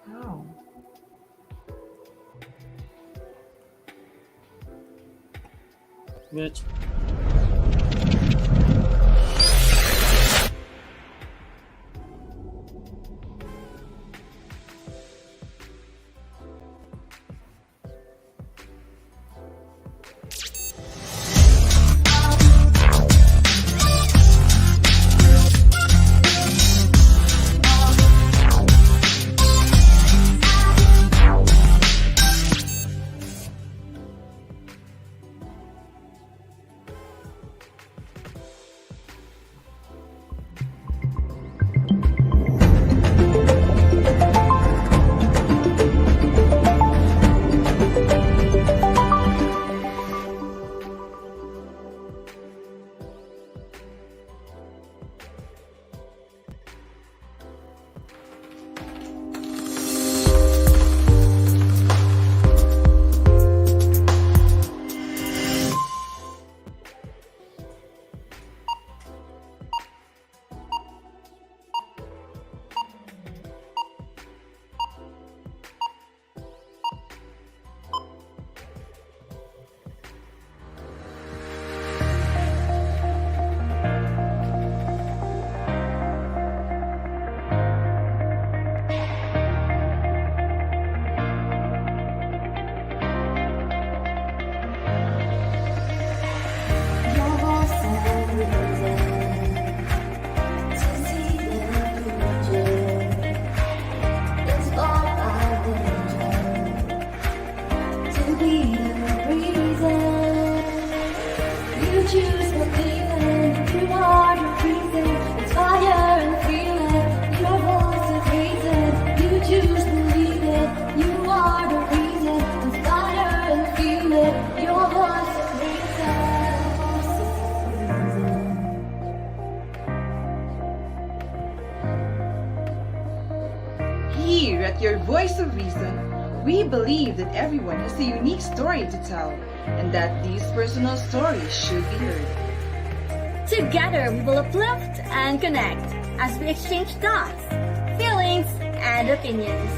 Oh. Which Here at your Voice of Reason, we believe that everyone has a unique story to tell and that these personal stories should be heard. Together, we will uplift and connect as we exchange thoughts, feelings, and opinions.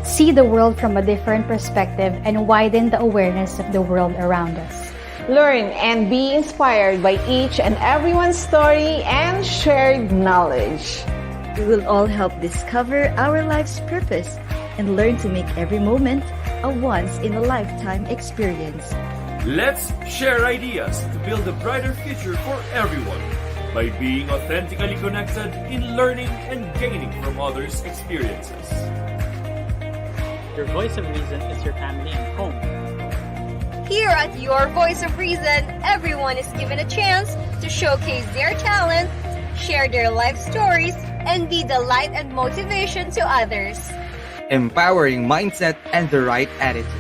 See the world from a different perspective and widen the awareness of the world around us. Learn and be inspired by each and everyone's story and shared knowledge. We will all help discover our life's purpose and learn to make every moment a once-in-a-lifetime experience. Let's share ideas to build a brighter future for everyone by being authentically connected in learning and gaining from others' experiences. your voice of reason is your family and home. Here at Your Voice of Reason, everyone is given a chance to showcase their talent, share their life stories, and be the light and motivation to others. Empowering mindset and the right attitude.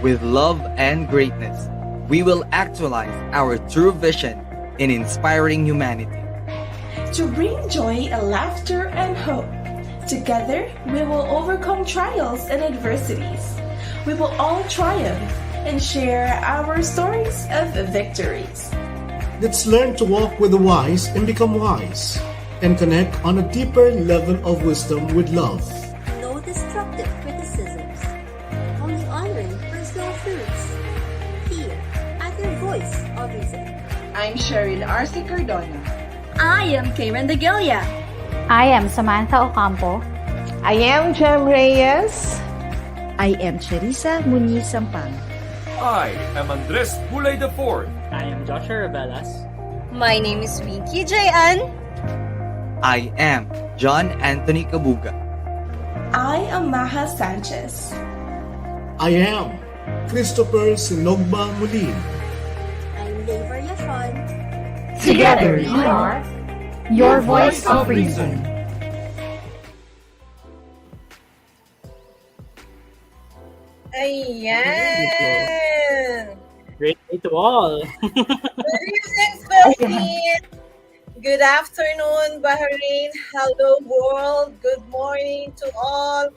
With love and greatness, we will actualize our true vision in inspiring humanity. To bring joy, laughter, and hope. Together, we will overcome trials and adversities. We will all triumph and share our stories of victories. Let's learn to walk with the wise and become wise, and connect on a deeper level of wisdom with love. No destructive criticisms, only honoring personal truths. Here, at your Voice of Reason. I'm Cheryl Arce Cardona. I am Karen Degilia. I am Samantha Ocampo. I am Jem Reyes. I am Charissa Muniz Sampang. I am Andres Bulay IV. I am Joshua Ravelas. My name is Winky Jayan. I am John Anthony Cabuga. I am Maha Sanchez. I am Christopher Sinogba Mulin. I'm Lever Yashon. Together we are Your Voice of Reason. Ayan! Great day to all. Good evening, Philippines! Good afternoon, Bahrain. Hello, world. Good morning to all.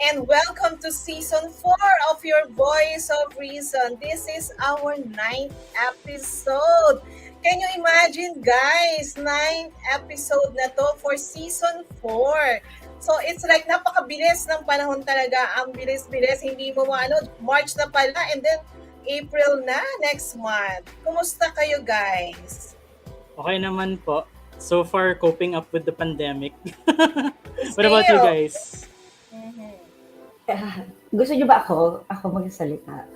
And welcome to Season 4 of Your Voice of Reason. This is our 9th episode. Can you imagine, guys? 9th episode na to for Season 4. So it's like napakabilis ng panahon talaga. Ang bilis-bilis. Hindi mo March na pala and then April na next month. Kumusta kayo guys? Okay naman po. So far, coping up with the pandemic. What about you guys? Gusto niyo ba ako magsalita?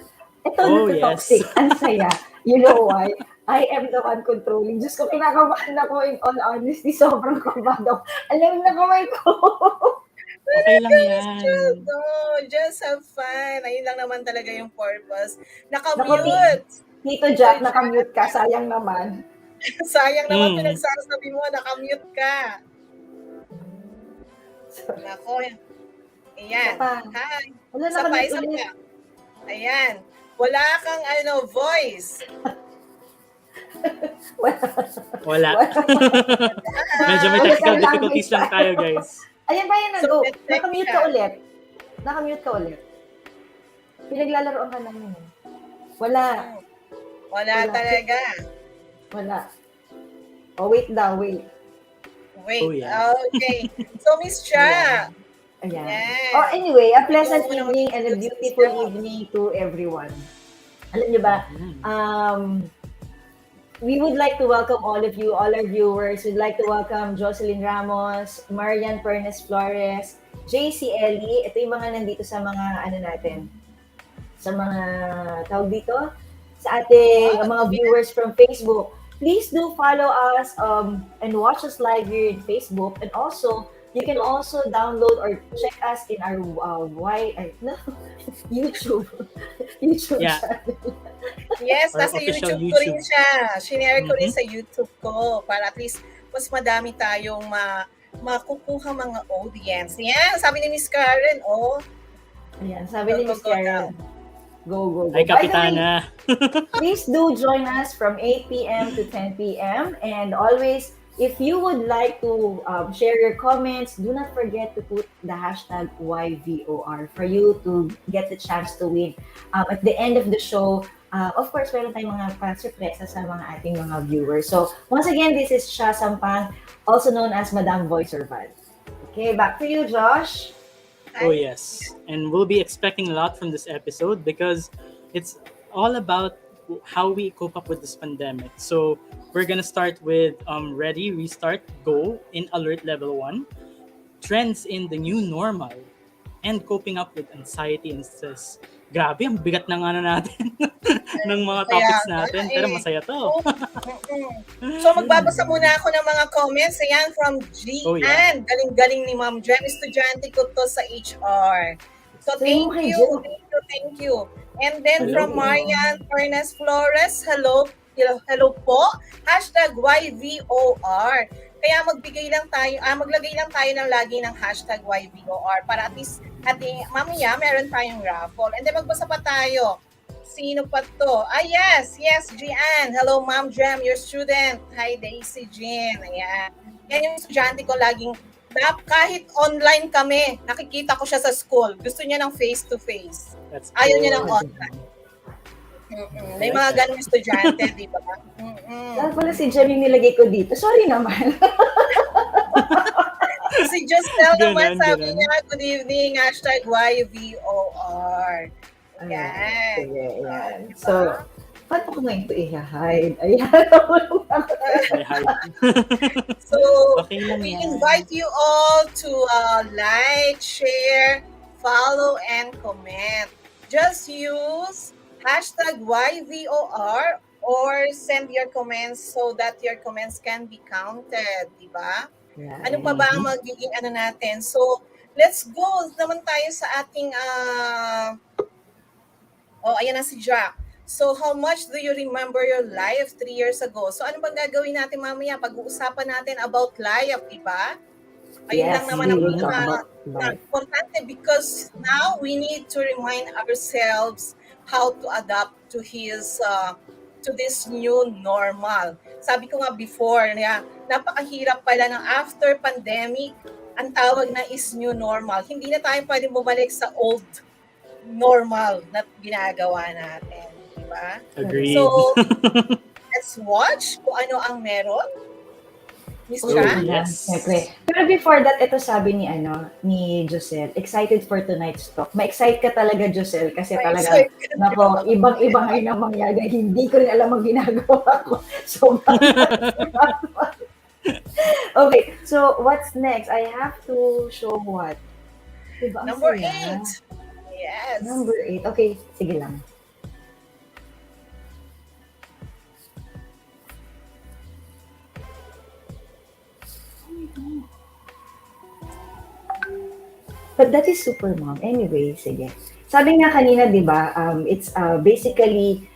Ito yes. toxic. Ang saya. You know why? I am the one controlling. Diyos ko, kinakabahan ako in all honesty. Sobrang kabado. Alam na kamay ko. Okay lang yan. Just have fun. Ayun lang naman talaga yung purpose. Nakamute. Tito Jack, nakamute ka. Sayang naman. Sayang naman pinagsasabi mo, nakamute ka. Nako. Ayan. Hi. Isa pa. Ayan. Wala kang voice. Wala. Medyo may technical difficulties lang tayo, guys. Ayan ba yan, nakamute ka ulit. Nakamute ka ulit. Pinaglalaroan ka namin. Wala. Wala talaga. Wala. Oh, wait daw, wait. Okay. So, Miss Cha. Ayan. Yes. Oh, anyway, a pleasant evening and a beautiful evening to everyone. Alam niyo ba, we would like to welcome all of you, all our viewers. We'd like to welcome Jocelyn Ramos, Marian Pernes Flores, JC Ellie. Ito yung mga nandito sa mga natin, sa mga tawag dito, sa ating mga viewers from Facebook. Please do follow us and watch us live here in Facebook. And also, you can also download or check us in our YouTube channel. Yes, nasa YouTube ko rin siya. Shinare ko rin sa YouTube ko para at least mas madami tayong makukuha mga audience. Yan, sabi ni Miss Karen, Ayan, sabi ni Miss Karen. Go. Ay, Kapitana. Please do join us from 8 p.m. to 10 p.m. And always, if you would like to share your comments, do not forget to put the hashtag YVOR for you to get the chance to win. At the end of the show, of course, meron tayong mga surpresa sa mga ating mga viewers. So, once again, this is Sampang, also known as Madam Voice Survive. Okay, back to you, Josh. Oh, yes. And we'll be expecting a lot from this episode because it's all about how we cope up with this pandemic. So we're gonna start with ready, restart, go in alert level 1, trends in the new normal, and coping up with anxiety and stress. Grabe, ang bigat ng natin ng mga topics natin, pero masaya to. So magbabasa muna ako ng mga comments. Ayan, from Gian. Galing-galing ni Ma'am Jem. Estudyante ko to sa HR. So thank you. And then from Marian Pernes Flores, hello po. Hashtag YVOR. Kaya maglagay lang tayo ng lagi ng hashtag YVOR para at least mamaya meron tayong raffle. And then magbasa pa tayo. Sino pa to? Yes, Gian. Hello, Ma'am Jem, your student. Hi, Daisy Jean. Ayan. Yan yung estudyante ko laging, kahit online kami, nakikita ko siya sa school. Gusto niya ng face-to-face. Ayaw niya ng online. May mga ganong estudyante, di ba? Dahil pala si Jem yung nilagay ko dito. Sorry naman. Si Justel naman sabi niya, good evening, hashtag YVOR. Ayan. So, paano ko ngayon ito i-hide? Ayan. So, we invite you all to like, share, follow, and comment. Just use hashtag YVOR or send your comments so that your comments can be counted, di ba? Yeah. Ano pa ba ang magiging natin? So, let's go naman tayo sa ating ayan na si Jack. So, how much do you remember your life 3 years ago? So, ano bang gagawin natin mamaya? Pag-uusapan natin about life, di ba? Ayun lang naman ang importante because now we need to remind ourselves how to adapt to to this new normal. Sabi ko nga before, napakahirap pala ng after pandemic, ang tawag na is new normal. Hindi na tayo pwede bumalik sa old normal na ginagawa natin. Diba? Agreed. So, let's watch kung ano ang meron. Miss Oo, Chan? yan. Yes. Siyempre. Pero before that, ito sabi ni Josel, excited for tonight's talk. Ma-excite ka talaga, Josel, kasi talaga, Ma-excite ka. nako, ibang-iba ngayon ang mangyari. Hindi ko rin alam ang ginagawa ko. So, okay, so what's next? I have to show what? Diba, ang Number saya? 8. Yes. Number 8. Okay, sige lang. But that is super mom. Anyway, sige. Sabi nga kanina, di ba, it's basically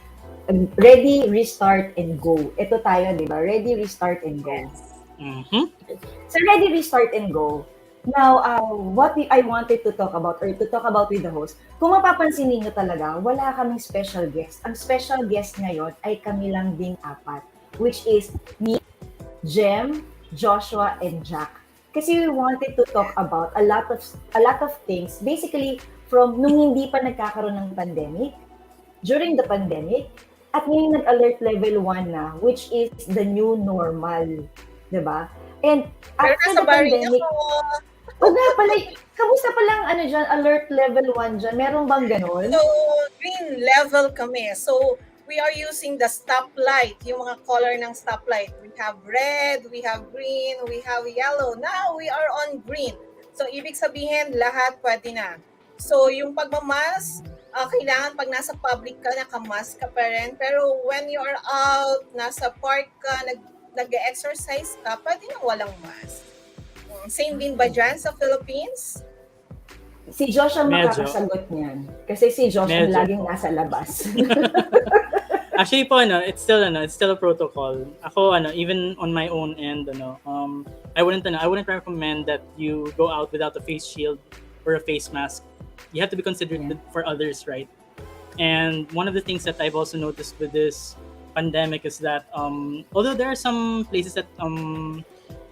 ready, restart, and go. Ito tayo, di ba? Ready, restart, and go. Mhm. So ready, restart, and go. Now, I wanted to talk about, or to talk about with the host, kung mapapansin niyo talaga, wala kaming special guest. Ang special guest ngayon ay kami lang ding 4, which is me, Jem, Joshua, and Jack. Kasi we wanted to talk about a lot of things, basically from nung hindi pa nagkakaroon ng pandemic, during the pandemic, at ngayon nag-alert level 1 na, which is the new normal, 'di ba? And Pero after nasa the bahay pandemic, ako. o nga pala, kamusta palang dyan, alert level 1 dyan? Meron bang ganun? So, green level kami. So, we are using the stoplight, yung mga color ng stoplight. We have red, we have green, we have yellow. Now, we are on green. So, ibig sabihin, lahat pwede na. So, yung pagmamask, kailangan pag nasa public ka, nakamask ka pa rin. Pero when you are out, nasa park ka, nag-exercise ka, pwede na walang mask. Same din ba dyan sa Philippines? Si Josh ang Medyo. makakasagot niyan. Kasi si Josh ang Medyo. laging nasa labas. Actually po, it's still a protocol. Ako, even on my own end, I wouldn't recommend that you go out without a face shield or a face mask. You have to be considerate for others, right? And one of the things that I've also noticed with this pandemic is that although there are some places that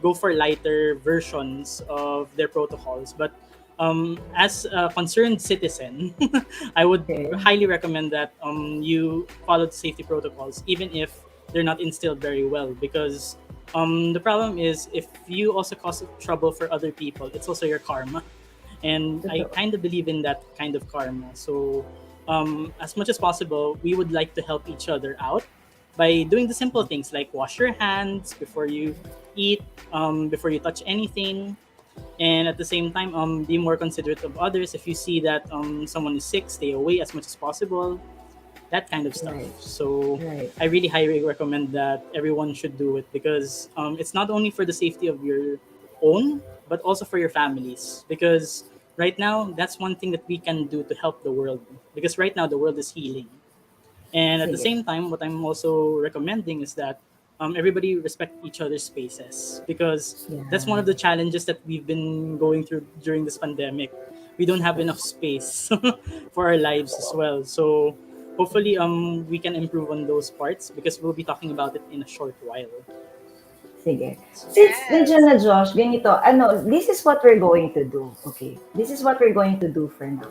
go for lighter versions of their protocols, but as a concerned citizen, I would highly recommend that you follow the safety protocols, even if they're not instilled very well. Because the problem is, if you also cause trouble for other people, it's also your karma. And I kind of believe in that kind of karma. So as much as possible, we would like to help each other out by doing the simple things like wash your hands before you eat, before you touch anything. And at the same time, be more considerate of others. If you see that someone is sick, stay away as much as possible. That kind of stuff. Right. So Right. I really highly recommend that everyone should do it, because it's not only for the safety of your own, but also for your families. Because right now, that's one thing that we can do to help the world. Because right now, the world is healing. And at the Sige. same time, what I'm also recommending is that everybody respect each other's spaces, because that's one of the challenges that we've been going through during this pandemic. We don't have enough space for our lives as well. So hopefully we can improve on those parts, because we'll be talking about it in a short while. Sige. Since nandiyan na Josh, ganito, this is what we're going to do. Okay. This is what we're going to do for now.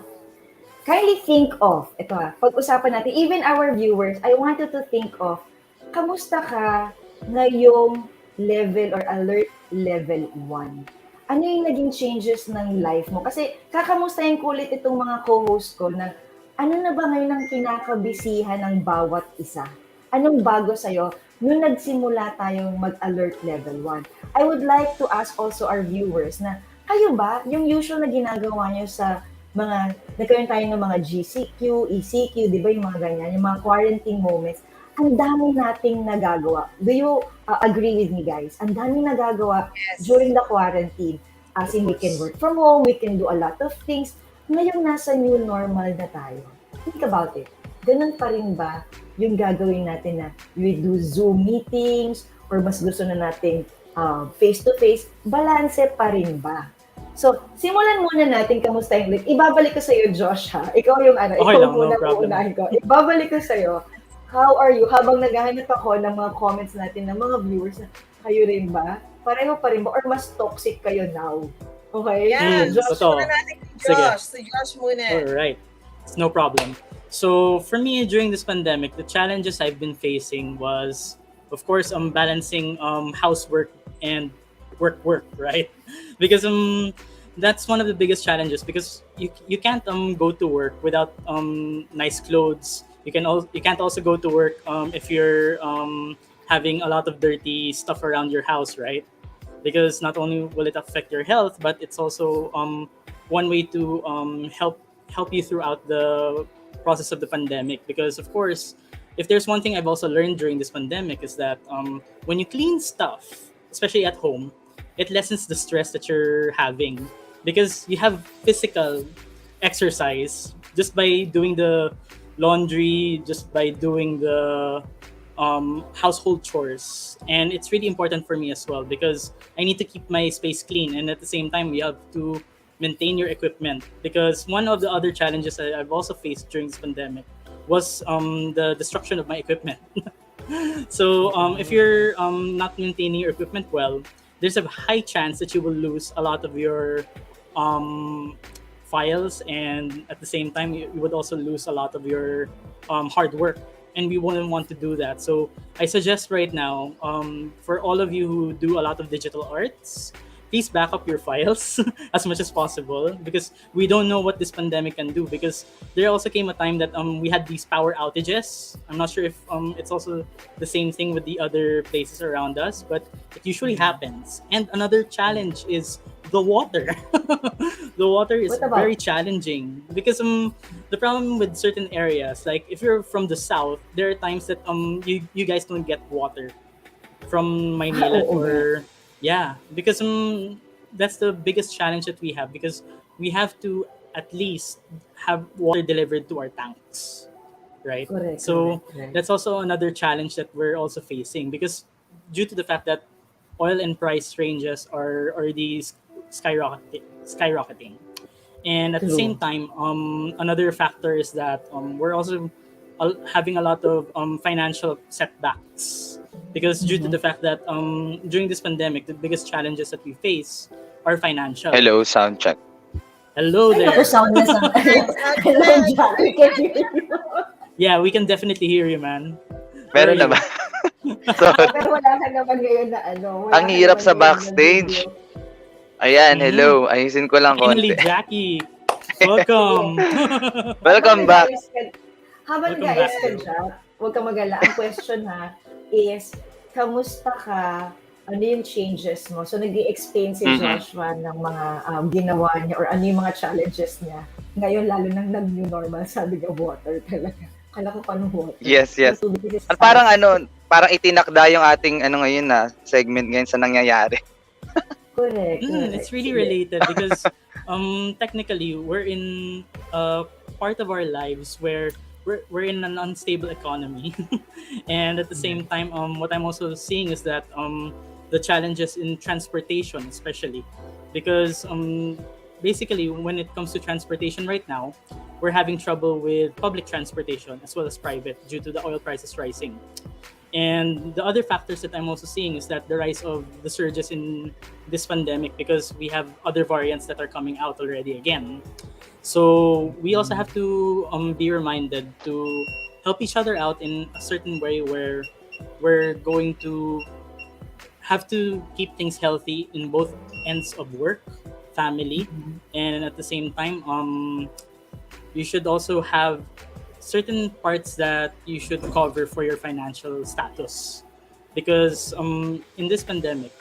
Kindly think of, ito pag-usapan natin, even our viewers, I want you to think of, kamusta ka ngayong level or alert level 1? Ano yung naging changes ng life mo? Kasi kakamustahin ko ulit itong mga co-host ko na ano na ba ngayon ang kinakabisihan ng bawat isa? Anong bago sa'yo nung nagsimula tayong mag-alert level 1? I would like to ask also our viewers na kayo ba, yung usual na ginagawa nyo sa mga, nagkaroon tayo ng mga GCQ, ECQ, di ba yung mga ganyan, yung mga quarantine moments, ang dami nating nagagawa. Do you agree with me, guys? Ang dami nagagawa during the quarantine. As in, we can work from home, we can do a lot of things. Ngayon, nasa new normal na tayo. Think about it. Ganun pa rin ba yung gagawin natin na we do Zoom meetings or mas gusto na natin face-to-face? Balanse pa rin ba? So, simulan muna natin kamusta yung live. Ibabalik ko sa iyo, Josh, ha? Ikaw yung Okay ikaw lang, muna no problem. uunahin ko. Ibabalik ko sa iyo. How are you? Habang naghahanap ako ng mga comments natin ng mga viewers na kayo rin ba? Pareho pa rin ba? Or mas toxic kayo now? Okay? Yeah, Josh totoo. muna natin kay Sige. Josh. Si Josh muna. All right, it's no problem. So for me, during this pandemic, the challenges I've been facing was, of course, balancing housework and work, right? Because that's one of the biggest challenges, because you can't go to work without nice clothes. You can't also go to work if you're having a lot of dirty stuff around your house, right? Because not only will it affect your health, but it's also one way to help you throughout the process of the pandemic. Because of course, if there's one thing I've also learned during this pandemic, is that when you clean stuff, especially at home, it lessens the stress that you're having, because you have physical exercise just by doing the laundry, just by doing the household chores. And it's really important for me as well, because I need to keep my space clean, and at the same time you have to maintain your equipment. Because one of the other challenges that I've also faced during this pandemic was the destruction of my equipment. So if you're not maintaining your equipment well, there's a high chance that you will lose a lot of your files, and at the same time you would also lose a lot of your hard work, and we wouldn't want to do that. So I suggest right now, for all of you who do a lot of digital arts, please back up your files as much as possible, because we don't know what this pandemic can do. Because there also came a time that we had these power outages. I'm not sure if it's also the same thing with the other places around us, but it usually happens. And another challenge is the water. The water is very challenging, because the problem with certain areas, like if you're from the south, there are times that you guys don't get water from Maynila or yeah, because that's the biggest challenge that we have, because we have to at least have water delivered to our tanks, right? Correct. That's also another challenge that we're also facing, because due to the fact that oil and price ranges are already skyrocketing. And at the same time, another factor is that we're also having a lot of financial setbacks, because due to the fact that during this pandemic, the biggest challenges that we face are financial. Hello, sound check. Hello there. Hello, Jack. We can hear you. Yeah, we can definitely hear you, man. Meron na ba? Pero wala ka naman ngayon na ano. Ang hirap sa backstage. Ayan, hello. Ayusin ko lang Finally, konti. Jackie. Welcome. Welcome back. Habang guys ka dyan, huwag ka mag-ala. Ang question ha, is, kamusta ka? Ano yung changes mo? So, nag-i-explain si Joshua ng mga ginawa niya or ano yung mga challenges niya. Ngayon, lalo nang nag-new normal, sabi niya, water talaga. Kala ko paano water. Yes. At parang parang itinakda yung ating ngayon na segment ngayon sa nangyayari. Correct. It's really related, because technically we're in a part of our lives where we're in an unstable economy. And at the same time, what I'm also seeing is that the challenges in transportation, especially because basically when it comes to transportation right now, we're having trouble with public transportation as well as private due to the oil prices rising. And the other factors that I'm also seeing is that the rise of the surges in this pandemic, because we have other variants that are coming out already again. So we also have to be reminded to help each other out in a certain way, where we're going to have to keep things healthy in both ends of work, family, and at the same time, you should also have certain parts that you should cover for your financial status, because in this pandemic,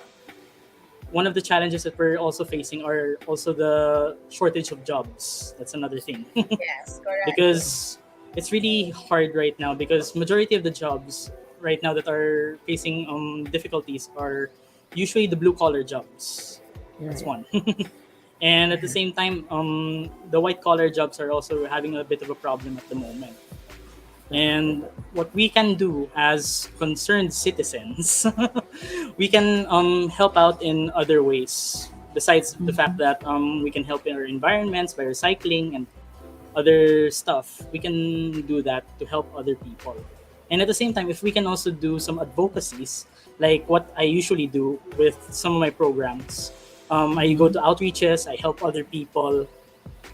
one of the challenges that we're also facing are also the shortage of jobs. That's another thing. Yes, correct. Because it's really hard right now, because majority of the jobs right now that are facing difficulties are usually the blue collar jobs. That's one. And at the same time, the white collar jobs are also having a bit of a problem at the moment. And what we can do as concerned citizens, we can help out in other ways, besides the fact that we can help in our environments by recycling and other stuff. We can do that to help other people. And at the same time, if we can also do some advocacies, like what I usually do with some of my programs, I go to outreaches, I help other people,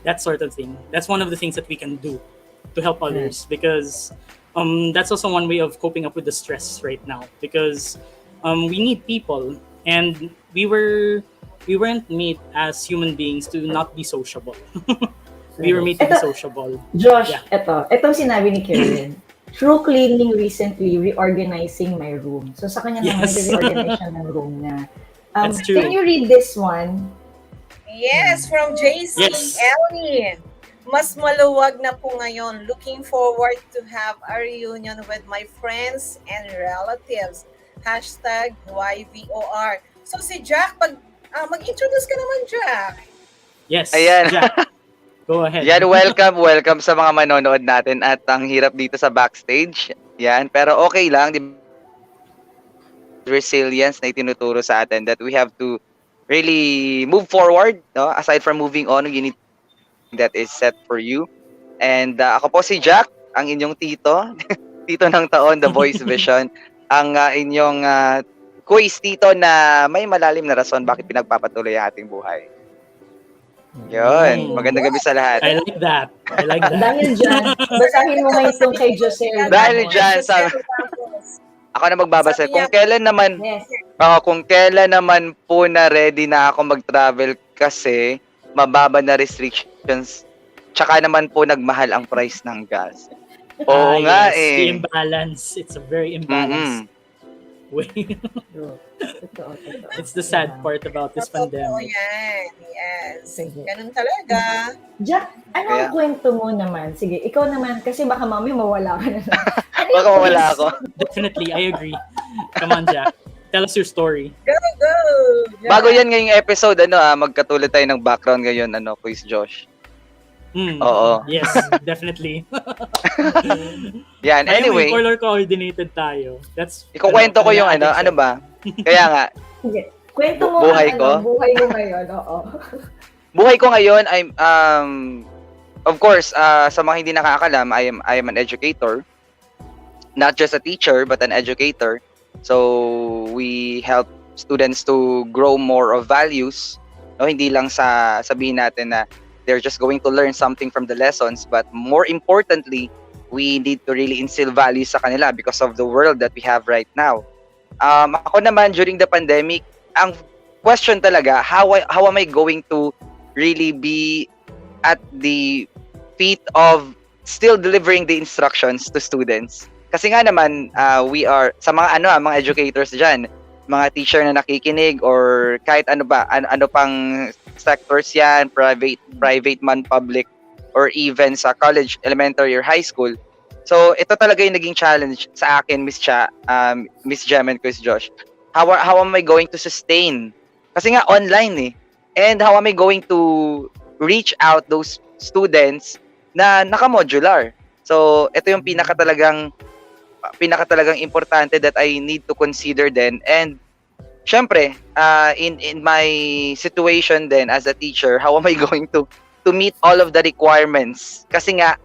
that sort of thing. That's one of the things that we can do to help others, because that's also one way of coping up with the stress right now, because we need people and we weren't made as human beings to not be sociable. We were made to be sociable. Josh, Yeah. etong sinabi ni Karen. Through cleaning recently, reorganizing my room. So sa kanya naman, Yes. reorganize siya ng room niya. That's true. Can you read this one? Yes, from JC Yes. Ellie. Mas maluwag na po ngayon. Looking forward to have a reunion with my friends and relatives. #YVOR. So si Jack, mag-introduce ka naman, Jack. Yes. Ayan. Jack, go ahead. Yan, welcome sa mga manonood natin at ang hirap dito sa backstage. Yan, pero okay lang. Resilience na itinuturo sa atin that we have to really move forward. No? Aside from moving on, you need that is set for you. And ako po si Jack, ang inyong tito. Tito ng taon, The Voice Vision. Ang inyong quiz tito na may malalim na rason bakit pinagpapatuloy ang ating buhay. Yun. Magandang gabi sa lahat. I like that. Dahil dyan, basahin mo ngayon itong kay Jose. Dahil dyan, ako na magbabasa. Kung kailan naman po na ready na ako mag-travel kasi mababa na restrictions. Tsaka naman po nagmahal ang price ng gas. Oo nga yes, eh. The imbalance. It's a very imbalanced way. It's the sad part about this pandemic. Yan. Yes. Ganun talaga. Jack, ano ang kwento mo naman? Sige, ikaw naman, kasi baka mami mawala ka na. Baka mawala ako. Definitely, I agree. Come on, Jack. Tell us your story. Go! Jack. Bago yan ngayong episode, magkatulad tayo ng background ngayon, Quiz Josh. Oo. Yes, definitely. Yan, anyway. Color coordinated tayo. That's ikukwento ko yung ano ba? Kaya nga. Sige, kwento mo buhay ko? Buhay mo ngayon, oo. Buhay ko ngayon, I'm of course, sa mga hindi nakakalam, I am an educator. Not just a teacher, but an educator. So, we help students to grow more of values. No, hindi lang sa sabihin natin na they're just going to learn something from the lessons, but more importantly, we need to really instill values sa kanila because of the world that we have right now. Ako naman, during the pandemic, ang question talaga, how am I going to really be at the feet of still delivering the instructions to students? Kasi nga naman, we are, sa mga mga educators dyan, mga teacher na nakikinig or kahit ano pang sectors yan, private man, public, or even sa college, elementary, or high school. So, ito talaga yung naging challenge sa akin, Miss Jem and Chris Josh. How am I going to sustain? Kasi nga online And how am I going to reach out those students na naka-modular? So, ito yung pinakatalagang importante that I need to consider then. And syempre, in my situation then as a teacher, how am I going to meet all of the requirements? Kasi nga,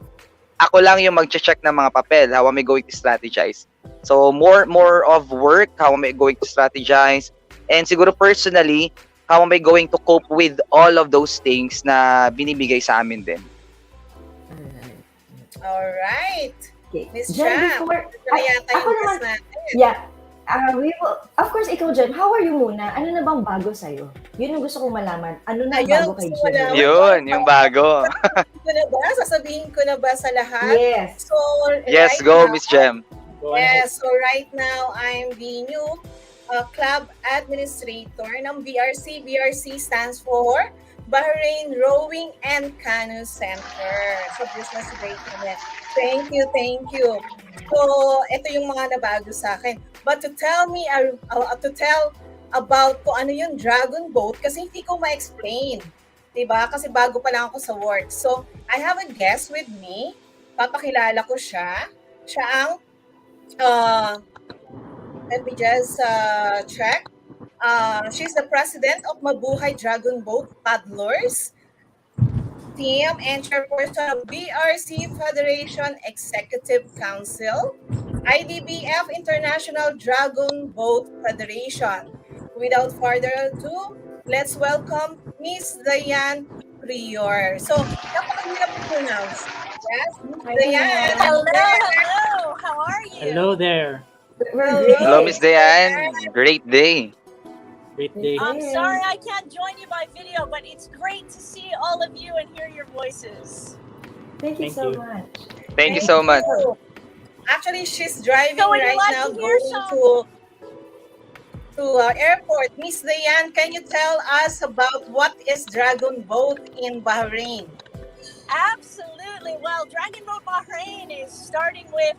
ako lang yung mag-check ng mga papel. How am I going to strategize? So, more of work. How am I going to strategize? And siguro personally, how am I going to cope with all of those things na binibigay sa amin din? Alright. Miss Jen, Jam, ako naman, yeah. We will, of course, ikaw, Jen, how are you muna? Ano na bang bago sa'yo? Yun yung gusto kong malaman. Ano na bago kay Jen? Yun, yung bago. Sasabihin ko na ba sa lahat? Yes. So, yes, right go, now, Miss Jem. Yes, so right now, I'm the new club administrator ng BRC. BRC stands for Bahrain Rowing and Canoe Center. So, business great naman. Thank you. So, ito yung mga nabago sa akin. But to tell about kung ano yung dragon boat, kasi hindi ko ma-explain. Diba? Kasi bago pa lang ako sa work. So, I have a guest with me. Papakilala ko siya. Siya ang, let me just check. She's the president of Mabuhay Dragon Boat Paddlers Team and chairperson of BRC Federation Executive Council, IDBF International Dragon Boat Federation. Without further ado, let's welcome Miss Diane Prior. So, napakahirap pronounce. Yes, Miss Diane. Hello. How are you? Hello there. Hello, Miss Diane. Great day. Great day. I'm sorry I can't join you by video, but it's great to see all of you and hear your voices. Thank you Thank so you. much. Thank you so much. Actually, she's driving So would you right like now to hear going to airport. Miss Dayan, can you tell us about what is Dragon Boat in Bahrain? Absolutely. Well, Dragon Boat Bahrain is starting with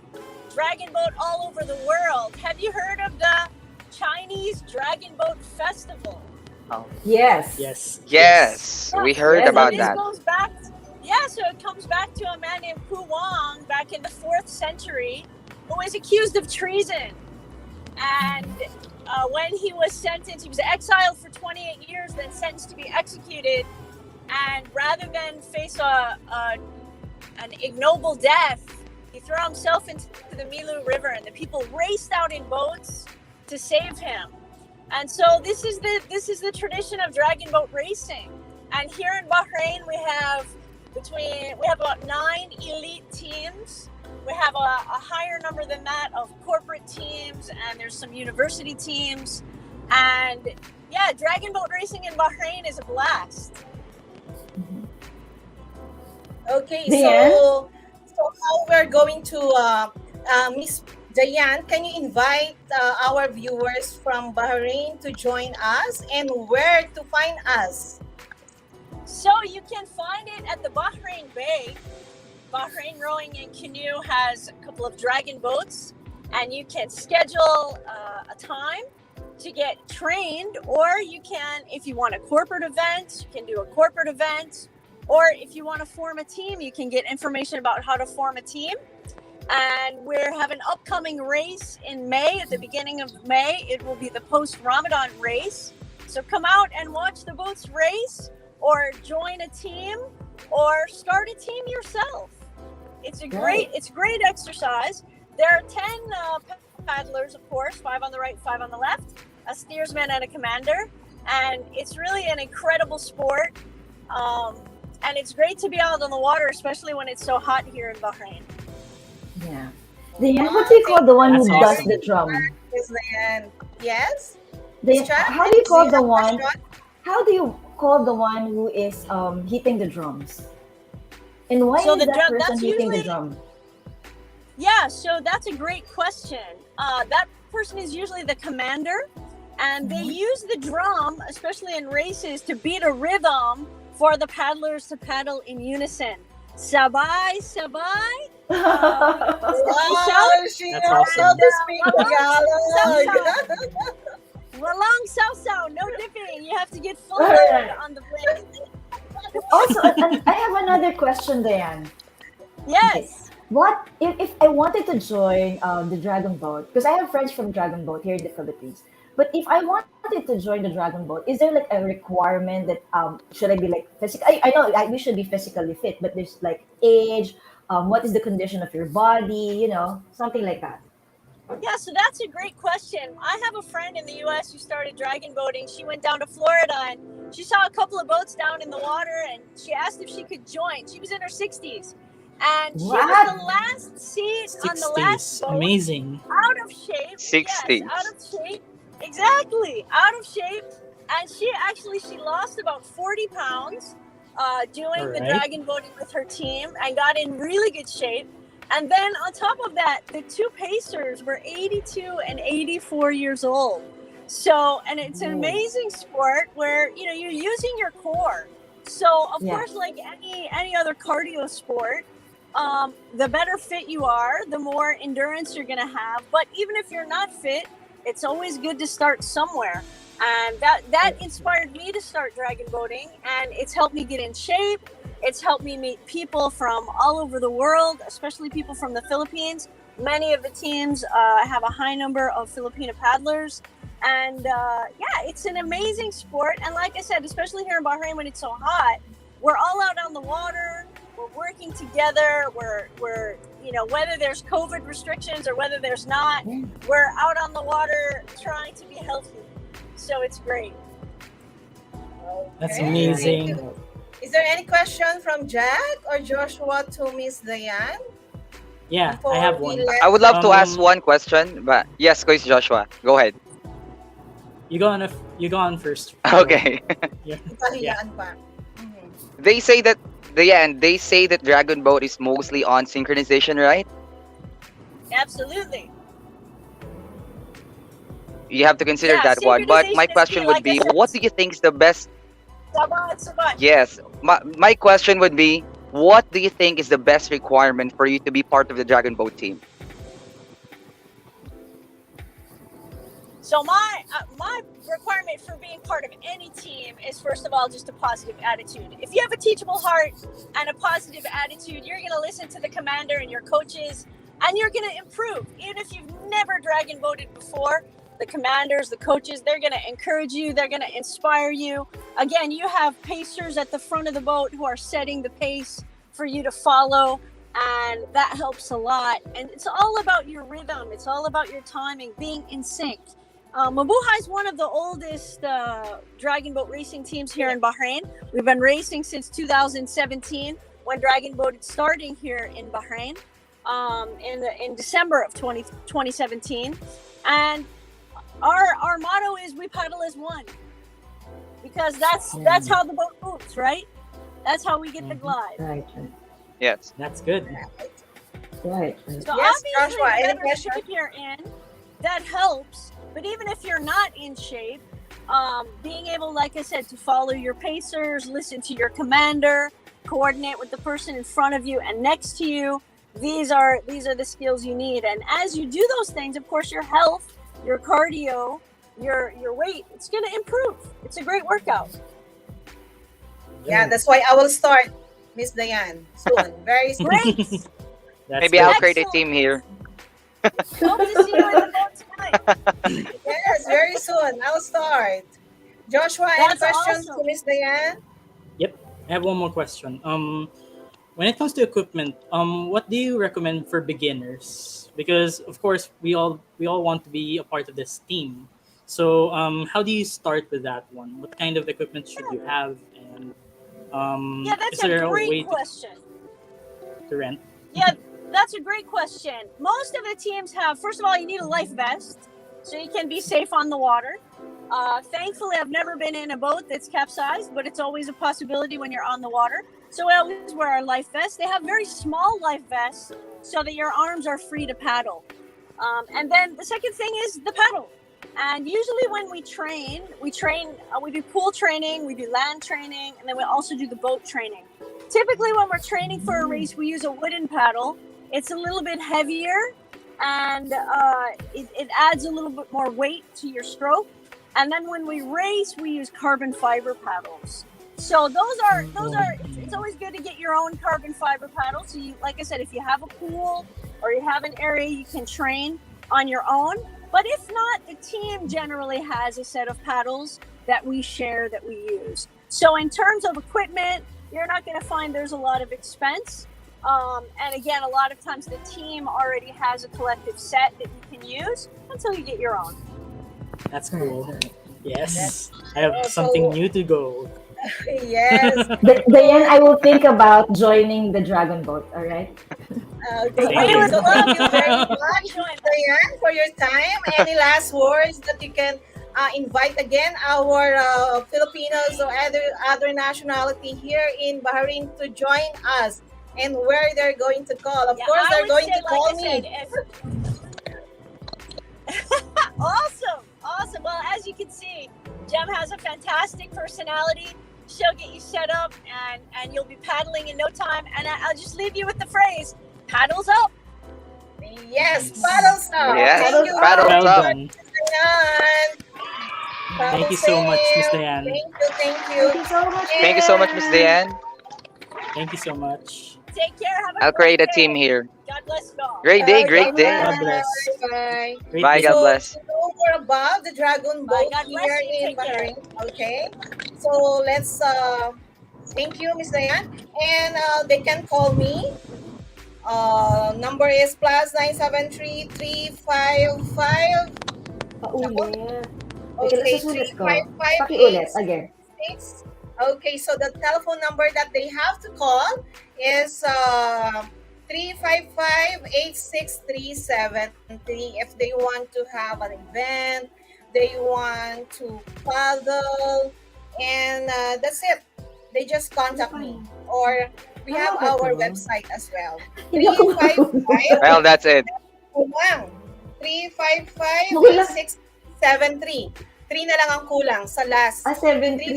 Dragon Boat all over the world. Have you heard of the Chinese Dragon Boat Festival? Yes. Yes, we heard about this that. Goes back, so it comes back to a man named Pu Wang back in the 4th century who was accused of treason. And when he was sentenced, he was exiled for 28 years, then sentenced to be executed. And rather than face an ignoble death, he threw himself into the Milu River, and the people raced out in boats to save him. And so this is the tradition of dragon boat racing. And here in Bahrain, we have about 9 elite teams. We have a higher number than that of corporate teams, and there's some university teams. And yeah, dragon boat racing in Bahrain is a blast. Okay, Dayan? so how we're going to Miss Dayan, can you invite our viewers from Bahrain to join us, and where to find us? So you can find it at the Bahrain Bay. Bahrain Rowing and Canoe has a couple of dragon boats, and you can schedule a time to get trained, or you can, if you want a corporate event, you can do a corporate event, or if you want to form a team, you can get information about how to form a team. And we have an upcoming race in May, at the beginning of May. It will be the post-Ramadan race. So come out and watch the boats race, or join a team, or start a team yourself. It's a great exercise. There are 10 paddlers, of course, 5 on the right, 5 on the left, a steersman and a commander. And it's really an incredible sport. And it's great to be out on the water, especially when it's so hot here in Bahrain. Yeah. Dayan, what do you call the one who That's does awesome. the drum? Yes, Dayan. Yes? Dayan, Chat, how do you call see the that one? question? How do you call the one who is hitting the drums? And why So is the that drum- person that's hitting the usually- drum? Yeah, so that's a great question. That person is usually the commander, and they use the drum, especially in races, to beat a rhythm for the paddlers to paddle in unison. Sabay, sabay. Wow, she That's knows awesome. how to speak Tagalog. Walang sausaw, no dipping. You have to get full load on the plate. Also, and I have another question, Dayan. Yes. What if I wanted to join the Dragon Boat? Because I have friends from Dragon Boat here in the Philippines. But if I wanted to join the Dragon Boat, is there like a requirement that should I be like physical? I know we should be physically fit, but there's like age. What is the condition of your body? You know, something like that. Yeah, so that's a great question. I have a friend in the U.S. who started dragon boating. She went down to Florida and she saw a couple of boats down in the water, and she asked if she could join. She was in her 60s. And she was the last seat on the last 60s. boat. Amazing. Out of shape. 60s. Yes, out of shape. Exactly. Out of shape. And she lost about 40 pounds doing the Alright. dragon boating with her team, and got in really good shape. And then on top of that, the 2 pacers were 82 and 84 years old. So, and it's an amazing sport where, you know, you're using your core. So, of course, like any other cardio sport, the better fit you are, the more endurance you're going to have. But even if you're not fit, it's always good to start somewhere. And that inspired me to start dragon boating, and it's helped me get in shape. It's helped me meet people from all over the world, especially people from the Philippines. Many of the teams have a high number of Filipino paddlers. And it's an amazing sport. And like I said, especially here in Bahrain when it's so hot, we're all out on the water. We're working together. We're you know, whether there's COVID restrictions or whether there's not, we're out on the water trying to be healthy. So it's great. That's amazing. Is there any question from Jack or Joshua to Miss Dayan? Yeah, I have one. I would love to ask one question, but yes, Coach Joshua, go ahead. You go on first. Okay. Yeah. Kahiyaan pa. They say that Dragon Boat is mostly on synchronization, right? Absolutely. You have to consider Yeah, that one. But my synchronization is question key, would like I be, said. what do you think is the best? Sabat. Yes, my question would be, what do you think is the best requirement for you to be part of the Dragon Boat team? So my requirement for being part of any team is, first of all, just a positive attitude. If you have a teachable heart and a positive attitude, you're going to listen to the commander and your coaches, and you're going to improve. Even if you've never dragon boated before, the commanders, the coaches, they're going to encourage you. They're going to inspire you. Again, you have pacers at the front of the boat who are setting the pace for you to follow, and that helps a lot. And it's all about your rhythm. It's all about your timing, being in sync. Mabuhay is one of the oldest dragon boat racing teams here in Bahrain. We've been racing since 2017 when dragon boat is starting here in Bahrain in December of 2017. And our motto is we paddle as one, because that's how the boat moves, right? That's how we get the glide. Right. Yes. That's good. Right. So Yes, obviously, Joshua, any whatever question? shape you're in, that helps. But even if you're not in shape, being able, like I said, to follow your pacers, listen to your commander, coordinate with the person in front of you and next to you, these are the skills you need. And as you do those things, of course, your health, your cardio, your weight, it's going to improve. It's a great workout. Yeah, that's why I will start, Miss Diane, soon. Very soon. Great. Maybe I'll create a team here. Hope to see you in the boat tonight. Yes, very soon. I'll start. Joshua, any That's questions awesome. to Miss Diane? Yep. I have one more question. When it comes to equipment, what do you recommend for beginners? Because of course we all want to be a part of this team. So how do you start with that one? What kind of equipment should you have? And Yeah, that's is there a way great question. to rent? Yeah, that's a great question. Most of the teams have, first of all, you need a life vest so you can be safe on the water. Thankfully, I've never been in a boat that's capsized, but it's always a possibility when you're on the water. So we always wear our life vest. They have very small life vests so that your arms are free to paddle. And then the second thing is the paddle. And usually when we do pool training, we do land training, and then we also do the boat training. Typically when we're training for a race, we use a wooden paddle. It's a little bit heavier, and it adds a little bit more weight to your stroke. And then when we race, we use carbon fiber paddles. So it's always good to get your own carbon fiber paddle. So you, like I said, if you have a pool or you have an area you can train on your own. But if not, the team generally has a set of paddles that we share, that we use. So in terms of equipment, you're not going to find there's a lot of expense. And again, a lot of times the team already has a collective set that you can use until you get your own. That's cool. Yes. I have something new to go. Yes. Diane, I will think about joining the dragon boat, all right? Okay. Thank you. So thank you very much, Diane, for your time. Any last words that you can invite again our Filipinos or other nationality here in Bahrain to join us, and where they're going to call? Of course, they're going to call me. Awesome. Well, as you can see, Jem has a fantastic personality. She'll get you set up, and you'll be paddling in no time. And I'll just leave you with the phrase, paddles up. Yes, paddles up. Yes, Thank you. paddles Well up. done. Diane. Thank you so much, Miss Diane. Thank you. Thank you so much, Miss Diane. Thank you so much. Take care. Have a I'll great create a day. team here. God bless you all. Great day, great day. God bless. Bye. Great Bye, day. God bless. Over above the dragon Bye. boat God bless here you. in Take care. Bahrain. Okay. So let's thank you, Miss Diane. And they can call me. Number is +973 355. Paulit. Okay, Susulit ko. 355 Pakiulit, again. Okay, so the telephone number that they have to call is 355-8637 if they want to have an event, they want to paddle, and that's it. They just contact me. Or we have our website as well. 355 Well, that's it. kulang. 355-8673. 3 na lang ang kulang sa last. 73.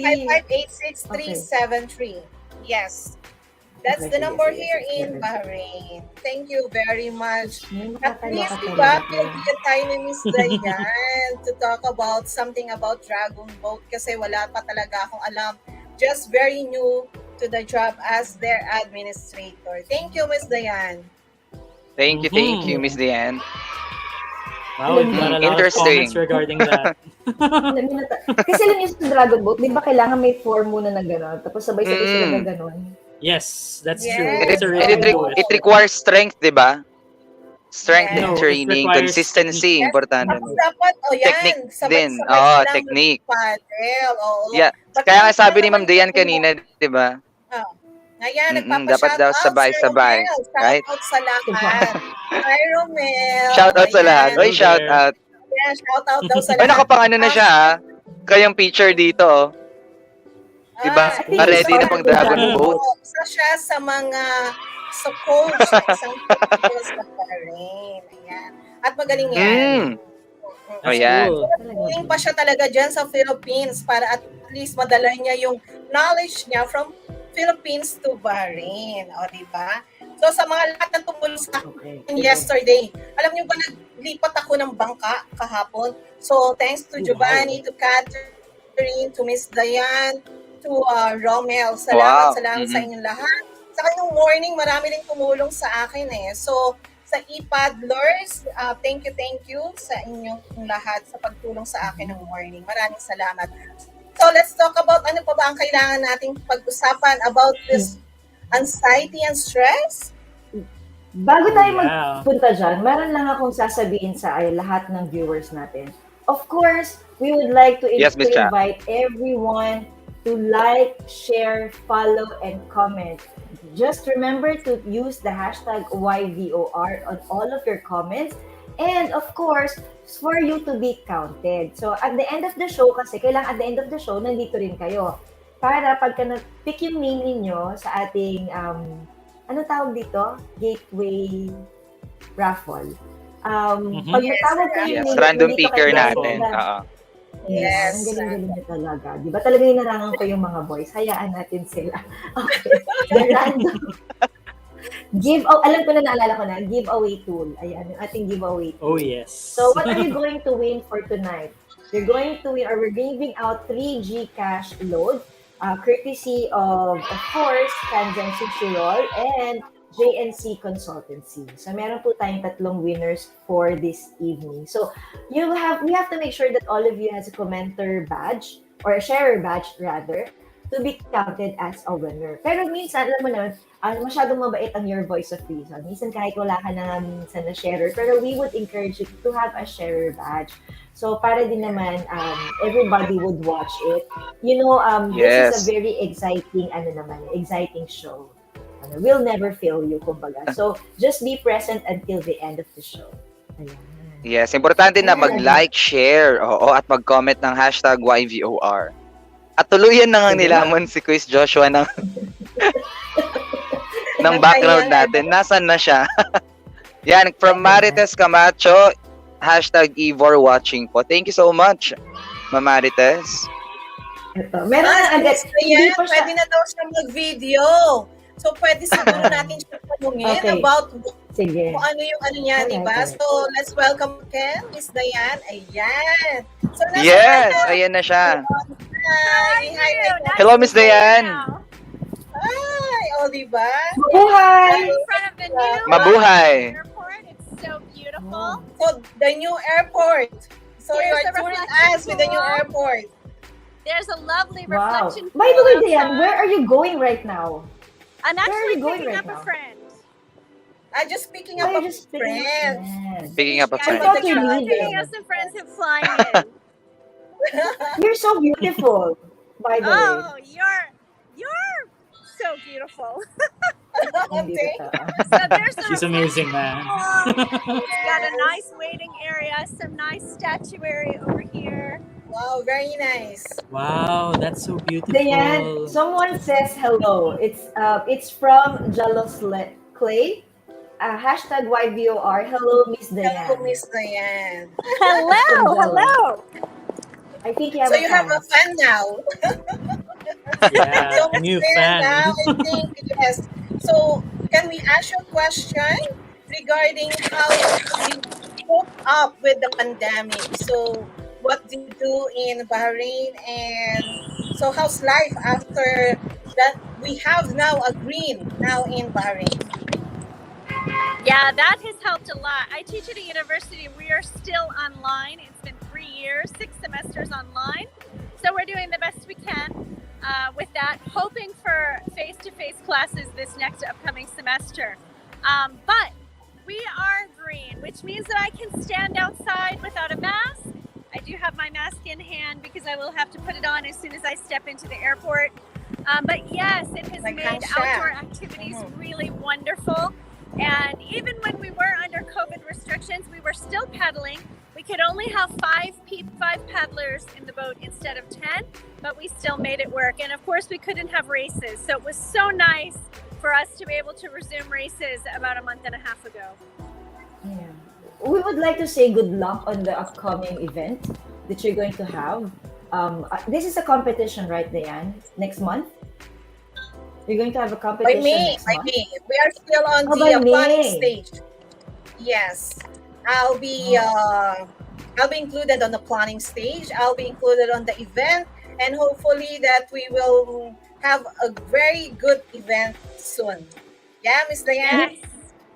355-86373. Yes. That's the number here in Bahrain. Thank you very much. At least, diba, pinagbigan tayo ni Miss Dayan to talk about something about Dragon Boat kasi wala pa talaga akong alam. Just very new to the job as their administrator. Thank you, Miss Dayan. Thank you, Miss Diane. Wow, we've got a lot of Interesting. comments regarding that. Kasi lang yung sa Dragon Boat, di ba kailangan may form muna na gano'n, tapos sabay-sabay sila na gano'n. Yes, that's Yes. true. It, It's a it, really it, good it requires strength, di ba? Strength Yes. and No, it training, requires consistency, Yes, importante. tapos dapat, Technique din. sabay-sabay Oo, silang technique. mag-paddle. Oo. Yeah. But Kaya nga hindi sabi ni naman Ma'am Diane yung- kanina, di ba? Ngayon, Dapat daw sabay-sabay. Right? Shout out sa lahat. Hi, Romel. Shout out sa lahat. Oy, Hello shout there. out. Yeah, shout out daw sa Oy, lahat. nakapangano na siya, ha? Kayang picture dito, oh. Diba? Ready na pang Dragon Boat. Isa siya sa mga coach sa isang football sa Bahrain. Ayan. At magaling yan. Oh, yan. Galing pa siya talaga dyan sa Philippines para at least madala niya yung knowledge niya from Philippines to Bahrain. O, diba? So, sa mga lahat ng tumulong sa akin yesterday, alam niyo ba, naglipat ako ng bangka kahapon. So, thanks to Giovanni, to Catherine, to Miss Diane, to Romel. Salamat sa inyong lahat. Sa kanyang morning, marami rin tumulong sa akin eh. So, sa e-paddlers, thank you sa inyong lahat sa pagtulong sa akin ng morning. Maraming salamat. So, let's talk about ano pa ba ang kailangan nating pag-usapan about this anxiety and stress? Bago tayo magpunta dyan, meron lang akong sasabihin sa lahat ng viewers natin. Of course, we would like to Yes, Miss Cha. invite everyone to like, share, follow, and comment. Just remember to use the hashtag YVOR on all of your comments. And of course, for you to be counted. So at the end of the show, kasi kailangan at the end of the show, nandito rin kayo. Para pagka na-pick yung name ninyo sa ating, ano tawag dito? Gateway raffle. Pag natawag kayo Yes, name, random nandito picker kayo natin. na- Oo. Yes. Ang galing-galing niya talaga. Di ba talaga inarangan ko yung mga boys? Hayaan natin sila. Okay. The random. Alam ko na, naalala ko na, giveaway tool. Ayan, yung ating giveaway tool. Oh, yes. So, what are you going to win for tonight? You're going to win, or we're giving out 3 Gcash load, courtesy of course, Kanjan Sushirol and JNC Consultancy. So, meron po tayong 3 winners for this evening. So, we have to make sure that all of you has a commenter badge, or a sharer badge rather, to be counted as a winner. Pero minsan, alam mo naman, masyadong mabait ang Your Voice of Reason. Minsan kahit wala ka na minsan na sharer, pero we would encourage you to have a sharer badge. So, para din naman, everybody would watch it. You know, this is a very exciting, exciting show. We'll never fail you, kumbaga. So, just be present until the end of the show. Ayan. Yes, importante na mag-like, share, at mag-comment ng hashtag YVOR. At tuluyan na nga nilamon si Quiz Joshua ng ng background natin. Nasaan na siya? Yan, from Marites Camacho, hashtag Ivor watching po. Thank you so much, Ma'am Marites. Ito, meron na agad. Hindi pa siya. Pwede na daw siya mag-video. So, pwede siguro natin siya tanungin about kung ano yung ano niya, di ba? So, let's welcome again, Miss Diane. Ayan. So, Yes, ayan na siya. Hi. Hello, Miss Diane. Hi. O, di ba? Mabuhay! In front of the new Mabuhay. airport. It's so beautiful. So, the new airport. So, Here's you're the touring reflection us with the new pool. airport. There's a lovely Wow. reflection By the pool way, Diane, outside. where are you going right now? I'm Where are actually you going picking right up now? a friend. I'm just picking up a friend. Picking up a I friend. thought you're Picking leaving. up some friends who flying in. You're so beautiful, by the way. Oh, you're so beautiful. Hindi totoo. So there's She's amazing, man. It's got a nice waiting area, some nice statuary over here. Wow, very nice. Wow, that's so beautiful. Dayan, someone says hello. It's from Jalos Clay. Hashtag YVOR. Hello, Miss Dayan. Hello, Miss Diane. Hello. I think you have So you have a fan now. Yeah, a new fan. Now, I think, yes. So can we ask you a question regarding how you cope up with the pandemic? So what do you do in Bahrain, and so how's life after that we have now a green now in Bahrain? Yeah, that has helped a lot. I teach at a university. We are still online. It's been 3 years, 6 semesters online. So we're doing the best we can with that, hoping for face-to-face classes this next upcoming semester. But we are green, which means that I can stand outside without a mask. I do have my mask in hand because I will have to put it on as soon as I step into the airport. But yes, it has made outdoor activities really wonderful. And even when we were under COVID restrictions, we were still paddling. We could only have five paddlers in the boat instead of 10, but we still made it work. And of course, we couldn't have races. So it was so nice for us to be able to resume races about a month and a half ago. Yeah. We would like to say good luck on the upcoming event that you're going to have. This is a competition, right, Dayan? Next month? You're going to have a competition next month? May. We are still on the planning stage. Yes. I'll be included on the planning stage. I'll be included on the event, and hopefully that we will have a very good event soon. Yeah, Miss Diane? Yes.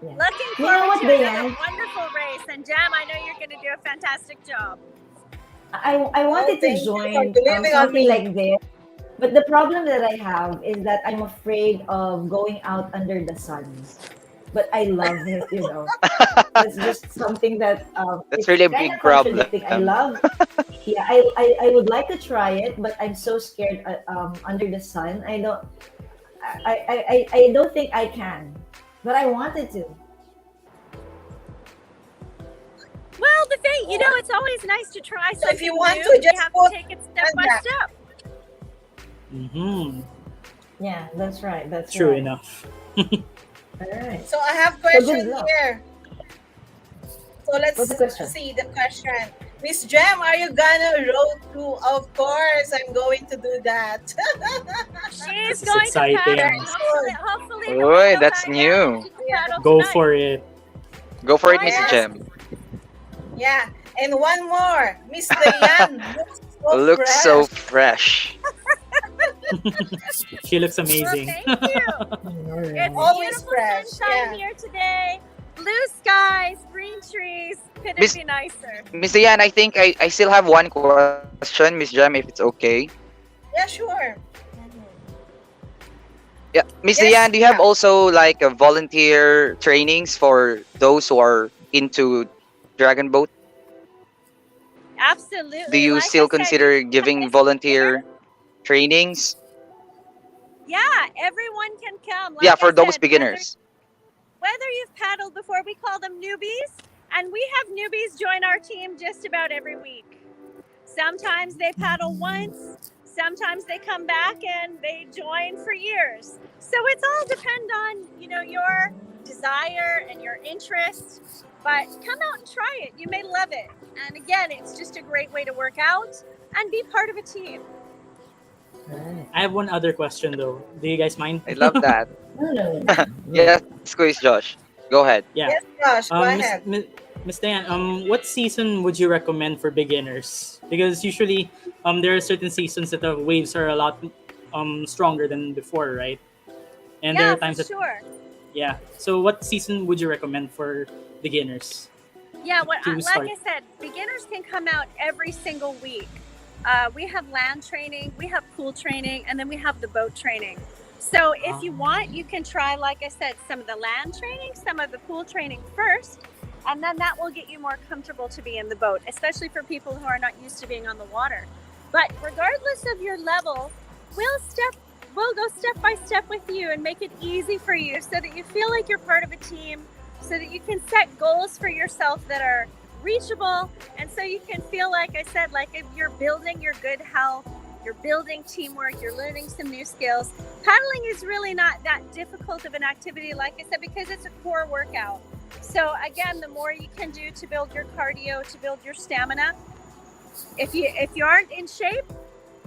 Looking forward to another wonderful race. And Jam, I know you're going to do a fantastic job. I wanted to join something like this. But the problem that I have is that I'm afraid of going out under the sun. But I love it, you know. It's just something that that's really a big problem. I love. Yeah, I would like to try it, but I'm so scared under the sun. I don't think I can, but I wanted to. Well, the thing, it's always nice to try something if you want new. to, just you have to take it step by step. Mm-hmm. Yeah, that's right. That's true right. enough. All right. So I have question here. So let's see the question. Miss Jem, are you gonna row to? Of course, I'm going to do that. She's going exciting. to paddle. Hopefully Oy, that's new. Go for it. Go for it, Miss Jem. Yeah, and one more. Miss Diane looks so fresh. She looks amazing. Well, thank you. It's Always beautiful fresh. sunshine here today. Blue skies, green trees. Couldn't be nicer. Miss Diane, I think I still have one question, Miss Jem, if it's okay. Yeah, sure. Yeah, Miss Diane, do you have also like a volunteer trainings for those who are into Dragon Boat? Absolutely. Do you still consider giving volunteer trainings? Yeah, everyone can come. Yeah, for those beginners. Whether you've paddled before, we call them newbies, and we have newbies join our team just about every week. Sometimes they paddle once, sometimes they come back and they join for years. So it's all depend on, your desire and your interest, but come out and try it. You may love it. And again, it's just a great way to work out and be part of a team. I have one other question though. Do you guys mind? I love that. Yes, squeeze Josh. Go ahead. Yeah. Yes, Josh, go ahead. Miss Diane, what season would you recommend for beginners? Because usually there are certain seasons that the waves are a lot stronger than before, right? And there are times that sure. Yeah. So what season would you recommend for beginners? Yeah, like start? I said, beginners can come out every single week. We have land training, we have pool training, and then we have the boat training. So if you want, you can try, like I said, some of the land training, some of the pool training first, and then that will get you more comfortable to be in the boat, especially for people who are not used to being on the water. But regardless of your level, we'll step we'll go step by step with you and make it easy for you so that you feel like you're part of a team, so that you can set goals for yourself that are reachable, and so you can feel, like I said, like if you're building your good health, you're building teamwork, you're learning some new skills. Paddling is really not that difficult of an activity, like I said, because it's a core workout. So again, the more you can do to build your cardio, to build your stamina. If you aren't in shape,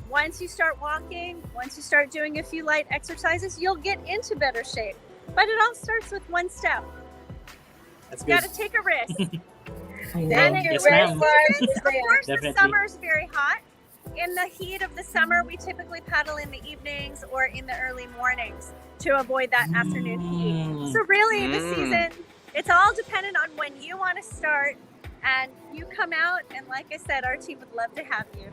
once you start walking, once you start doing a few light exercises, you'll get into better shape. But it all starts with one step. That's You good. got to take a risk. Thank you Yes, very ma'am. much. Of course, Definitely. the summer is very hot. In the heat of the summer, we typically paddle in the evenings or in the early mornings to avoid that afternoon heat. So really, the season, it's all dependent on when you want to start, and you come out, and like I said, our team would love to have you.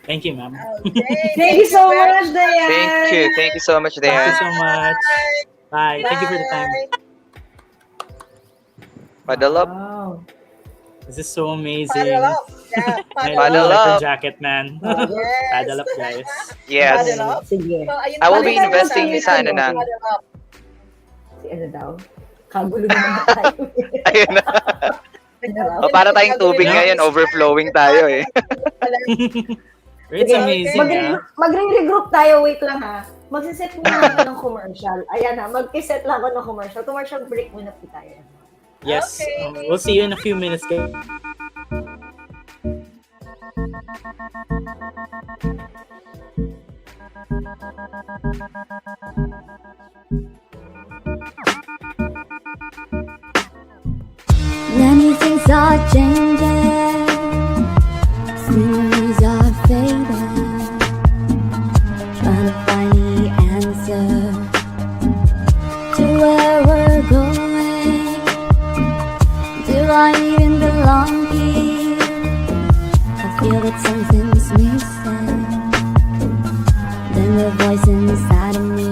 Thank you, ma'am. Okay. Thank you so much, Diane. Thank you so much, Thank you Dayan. so much. Bye. Thank you for the time. Paddle up. Wow. This is so amazing. Paddle up. Yeah, I Paddle love up. her jacket, man. Yes. Paddle up, guys. Yes. Paddle up. Sige. So, ayun I will pala be yung investing sabi sa ano natin, na. paddle up. Si ano daw? Kagulo naman tayo. Ayun na. O, para tayong tubig ngayon, overflowing tayo eh. It's amazing, yeah. Magre-regroup tayo. Wait lang ha. Magsiset muna ako ng commercial. Ayan ha. Mag-set lang ako ng commercial. Commercial break muna po tayo. Yes. Okay. We'll see you in a few minutes, guys. Many things are changing, memories are fading, trying to find the answer to where we're going. Do I even belong here? I feel that something's missing. Then the voice inside of me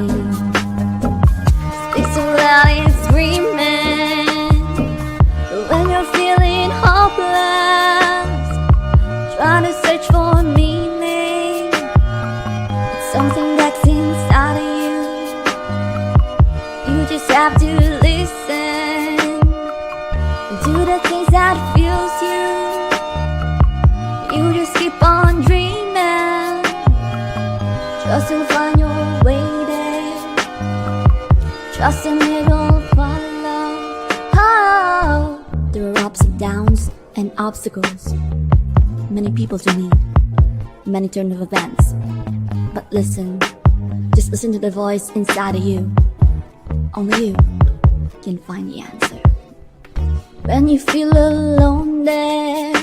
speaks so loud it's screaming. When you're feeling hopeless, trying to search for meaning, it's something that's inside of you. You just have to listen to the things that fills you. You just keep on dreaming, trust you'll find your way there. Trust and it'll follow. Oh. There are ups and downs and obstacles, many people to meet, many turn of events. But listen, just listen to the voice inside of you. Only you can find the answer. When you feel alone there,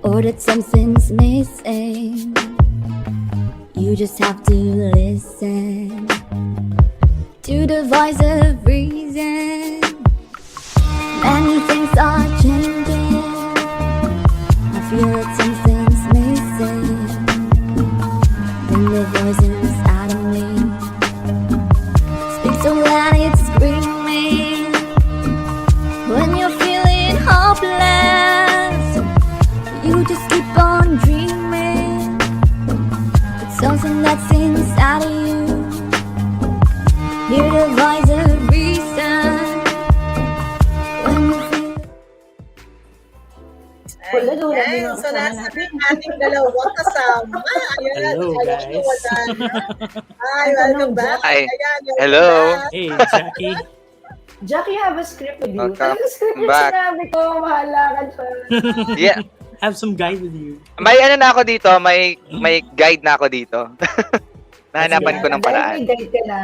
or that something's missing, you just have to listen to the voice of reason. Many things are changing, I feel that something's missing. Then the voice inside of me speaks so loud it's screaming. When you're feeling hopeless, you just keep on dreaming. It's something that's inside of you. Hear the voice of reason. Ayan, so nasa ating dalawang kasama. Ayan, Hello, guys. wala na. Hi, welcome back. Hi. Ayan, welcome Hello. back. Hey, Jackie. Jackie, have a script with you. Welcome Talagang script yung back. sinabi ko. Mahala ka dyan. Yeah. Have some guide with you. May ano na ako dito, may guide na ako dito. Nahanapan ko ng paraan. Dahil may guide ka na,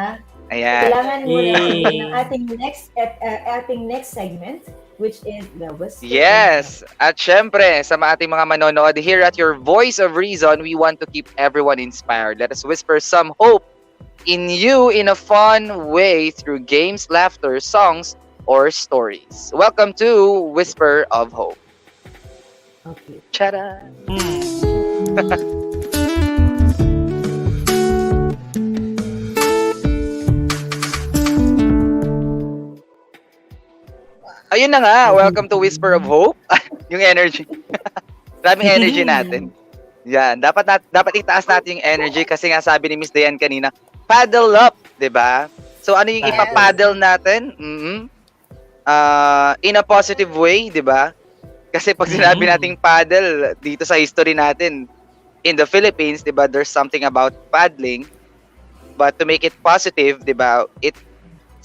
Ayan. kailangan mo na Yay. ng ating next segment, which is the Whisper. Yes! At syempre, sa ating mga manonood, here at your Voice of Reason, we want to keep everyone inspired. Let us whisper some hope in you in a fun way through games, laughter, songs, or stories. Welcome to Whisper of Hope. Okay. Chara! Ayun na nga, welcome to Whisper of Hope. Yung energy. Maraming energy natin. Yan, dapat itaas natin yung energy kasi nga sabi ni Miss Dayan kanina, paddle up, 'di ba? So ano yung ipapaddle natin? In a positive way, 'di ba? Kasi pag sinabi nating paddle dito sa history natin in the Philippines, 'di ba, there's something about paddling. But to make it positive, 'di ba? It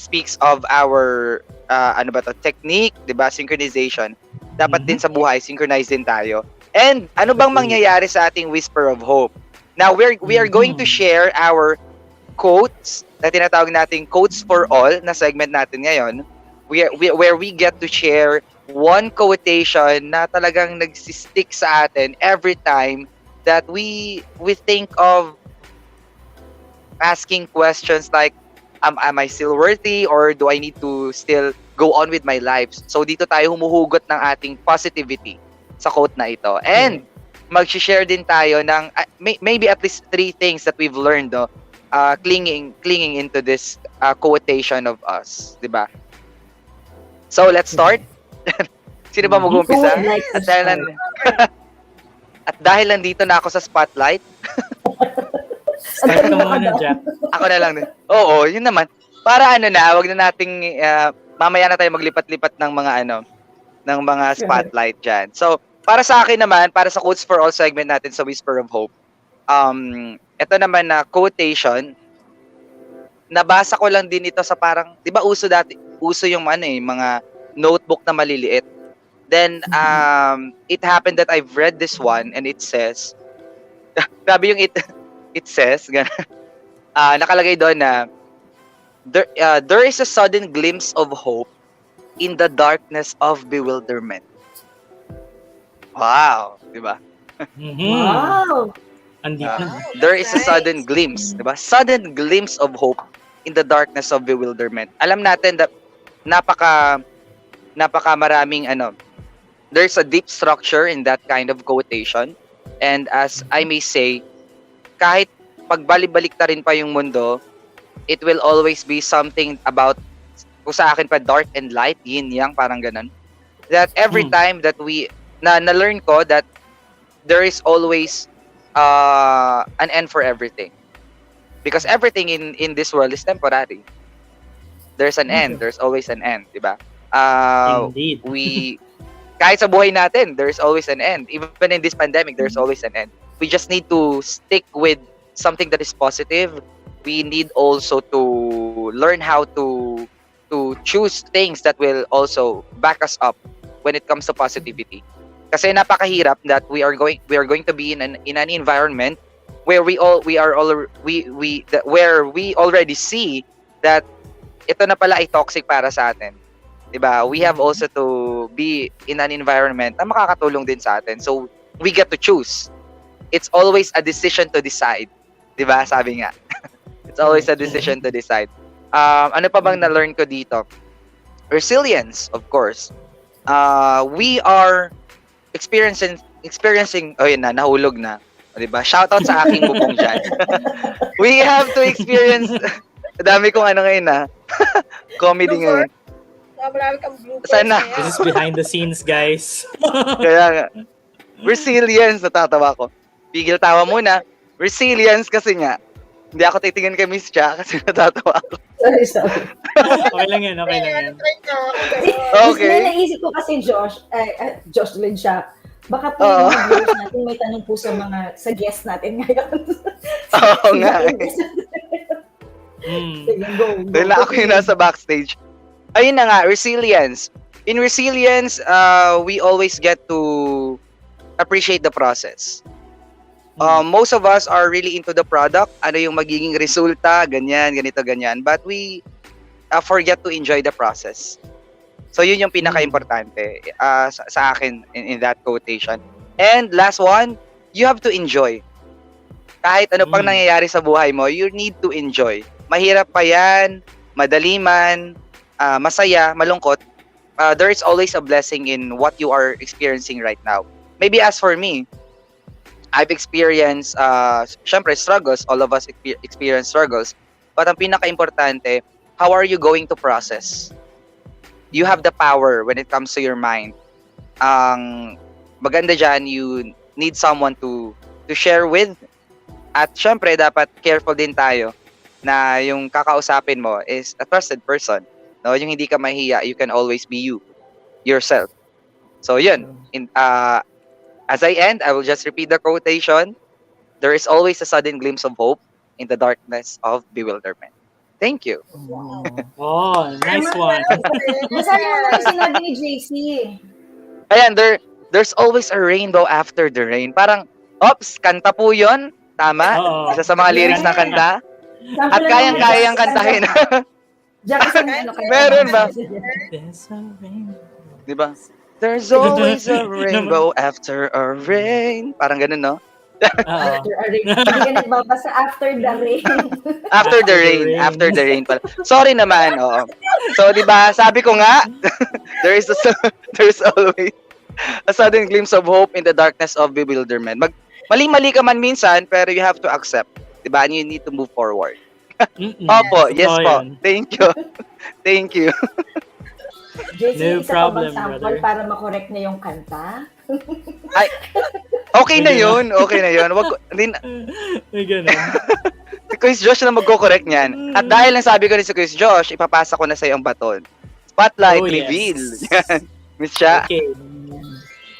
speaks of our technique, 'di ba? Synchronization. Dapat din sa buhay synchronize din tayo. And ano bang mangyayari sa ating Whisper of Hope? Now, we are going to share our quotes na tinatawag nating Quotes for All na segment natin ngayon, where we get to share one quotation na talagang nagsistick sa atin every time that we think of asking questions like, am I still worthy or do I need to still go on with my life? So dito tayo humuhugot ng ating positivity sa quote na ito. And mag-share din tayo ng maybe at least 3 things that we've learned clinging into this quotation of us, 'di ba? So let's start. Sino ba mag-uumpisa? At dahil nandito na ako sa spotlight. Ako na lang din. Oo, yun naman. Para wag na nating mamaya na tayo maglipat-lipat ng mga spotlight diyan. So para sa akin naman, para sa Quotes for All segment natin sa Whisper of Hope, ito naman na quotation, nabasa ko lang din ito sa parang, di ba uso yung mga notebook na maliliit. Then, it happened that I've read this one and it says, grabe yung it says, nakalagay doon na, there is a sudden glimpse of hope in the darkness of bewilderment. Wow, di ba? Wow! There is a sudden glimpse, di ba? Sudden glimpse of hope in the darkness of bewilderment. Alam natin that napaka maraming there's a deep structure in that kind of quotation. And as I may say, kahit pagbalik-balik ta rin pa yung mundo, it will always be something about, kung sa akin pa, dark and light, yin yang, parang ganun. That every time that na-learn ko that there is always an end for everything. Because everything in this world is temporary. There's an end. There's always an end, di ba? Indeed. Kahit sa buhay natin, there's always an end. Even in this pandemic, there's always an end. We just need to stick with something that is positive. We need also to learn how to choose things that will also back us up when it comes to positivity. Kasi napakahirap that we are going to be in an environment where we already see that ito na pala ay toxic para sa atin. 'Di ba? We have also to be in an environment na makakatulong din sa atin. So we get to choose. It's always a decision to decide. 'Di ba? Sabi nga. It's always a decision to decide. Ano pa bang na-learn ko dito? Resilience, of course. We are experiencing yun na, nahulog na. Diba? Shoutout sa aking bubong dyan. We have to experience, dami kong ngayon comedy ngayon. Sana. This is behind the scenes, guys. Kaya nga. Resilience, natatawa ko. Pigil tawa muna. Resilience kasi nga, hindi ako titingin kay Miss Cha kasi natatawa ako. Sorry. Okay lang yan. Okay. Naisip ko kasi Josh din siya. Baka po yung viewers natin may tanong po sa guest natin ngayon. Oo nga. Sige, go. Dahil ako yung nasa backstage. Ayun na nga, resilience. In resilience, we always get to appreciate the process. Most of us are really into the product, ano yung magiging resulta, ganito. But we forget to enjoy the process. So yun yung pinaka-importante sa akin in that quotation. And last one, you have to enjoy. Kahit ano pang nangyayari sa buhay mo, you need to enjoy. Mahirap pa yan, madali man, masaya, malungkot, there is always a blessing in what you are experiencing right now. Maybe as for me, I've experienced, syempre, struggles. All of us experience struggles. But ang pinaka-importante, how are you going to process? You have the power when it comes to your mind. Ang maganda dyan, you need someone to to share with. At syempre, dapat careful din tayo na yung kakausapin mo is a trusted person. No, yung hindi ka mahiya, you can always be yourself. So yun, as I end, I will just repeat the quotation. There is always a sudden glimpse of hope in the darkness of bewilderment. Thank you. Oh, nice one. Masabi mo na yung sinabi ni JC. Ayan, there's always a rainbow after the rain. Parang, ops, kanta po yun. Tama? Isa sa mga lyrics ng kanta. At kayang-kayang kantahin. Meron ba? Di ba? There's always a rainbow after a rain. Parang ganun, no? After a rain. Hindi ka nagbabasa after the rain. After the rain pala. Sorry naman, oo. So, di ba, sabi ko nga, there's always a sudden glimpse of hope in the darkness of bewilderment. Mali-mali ka man minsan, pero you have to accept. Diba? And you need to move forward. Opo, yes po. Thank you. Thank you. JC, isa problem, pa bang sample para makorek na yung kanta? Ay, okay na yun. Okay na yun. May ganun. Si Quiz Josh na magko-correct niyan. At dahil lang sabi ko ni si Quiz Josh, ipapasa ko na sa ang baton. Spotlight, reveal. Yan. Miss siya. Okay.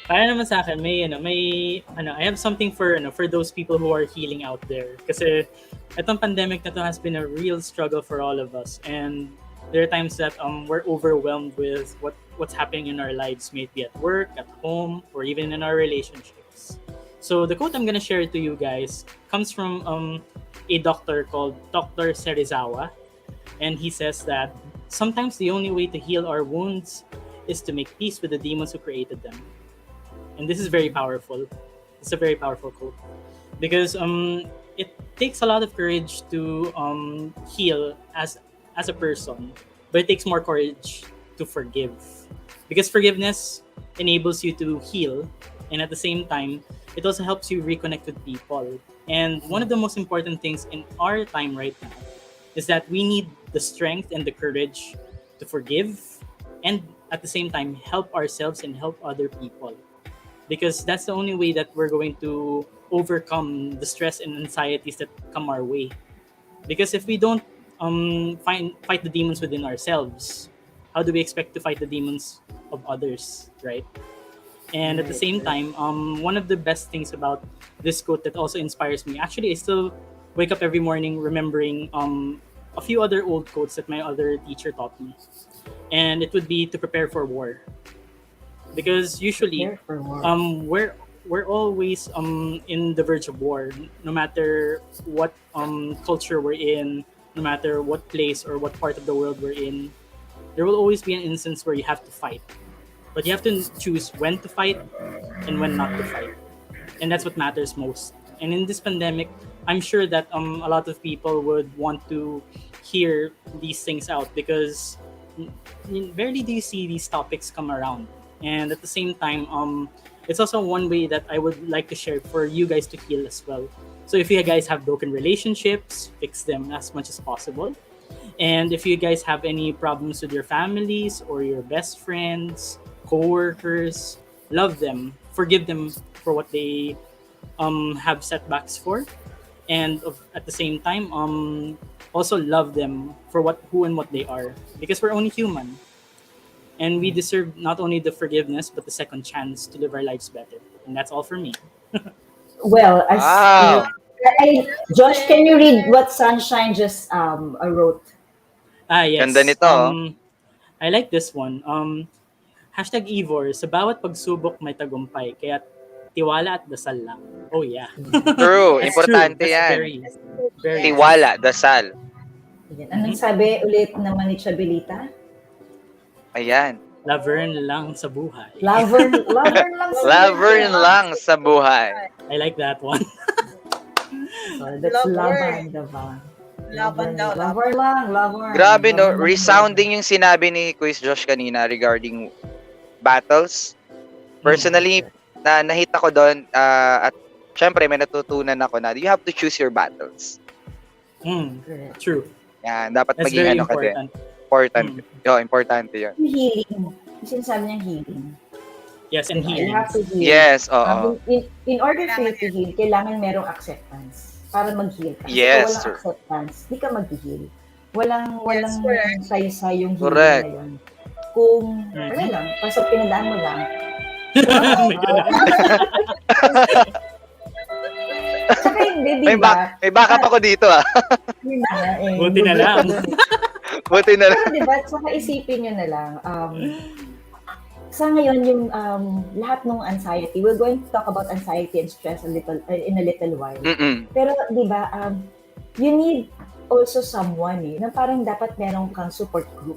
Para naman sa akin, I have something for those people who are healing out there. Kasi itong pandemic na to has been a real struggle for all of us. And there are times that we're overwhelmed with what's happening in our lives, may it be at work, at home, or even in our relationships. So the quote I'm gonna share to you guys comes from a doctor called Dr. Serizawa. And he says that sometimes the only way to heal our wounds is to make peace with the demons who created them. And this is very powerful. It's a very powerful quote because it takes a lot of courage to heal as a person, but it takes more courage to forgive, because forgiveness enables you to heal, and at the same time, it also helps you reconnect with people. And one of the most important things in our time right now is that we need the strength and the courage to forgive, and at the same time, help ourselves and help other people. Because that's the only way that we're going to overcome the stress and anxieties that come our way. Because if we don't fight the demons within ourselves, how do we expect to fight the demons of others, right? And at the same time, one of the best things about this quote that also inspires me, actually, I still wake up every morning remembering a few other old quotes that my other teacher taught me. And it would be to prepare for war. Because usually we're always in the verge of war, no matter what culture we're in, no matter what place or what part of the world we're in. There will always be an instance where you have to fight, but you have to choose when to fight and when not to fight, and that's what matters most. And in this pandemic, I'm sure that a lot of people would want to hear these things out, because rarely do you see these topics come around. And at the same time, it's also one way that I would like to share for you guys to heal as well. So if you guys have broken relationships, fix them as much as possible. And if you guys have any problems with your families or your best friends, co-workers, love them, forgive them for what they have setbacks for. And at the same time, also love them for who and what they are, because we're only human. And we deserve not only the forgiveness, but the second chance to live our lives better. And that's all for me. Well, Josh, can you read what Sunshine just wrote? Yes. Ganda nito. I like this one. #Ivor, sa bawat pagsubok may tagumpay, kaya tiwala at dasal lang. Oh yeah. True. Importante yan. Very tiwala, dasal. Anong sabi ulit naman ni Chabelita? Ayan. Lavern lang sa buhay. Lavern lang sa buhay. I like that one. That's laban, diba? Laban. Grabe, no? Resounding yung sinabi ni Quiz Josh kanina regarding battles. Personally, nahita ko doon at syempre may natutunan ako na you have to choose your battles. True. Yan, dapat that's maging ano ka din. Important. Importante yun. Healing. Yung sinasabi niyang healing. Yes, and You healing. have to heal. Yes, oo. In order for you to heal, kailangan merong acceptance para mag-heal ka. Kasi Yes, kung walang sir. acceptance, di ka mag-heal. Walang correct. say-say yung healing Correct. na yun. Kung, wala lang, pasok pinadaan mo lang. Oh my God. Tsaka hindi, di May, ba? may backup ako dito ah. Yun na, Buti na lang. Buti na lang. Pero di ba, tsaka isipin nyo na lang, sa ngayon yung lahat ng anxiety, we're going to talk about anxiety and stress in a little while. Mm-mm. Pero di ba, you need also someone na parang dapat meron kang support group.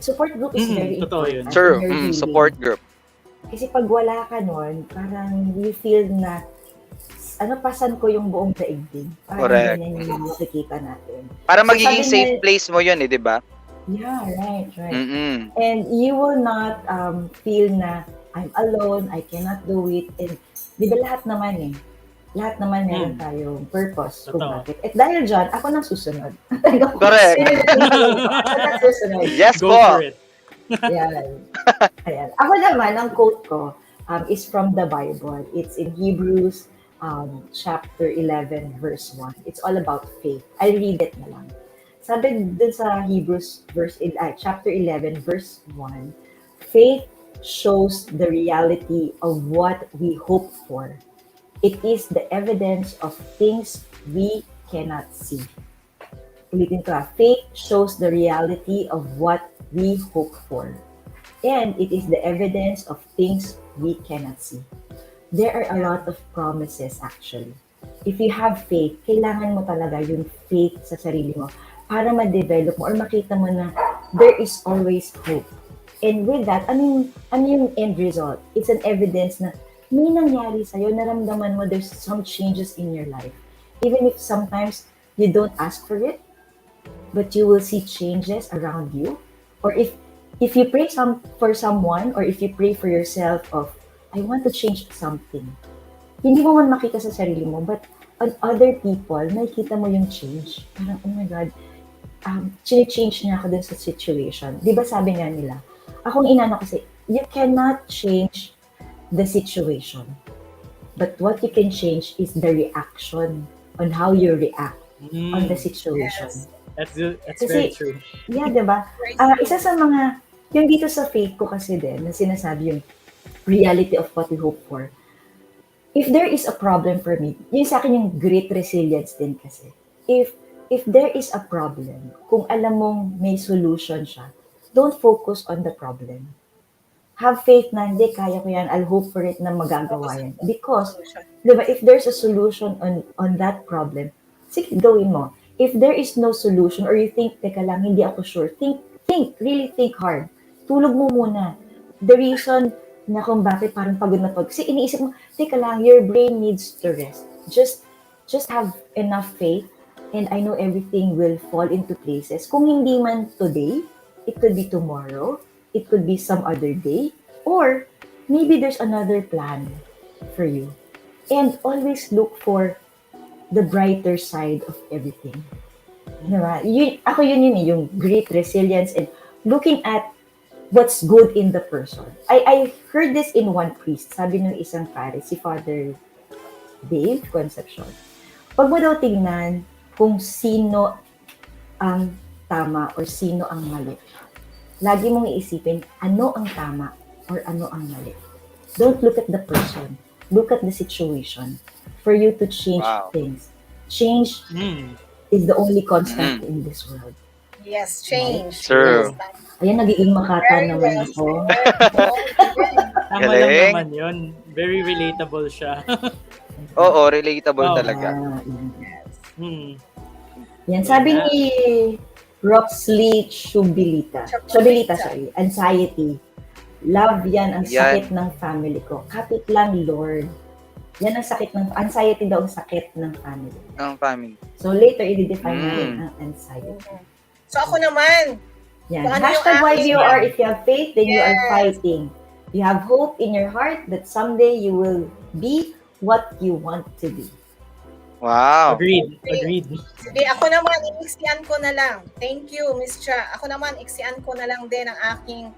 Support group is very Totoo yun. important. True. in your healing. Support group. Kasi pag wala ka nun, parang you feel na pasan ko yung buong daigdig. Parang Correct. ganyan yung nakikita natin. Para So, magiging sabi safe nga- place mo yun di ba? Yeah, right. Mm-mm. And you will not feel na I'm alone, I cannot do it. And di ba lahat naman lahat naman meron tayong purpose kung Totoo. bakit. At dahil dyan, ako nang susunod. Correct. Ako nang susunod. Yes Go po. for it. Yan. Ayan. Ako naman, ang quote ko is from the Bible. It's in Hebrews chapter 11, verse 1. It's all about faith. I read it na lang. Sabi dun sa Hebrews chapter 11, verse 1, faith shows the reality of what we hope for. It is the evidence of things we cannot see. Ulitin ko faith shows the reality of what we hope for. And it is the evidence of things we cannot see. There are a lot of promises actually. If you have faith, kailangan mo talaga yung faith sa sarili mo para ma-develop mo or makita mo na there is always hope. And with that, ano yung end result? It's an evidence na may nangyari sa'yo, naramdaman mo there's some changes in your life. Even if sometimes you don't ask for it, but you will see changes around you. Or if you pray for someone or if you pray for yourself of, I want to change something. Hindi mo man makita sa sarili mo, but on other people, nakikita mo yung change. Parang, oh my God, change niya ako dun sa situation. Di ba sabi nga nila, akong inano kasi, you cannot change the situation. But what you can change is the reaction on how you react on the situation. That's Kasi, very true. Yeah, di ba? Isa sa mga, yung dito sa faith ko kasi din, na sinasabi yung reality of what we hope for. If there is a problem for me, yun sa akin yung great resilience din kasi. If there is a problem, kung alam mong may solution siya, don't focus on the problem. Have faith na, hindi, kaya ko yan, I'll hope for it na magagawa yan. Because, di ba, if there's a solution on that problem, sige, gawin mo. If there is no solution or you think, teka lang, hindi ako sure, really think hard. Tulog mo muna. The reason na kung bakit parang pagod na kasi iniisip mo, teka lang, your brain needs to rest. Just have enough faith and I know everything will fall into places. Kung hindi man today, it could be tomorrow, it could be some other day, or maybe there's another plan for you. And always look for the brighter side of everything. Diba? Ako yun yung great resilience and looking at what's good in the person. I heard this in one priest. Sabi ng isang pare, si Father Dave Concepcion. Pag mo daw tingnan kung sino ang tama or sino ang mali, lagi mong iisipin ano ang tama or ano ang mali. Don't look at the person. Look at the situation for you to change things. Change is the only constant in this world. Yes, change. True. Ayan, nagiging makata naman ako. Tama lang naman yun. Very relatable siya. Oo, relatable talaga. Yan, sabi ni Roxley Chubilita, anxiety. Love yan ang sakit ng family ko. Kapit lang, Lord. Yan ang sakit ng, anxiety daw ang sakit ng family. Ng family. So later, i-define natin ang anxiety. So ako naman. Yan. Hashtag YVOR, if you have faith, then you are fighting. You have hope in your heart that someday you will be what you want to be. Wow. Agreed. Sige, ako naman, iiksian ko na lang. Thank you, Miss Cha. Ako naman, iksian ko na lang din ang aking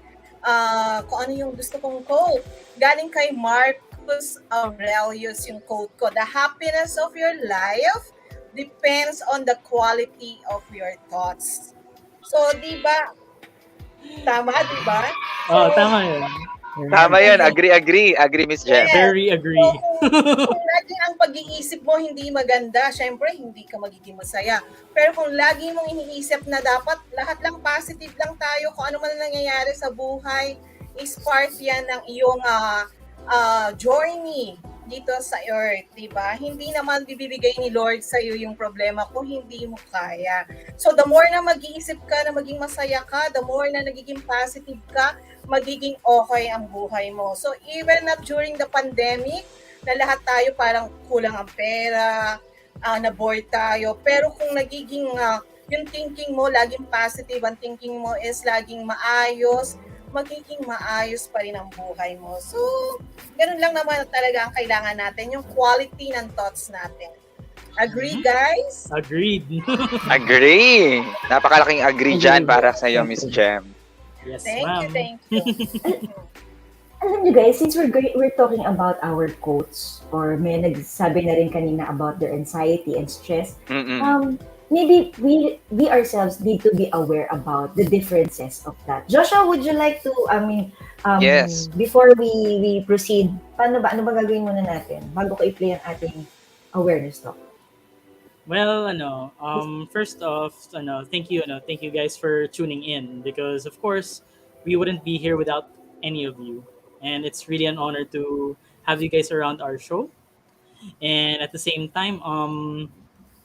kung ano yung gusto kong quote. Galing kay Marcus Aurelius yung quote ko. The happiness of your life depends on the quality of your thoughts. So, di ba? Tama, di ba? Oh, tama yun. Tama yun. Agree, Miss Jem. Yes. Very agree. Kung lagi ang pag-iisip mo hindi maganda, syempre hindi ka magiging masaya. Pero kung lagi mong iniisip na dapat lahat lang positive lang tayo, kung ano man ang nangyayari sa buhay, is part yan ng iyong journey dito sa earth, di ba? Hindi naman bibigay ni Lord sa iyo yung problema kung hindi mo kaya. So the more na mag-iisip ka na maging masaya ka, the more na nagiging positive ka, magiging okay ang buhay mo. So even not during the pandemic, na lahat tayo parang kulang ang pera, na-bored tayo, pero kung nagiging yung thinking mo laging positive, ang thinking mo is laging maayos, magiging maayos pa rin ang buhay mo. So, ganun lang naman talaga ang kailangan natin, yung quality ng thoughts natin. Agree, guys? Agreed. Agree. Napakalaking agree dyan para sa iyo, Miss Jem. Yes, Thank ma'am. you. Alam niyo guys, since we're talking about our quotes, or may nagsabi na rin kanina about their anxiety and stress, maybe we ourselves need to be aware about the differences of that. Joshua, would you like to, Yes. before we proceed, ano ba gagawin muna natin bago ko i-play ang ating awareness talk? Well, first off, thank you guys for tuning in, because of course we wouldn't be here without any of you, and it's really an honor to have you guys around our show. And at the same time,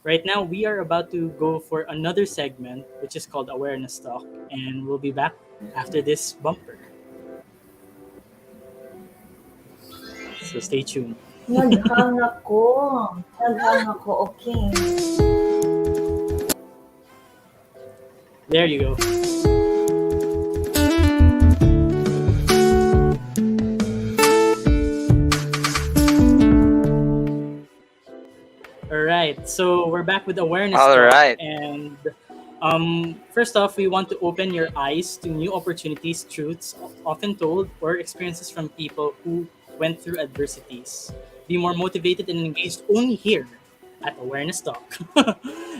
right now we are about to go for another segment, which is called Awareness Talk, and we'll be back after this bumper. So stay tuned. Naghang ako, okay. There you go. All right, so we're back with awareness. All talk, right. And first off, we want to open your eyes to new opportunities, truths often told, or experiences from people who went through adversities. Be more motivated and engaged only here at Awareness Talk.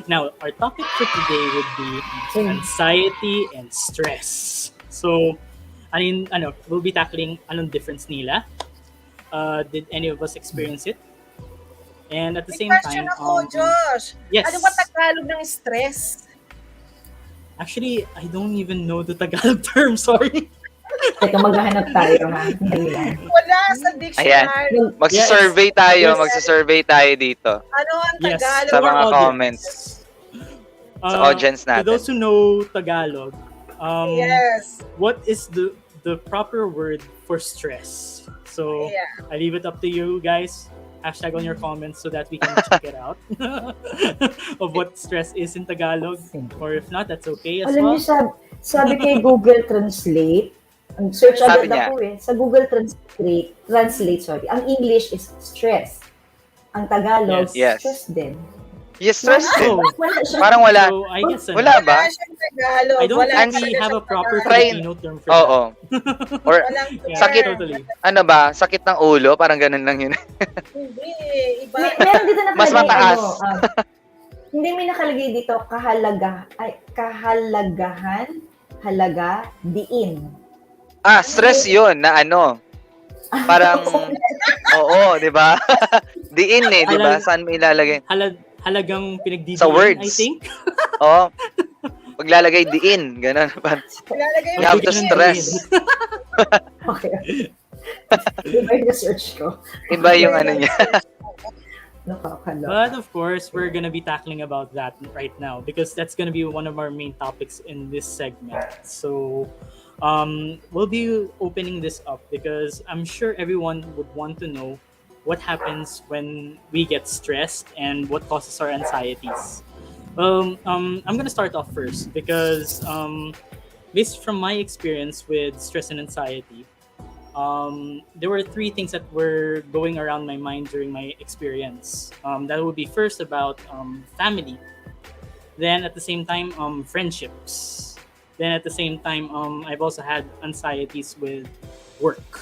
Now, our topic for today would be anxiety and stress. So, we'll be tackling anong difference nila. Did any of us experience it? And at the same Question time, ako, Josh. yes. Ano ba Tagalog ng stress? Actually, I don't even know the Tagalog term, sorry. Teka, maghahanap tayo, ha? Wala sa Ayan. dictionary. Magsasurvey tayo dito. Ano ang Yes. Tagalog? Sa mga audience. comments. Sa audience To natin. those who know Tagalog, Yes. what is the proper word for stress? So Yeah. I leave it up to you guys. Hashtag on your comments so that we can check it out of what stress is in Tagalog. Or if not, that's okay as Alam well. niyo, sabi kay Google Translate, ang search Sabi agad niya. ako sa Google Translate, ang English is stress. Ang Tagalog, Yes. stress din. Yes, stress din. Wala siya. Parang wala. So I guess Wala ba? Wala siyang Tagalog. I don't Wala think we talaga have a siyang proper Tagalog. Filipino term for Oo. Or Walang sakit, Totally. ano ba? Sakit ng ulo? Parang ganun lang yun. Hindi. Iba. Meron dito nakalagay, Mas mataas. Hindi may nakalagay dito, kahalagahan, halaga, diin. Stress yun na ano. Parang, oo, di ba? Diin di ba? Saan mo ilalagay? Halagang pinagdidiin, Sa words. I think. Oo. Paglalagay diin. Ganun. Ilalagay You have to stress. Okay. Iba yung search ko. Iba yung ano niya. Nakakaloka. But of course, we're gonna be tackling about that right now because that's gonna be one of our main topics in this segment. So, we'll be opening this up because I'm sure everyone would want to know what happens when we get stressed and what causes our anxieties. Well, I'm gonna start off first because, based from my experience with stress and anxiety, there were three things that were going around my mind during my experience. That would be first about family, then at the same time friendships, Then at the same time, I've also had anxieties with work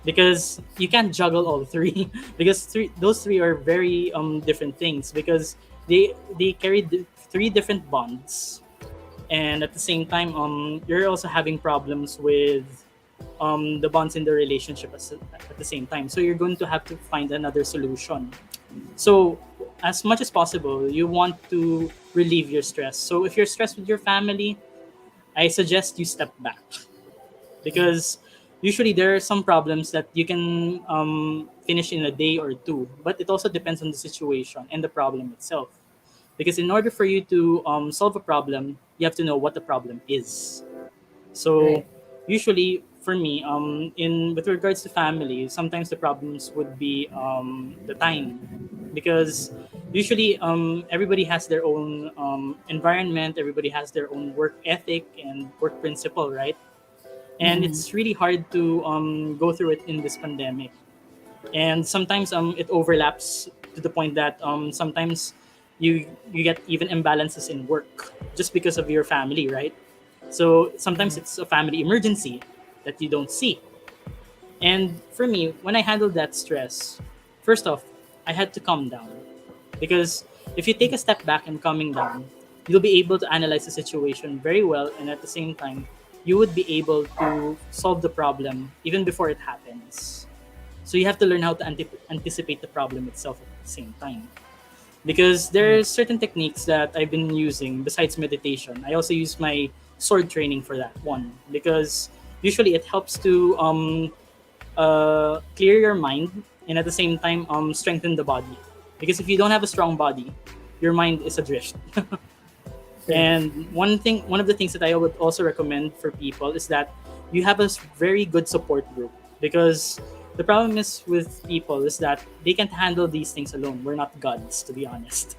because you can't juggle all three because those three are very different things because they carry three different bonds, and at the same time you're also having problems with the bonds in the relationship at the same time, so you're going to have to find another solution. So as much as possible you want to relieve your stress. So if you're stressed with your family, I suggest you step back because usually there are some problems that you can finish in a day or two, but it also depends on the situation and the problem itself. Because in order for you to solve a problem, you have to know what the problem is. So usually for me, in with regards to family, sometimes the problems would be the time, because usually everybody has their own environment, everybody has their own work ethic and work principle, right? And it's really hard to go through it in this pandemic. And sometimes it overlaps to the point that sometimes you get even imbalances in work just because of your family, right? So sometimes it's a family emergency that you don't see. And for me, when I handled that stress, first off, I had to calm down. Because if you take a step back and calming down, you'll be able to analyze the situation very well, and at the same time, you would be able to solve the problem even before it happens. So you have to learn how to anticipate the problem itself at the same time. Because there are certain techniques that I've been using besides meditation. I also use my sword training for that one, because usually it helps to clear your mind and at the same time strengthen the body. Because if you don't have a strong body, your mind is adrift. And one of the things that I would also recommend for people is that you have a very good support group, because the problem is with people is that they can't handle these things alone. We're not gods, to be honest.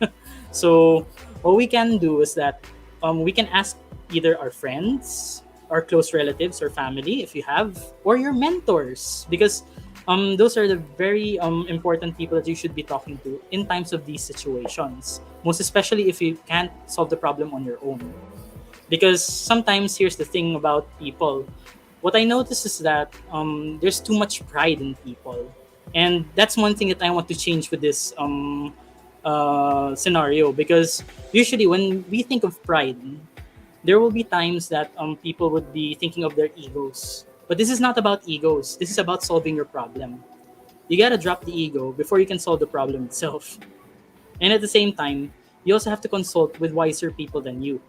So what we can do is that we can ask either our friends, our close relatives or family, if you have, or your mentors, because those are the very important people that you should be talking to in times of these situations, most especially if you can't solve the problem on your own. Because sometimes, here's the thing about people, what I notice is that there's too much pride in people, and that's one thing that I want to change with this scenario. Because usually when we think of pride, there will be times that people would be thinking of their egos. But this is not about egos. This is about solving your problem. You gotta drop the ego before you can solve the problem itself. And at the same time, you also have to consult with wiser people than you.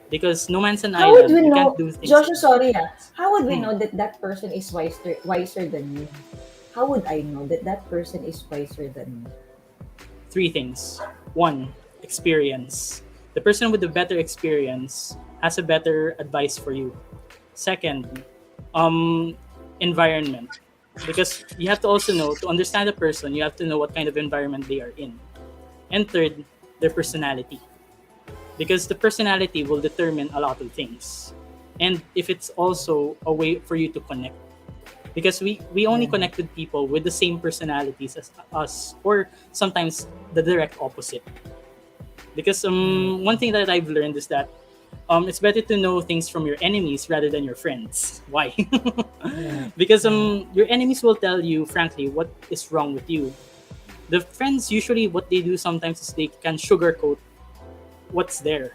Because no man's an How would island. we You know, can't do things. Joshua, sorry, how would we know that that person is wiser than you? How would I know that that person is wiser than me? Three things. One, experience. The person with the better experience has a better advice for you. Second, environment, because you have to also know, to understand a person, you have to know what kind of environment they are in. And third, their personality, because the personality will determine a lot of things. And if it's also a way for you to connect, because we only connect with people with the same personalities as us, or sometimes the direct opposite. Because one thing that I've learned is that it's better to know things from your enemies rather than your friends. Why? Because your enemies will tell you frankly what is wrong with you. The friends, usually what they do sometimes is they can sugarcoat what's there.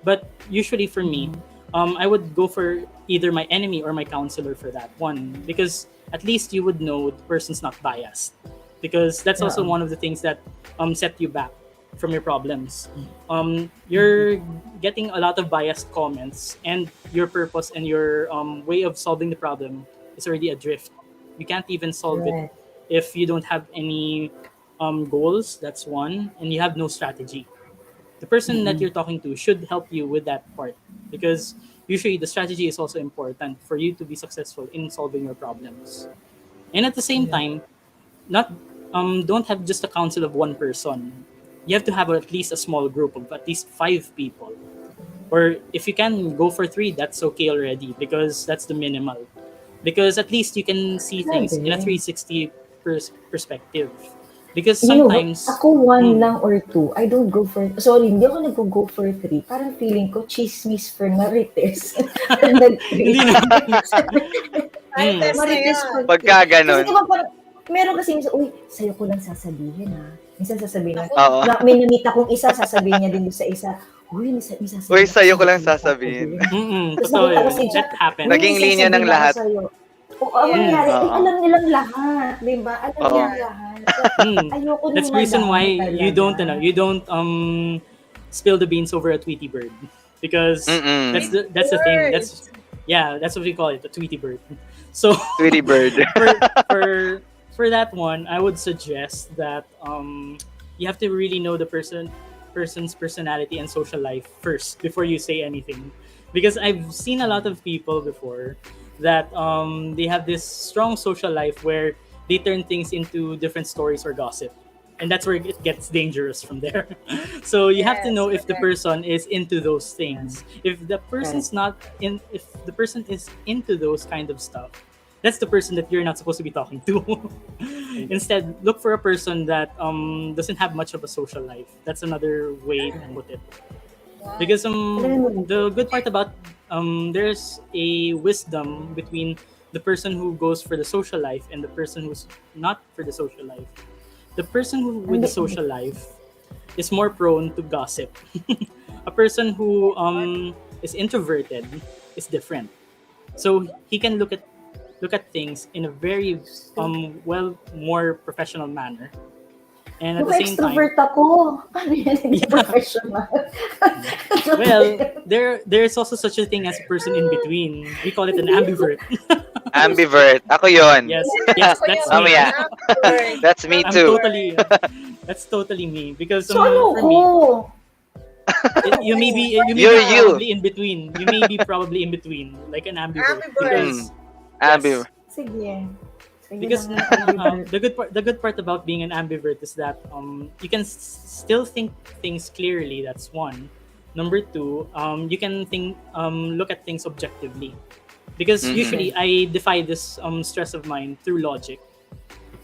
But usually for me, I would go for either my enemy or my counselor for that one, because at least you would know the person's not biased. Because that's also one of the things that set you back from your problems. You're getting a lot of biased comments, and your purpose and your way of solving the problem is already adrift. You can't even solve it if you don't have any goals. That's one, and you have no strategy. The person that you're talking to should help you with that part, because usually the strategy is also important for you to be successful in solving your problems. And at the same time, not don't have just a council of one person. You have to have at least a small group of at least 5 people. Or if you can go for 3, that's okay already, because that's the minimal. Because at least you can see things in a 360 perspective. Because You know, sometimes, ako one lang or two. I don't go for, sorry, hindi ako nag-go for three. Parang feeling ko, chismis for Marites. Pag nag-three. Hindi naman. Marites Pagka Kasi ganun. diba parang, meron kasi minsan, uy, sa'yo ko lang sasabihin ha. Minsan sasabihin niya, Oo. may namita kong isa, sasabihin niya din sa isa, uy, may sasabihin. Uy, sa'yo ko lang sasabihin. Tapos Totoo nakita ko yun. si Jack, That happens. Naging "Uy, linya ng sasabihin lahat. ako sa'yo." Oo, ang mangyari, Oo. alam nilang lahat, di ba? Alam Oo. nilang lahat. So, ayoko That's nung the reason why madami you don't, talaga. you don't spill the beans over a Tweety bird, because Mm-mm. that's the thing. That's what we call it, a Tweety bird. So Tweety bird. for for that one, I would suggest that you have to really know the person's personality and social life first before you say anything, because I've seen a lot of people before that they have this strong social life where they turn things into different stories or gossip, and that's where it gets dangerous from there. So you have to know if the person is into those things. If the person's not in, if the person is into those kind of stuff, that's the person that you're not supposed to be talking to. Instead, look for a person that doesn't have much of a social life. That's another way to put it. Because the good part about there's a wisdom between the person who goes for the social life and the person who's not for the social life. The person who with the social life is more prone to gossip. A person who is introverted is different. So he can look at things in a very more professional manner. And at the same time, extrovert ako. Ano yan? Hindi professional. well, there's also such a thing as a person in between. We call it an ambivert. Ambivert. Ako yon. Yes, that's me. Mamaya. That's me I'm too. That's totally me, because So ano for ko? me, you may be You're you. probably in between. You may be probably in between, like an ambivert. Because Ambivert. Sige. because the good part about being an ambivert is that you can still think things clearly. That's one. Number two, you can look at things objectively, because usually I defy this stress of mine through logic.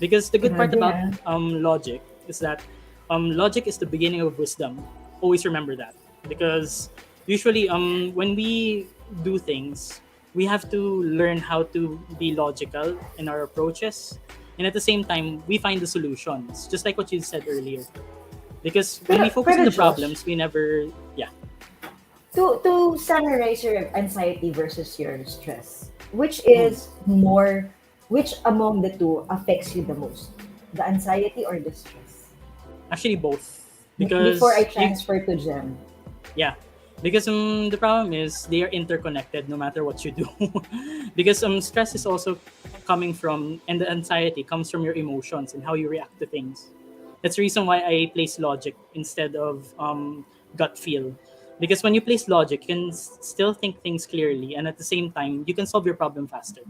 Because the good part about logic is that logic is the beginning of wisdom. Always remember that, because usually when we do things, we have to learn how to be logical in our approaches, and at the same time we find the solutions, just like what you said earlier. Because when we focus on the Josh, problems, we never to summarize your anxiety versus your stress, which is more, which among the two affects you the most? The anxiety or the stress? actually both. Because Before I transfer to Jem. Because the problem is they are interconnected no matter what you do. Because stress is also coming from, and the anxiety comes from your emotions and how you react to things. That's the reason why I place logic instead of gut feel. Because when you place logic, you can still think things clearly, and at the same time, you can solve your problem faster.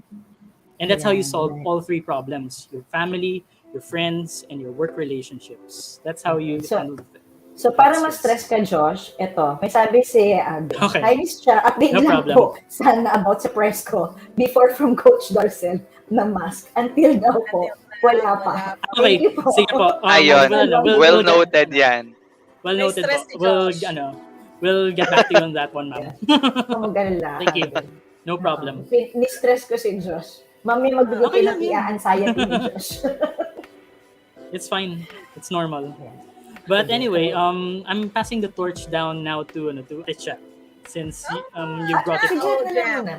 And that's how you solve all three problems: your family, your friends, and your work relationships. That's how you handle it. So, para ma-stress ka, Josh, eto, may sabi si Abby. Okay. Hi, Miss Cha. Update No lang problem. po sana about sa press ko before from Coach Darcel na mask. Until now po, wala pa. Okay, Thank you po. sige po. Ayun. Well noted yan. Well May noted stress po. si Josh. We'll get back to you on that one, ma'am. Magalala. Thank you. No problem. Ni-stress ko si Josh. Mami, magbigay Okay ng lang yun. anxiety ni Josh. It's fine. It's normal. But anyway, I'm passing the torch down now to Richa, since you brought it Si up. Jem na lang muna.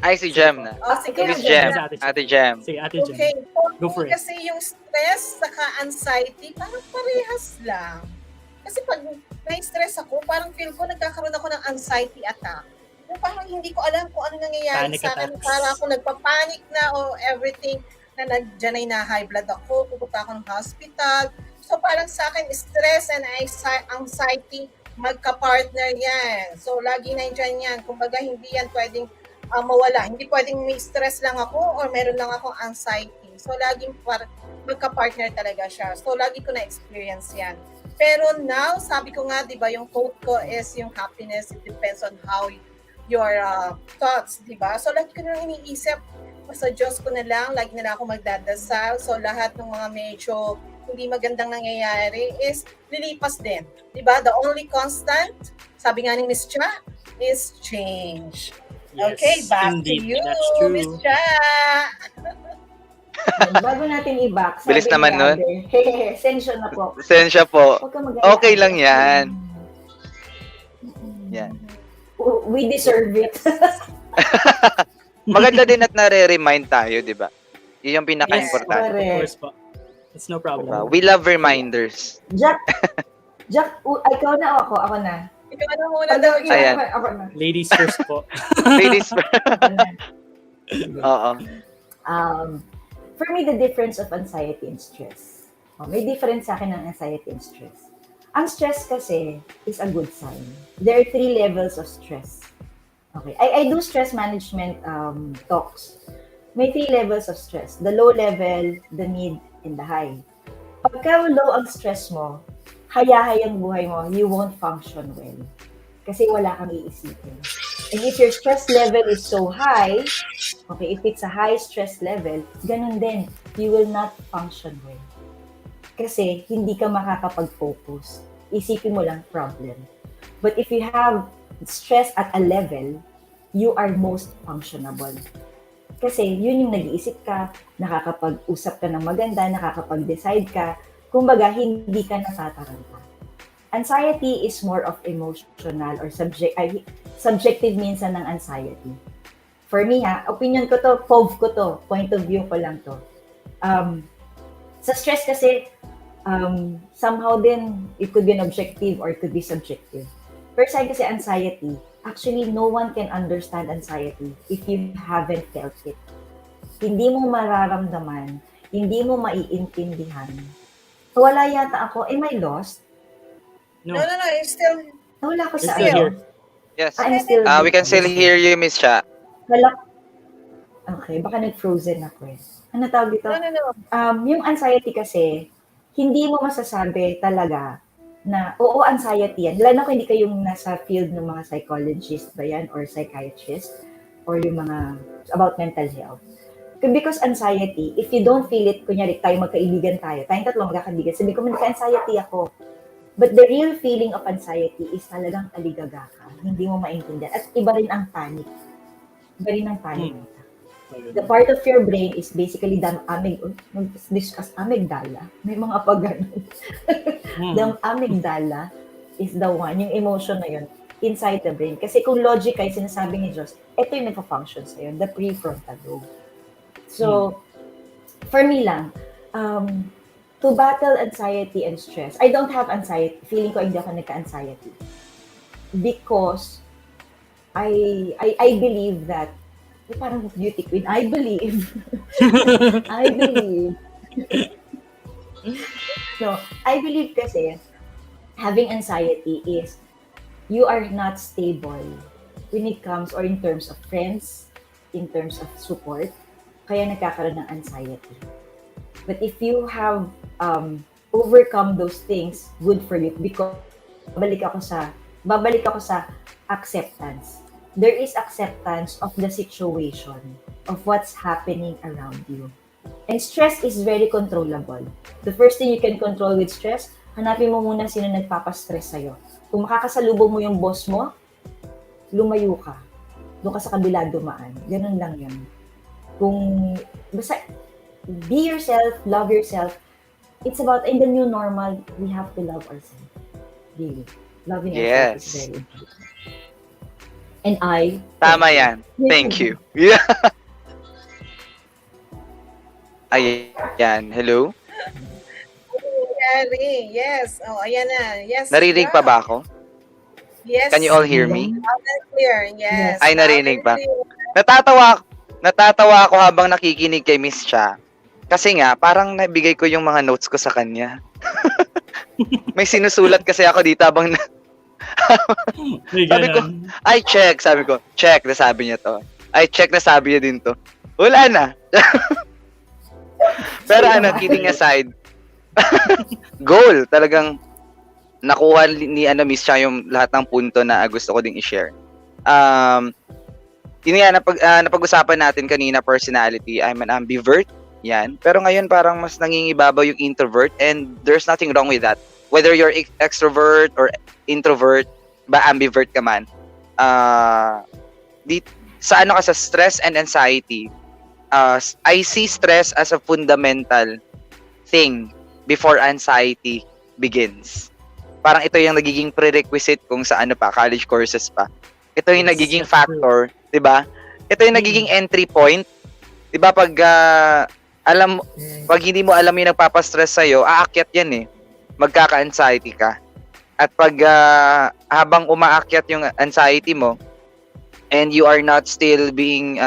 Ay, si Jem na. sige, Miss Jem. Jem. Ate Jem. Sige, Ate Jem. Okay. Go for it. Kasi yung stress saka anxiety, parang parehas lang. Kasi pag na-stress ako, parang feel ko nagkakaroon ako ng anxiety attack. Yung parang hindi ko alam kung ano nangyayari Panic sa akin. attacks. Parang ako nagpapanik na o everything na dyan ay na-high blood ako, pupunta ako ng hospital. So parang sa akin, stress and anxiety, magka-partner yan. So lagi na dyan yan. Kumbaga hindi yan pwedeng mawala. Hindi pwedeng may stress lang ako or meron lang akong anxiety. So laging magka-partner talaga siya. So lagi ko na-experience yan. Pero now, sabi ko nga, di ba, yung quote ko is yung happiness, it depends on how your thoughts, di ba? So lagi ko na iniisip, sa Diyos ko na lang, lagi na lang ako magdadasal. So lahat ng mga medyo hindi magandang nangyayari is lilipas din. Diba? The only constant, sabi nga ni Miss Cha, is change. Yes, Okay, back indeed, to you, that's true. Miss Cha. Bago natin i-back, sabi Bilis naman ni nun. Ander, sensyon na po. Pasensya po. Huwag ka mag-alala. Okay lang yan. Yan. We deserve it. Maganda din at nare-remind tayo, di ba? Yun yung Yes, pinaka-importante. of course po. It's no problem. We love reminders. Jack, ikaw na o ako? Ako na. Ikaw na muna daw. Ayan. Ako na. Ladies first po. Ladies first. Oo. For me, the difference of anxiety and stress. May difference sa akin ng anxiety and stress. Ang stress kasi is a good sign. There are 3 levels of stress. Okay. I do stress management talks. May 3 levels of stress. The low level, the mid, and the high. Pagka low ang stress mo, hayahay ang buhay mo, you won't function well. Kasi wala kang iisipin. And if your stress level is so high, okay, if it's a high stress level, ganun din, you will not function well. Kasi hindi ka makakapag-focus. Isipin mo lang problem. But if you have stress at a level, you are most functionable. Kasi yun yung nag-iisip ka, nakakapag-usap ka ng maganda, nakakapag-decide ka, kumbaga hindi ka natataranta. Anxiety is more of emotional or subjective minsan ng anxiety. For me opinion ko to, POV ko to, point of view ko lang to. Sa stress kasi, somehow din, it could be an objective or it could be subjective. Per se kasi anxiety, actually no one can understand anxiety if you haven't felt it. Hindi mo mararamdaman, hindi mo maiintindihan. Wala yata ako, am I lost? No, you're still... Wala ko sa here. Yes. I'm still We can still hear you, Miss Cha. Okay, baka nag-frozen ako eh. Ano tawag dito? No. Yung anxiety kasi, hindi mo masasabi talaga na, oo, anxiety yan. Lalo kung hindi kayong nasa field ng mga psychologist ba yan or psychiatrist or yung mga about mental health. Because anxiety, if you don't feel it, kunyari tayo magkaibigan tayo, tayong tatlo magkakaibigan, sabi ko, anxiety ako. But the real feeling of anxiety is talagang aligaga ka. Hindi mo maintindihan. At iba rin ang panic. Iba rin ang panic. The part of your brain is basically discuss amygdala. May mga pag-ganon. The amygdala is the one, yung emotion na yun, inside the brain. Kasi kung logic ay sinasabi ni Diyos, ito yung nagpa-function sa'yo, the prefrontal lobe. So, for me lang, to battle anxiety and stress, I don't have anxiety. Feeling ko hindi ako nagka-anxiety. Because I believe that, parang beauty queen, I believe. So, I believe kasi, having anxiety is, you are not stable when it comes, or in terms of friends, in terms of support, kaya nagkakaroon ng anxiety. But if you have overcome those things, good for you, because babalik ako sa acceptance. There is acceptance of the situation, of what's happening around you. And stress is very controllable. The first thing you can control with stress, hanapin mo muna sino nagpapastress sa'yo. Kung makakasalubong mo yung boss mo, lumayo ka. Doon ka sa kabila dumaan. Ganun lang yan. Basta, be yourself, love yourself. It's about, in the new normal, we have to love ourselves. Really. Loving ourselves is very important. And Tama yan. Thank you. Yeah. Ayan. Hello? Yes. Oh, ayan na. Yes. Narinig pa ba ako? Yes. Can you all hear me? Loud and clear. Yes. Ay, narinig pa. Natatawa ako habang nakikinig kay Miss Cha. Kasi nga, parang nabigay ko yung mga notes ko sa kanya. May sinusulat kasi ako dito habang sabi ko, check. Sabi ko, check. Nasabi niya to. Check. Nasabi niya din to. Wala na. Pero kidding aside, goal. Talagang nakuha ni Miss Cha yung lahat ng punto na gusto ko ding i-share. Yun nga, napag-usapan natin kanina, personality. I'm an ambivert. yan. Pero ngayon parang mas nangingibabaw yung introvert and there's nothing wrong with that. Whether you're extrovert or introvert, ba ambivert ka man. Sa ano ka sa stress and anxiety, I see stress as a fundamental thing before anxiety begins. Parang ito yung nagiging prerequisite kung sa ano pa, college courses pa. Ito yung nagiging factor, 'di ba? Ito yung nagiging entry point. 'Di ba pag pag hindi mo alam yung nagpapastress sa iyo, aakyat 'yan eh. Magkaka-anxiety ka. At pag habang umaakyat yung anxiety mo and you are not still being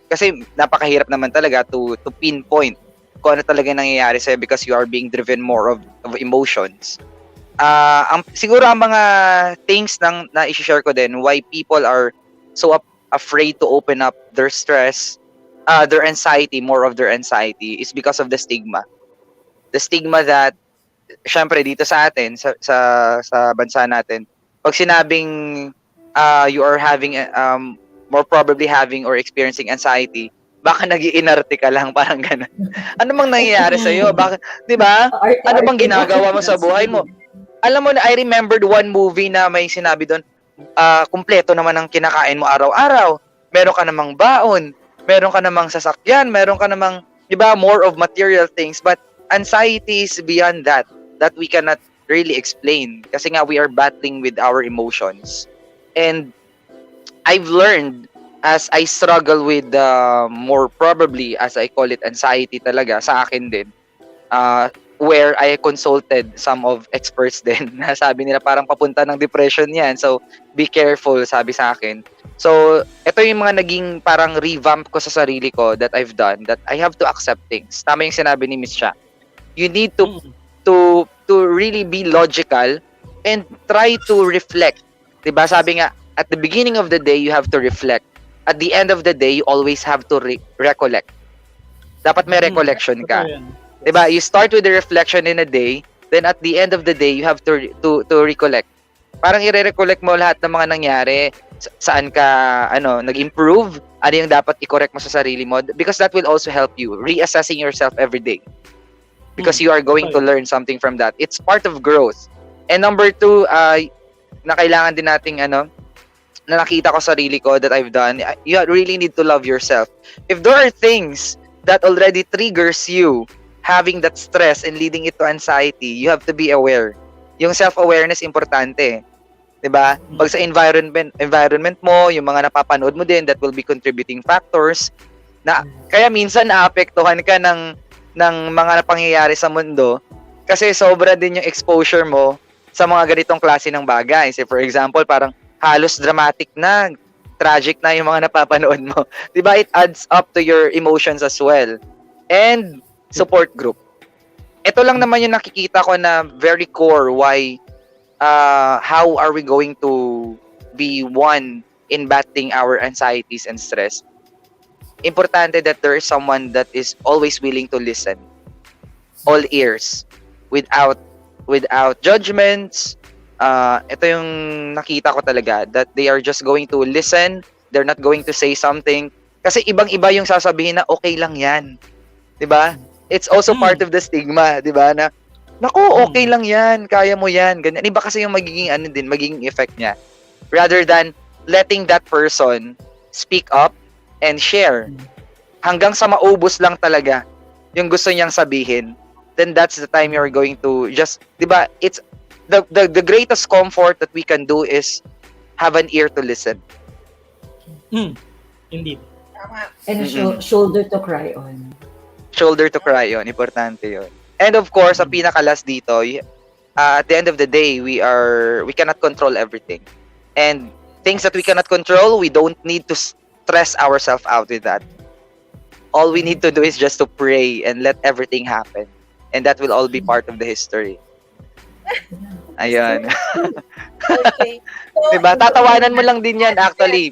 kasi napakahirap naman talaga to pinpoint kung ano talaga nangyayari sa'yo because you are being driven more of emotions. Siguro ang mga things na i-share ko din why people are so afraid to open up their stress, their anxiety, more of their anxiety is because of the stigma. The stigma that syempre dito sa atin sa bansa natin, pag sinabing you are having more probably having or experiencing anxiety, baka nag-iinarte ka lang, parang gano'n. Ano bang nangyayari sa'yo? Bakit, di ba? Ano bang ginagawa mo sa buhay mo? Alam mo na, I remembered one movie na may sinabi doon, kumpleto naman ang kinakain mo araw-araw. Meron ka namang baon, meron ka namang sasakyan, meron ka namang, di ba, more of material things. But anxiety is beyond that we cannot really explain. Kasi nga, we are battling with our emotions. And I've learned as I struggle with more probably, as I call it, anxiety talaga sa akin din, where I consulted some of experts din na sabi nila parang papunta ng depression yan. So, be careful, sabi sa akin. So, ito yung mga naging parang revamp ko sa sarili ko that I've done, that I have to accept things. Tama yung sinabi ni Miss Cha. You need to really be logical and try to reflect. Diba? Sabi nga, at the beginning of the day, you have to reflect. At the end of the day, you always have to recollect. Dapat may recollection ka. Diba? You start with the reflection in a day, then at the end of the day, you have to recollect. Parang i-recollect mo lahat ng mga nangyari, saan ka nag-improve, ano yung dapat i-correct mo sa sarili mo, because that will also help you reassessing yourself every day. Because you are going to learn something from that. It's part of growth. And number 2, na kailangan din nating na nakita ko sarili ko that I've done, you really need to love yourself. If there are things that already triggers you having that stress and leading it to anxiety, you have to be aware. Yung self-awareness importante. 'Di ba? Pag sa environment mo, yung mga napapanood mo din that will be contributing factors na kaya minsan naapektuhan ka ng mga pangyayari sa mundo kasi sobra din yung exposure mo sa mga ganitong klase ng bagay. Say for example, parang halos dramatic na, tragic na yung mga napapanood mo. Diba? It adds up to your emotions as well. And support group. Ito lang naman yung nakikita ko na very core why, how are we going to be one in battling our anxieties and stress. Importante that there is someone that is always willing to listen. All ears. Without judgments. Ito yung nakita ko talaga, that they are just going to listen, they're not going to say something kasi ibang-iba yung sasabihin na okay lang yan, 'di ba? It's also part of the stigma, 'di ba, na naku, okay lang yan, kaya mo yan, ganyan. Iba kasi yung magiging effect niya, rather than letting that person speak up and share hanggang sa maubos lang talaga yung gusto niyang sabihin. Then that's the time you're going to just, 'di ba, it's the greatest comfort that we can do is have an ear to listen. Indeed. And shoulder to cry on. Shoulder to cry on, importante 'yon. And of course, ang pinaka-last dito, at the end of the day, we cannot control everything. And things that we cannot control, we don't need to stress ourselves out with that. All we need to do is just to pray and let everything happen. And that will all be part of the history. Ayun. Okay. So, diba? Tatawanan mo lang din yan actually.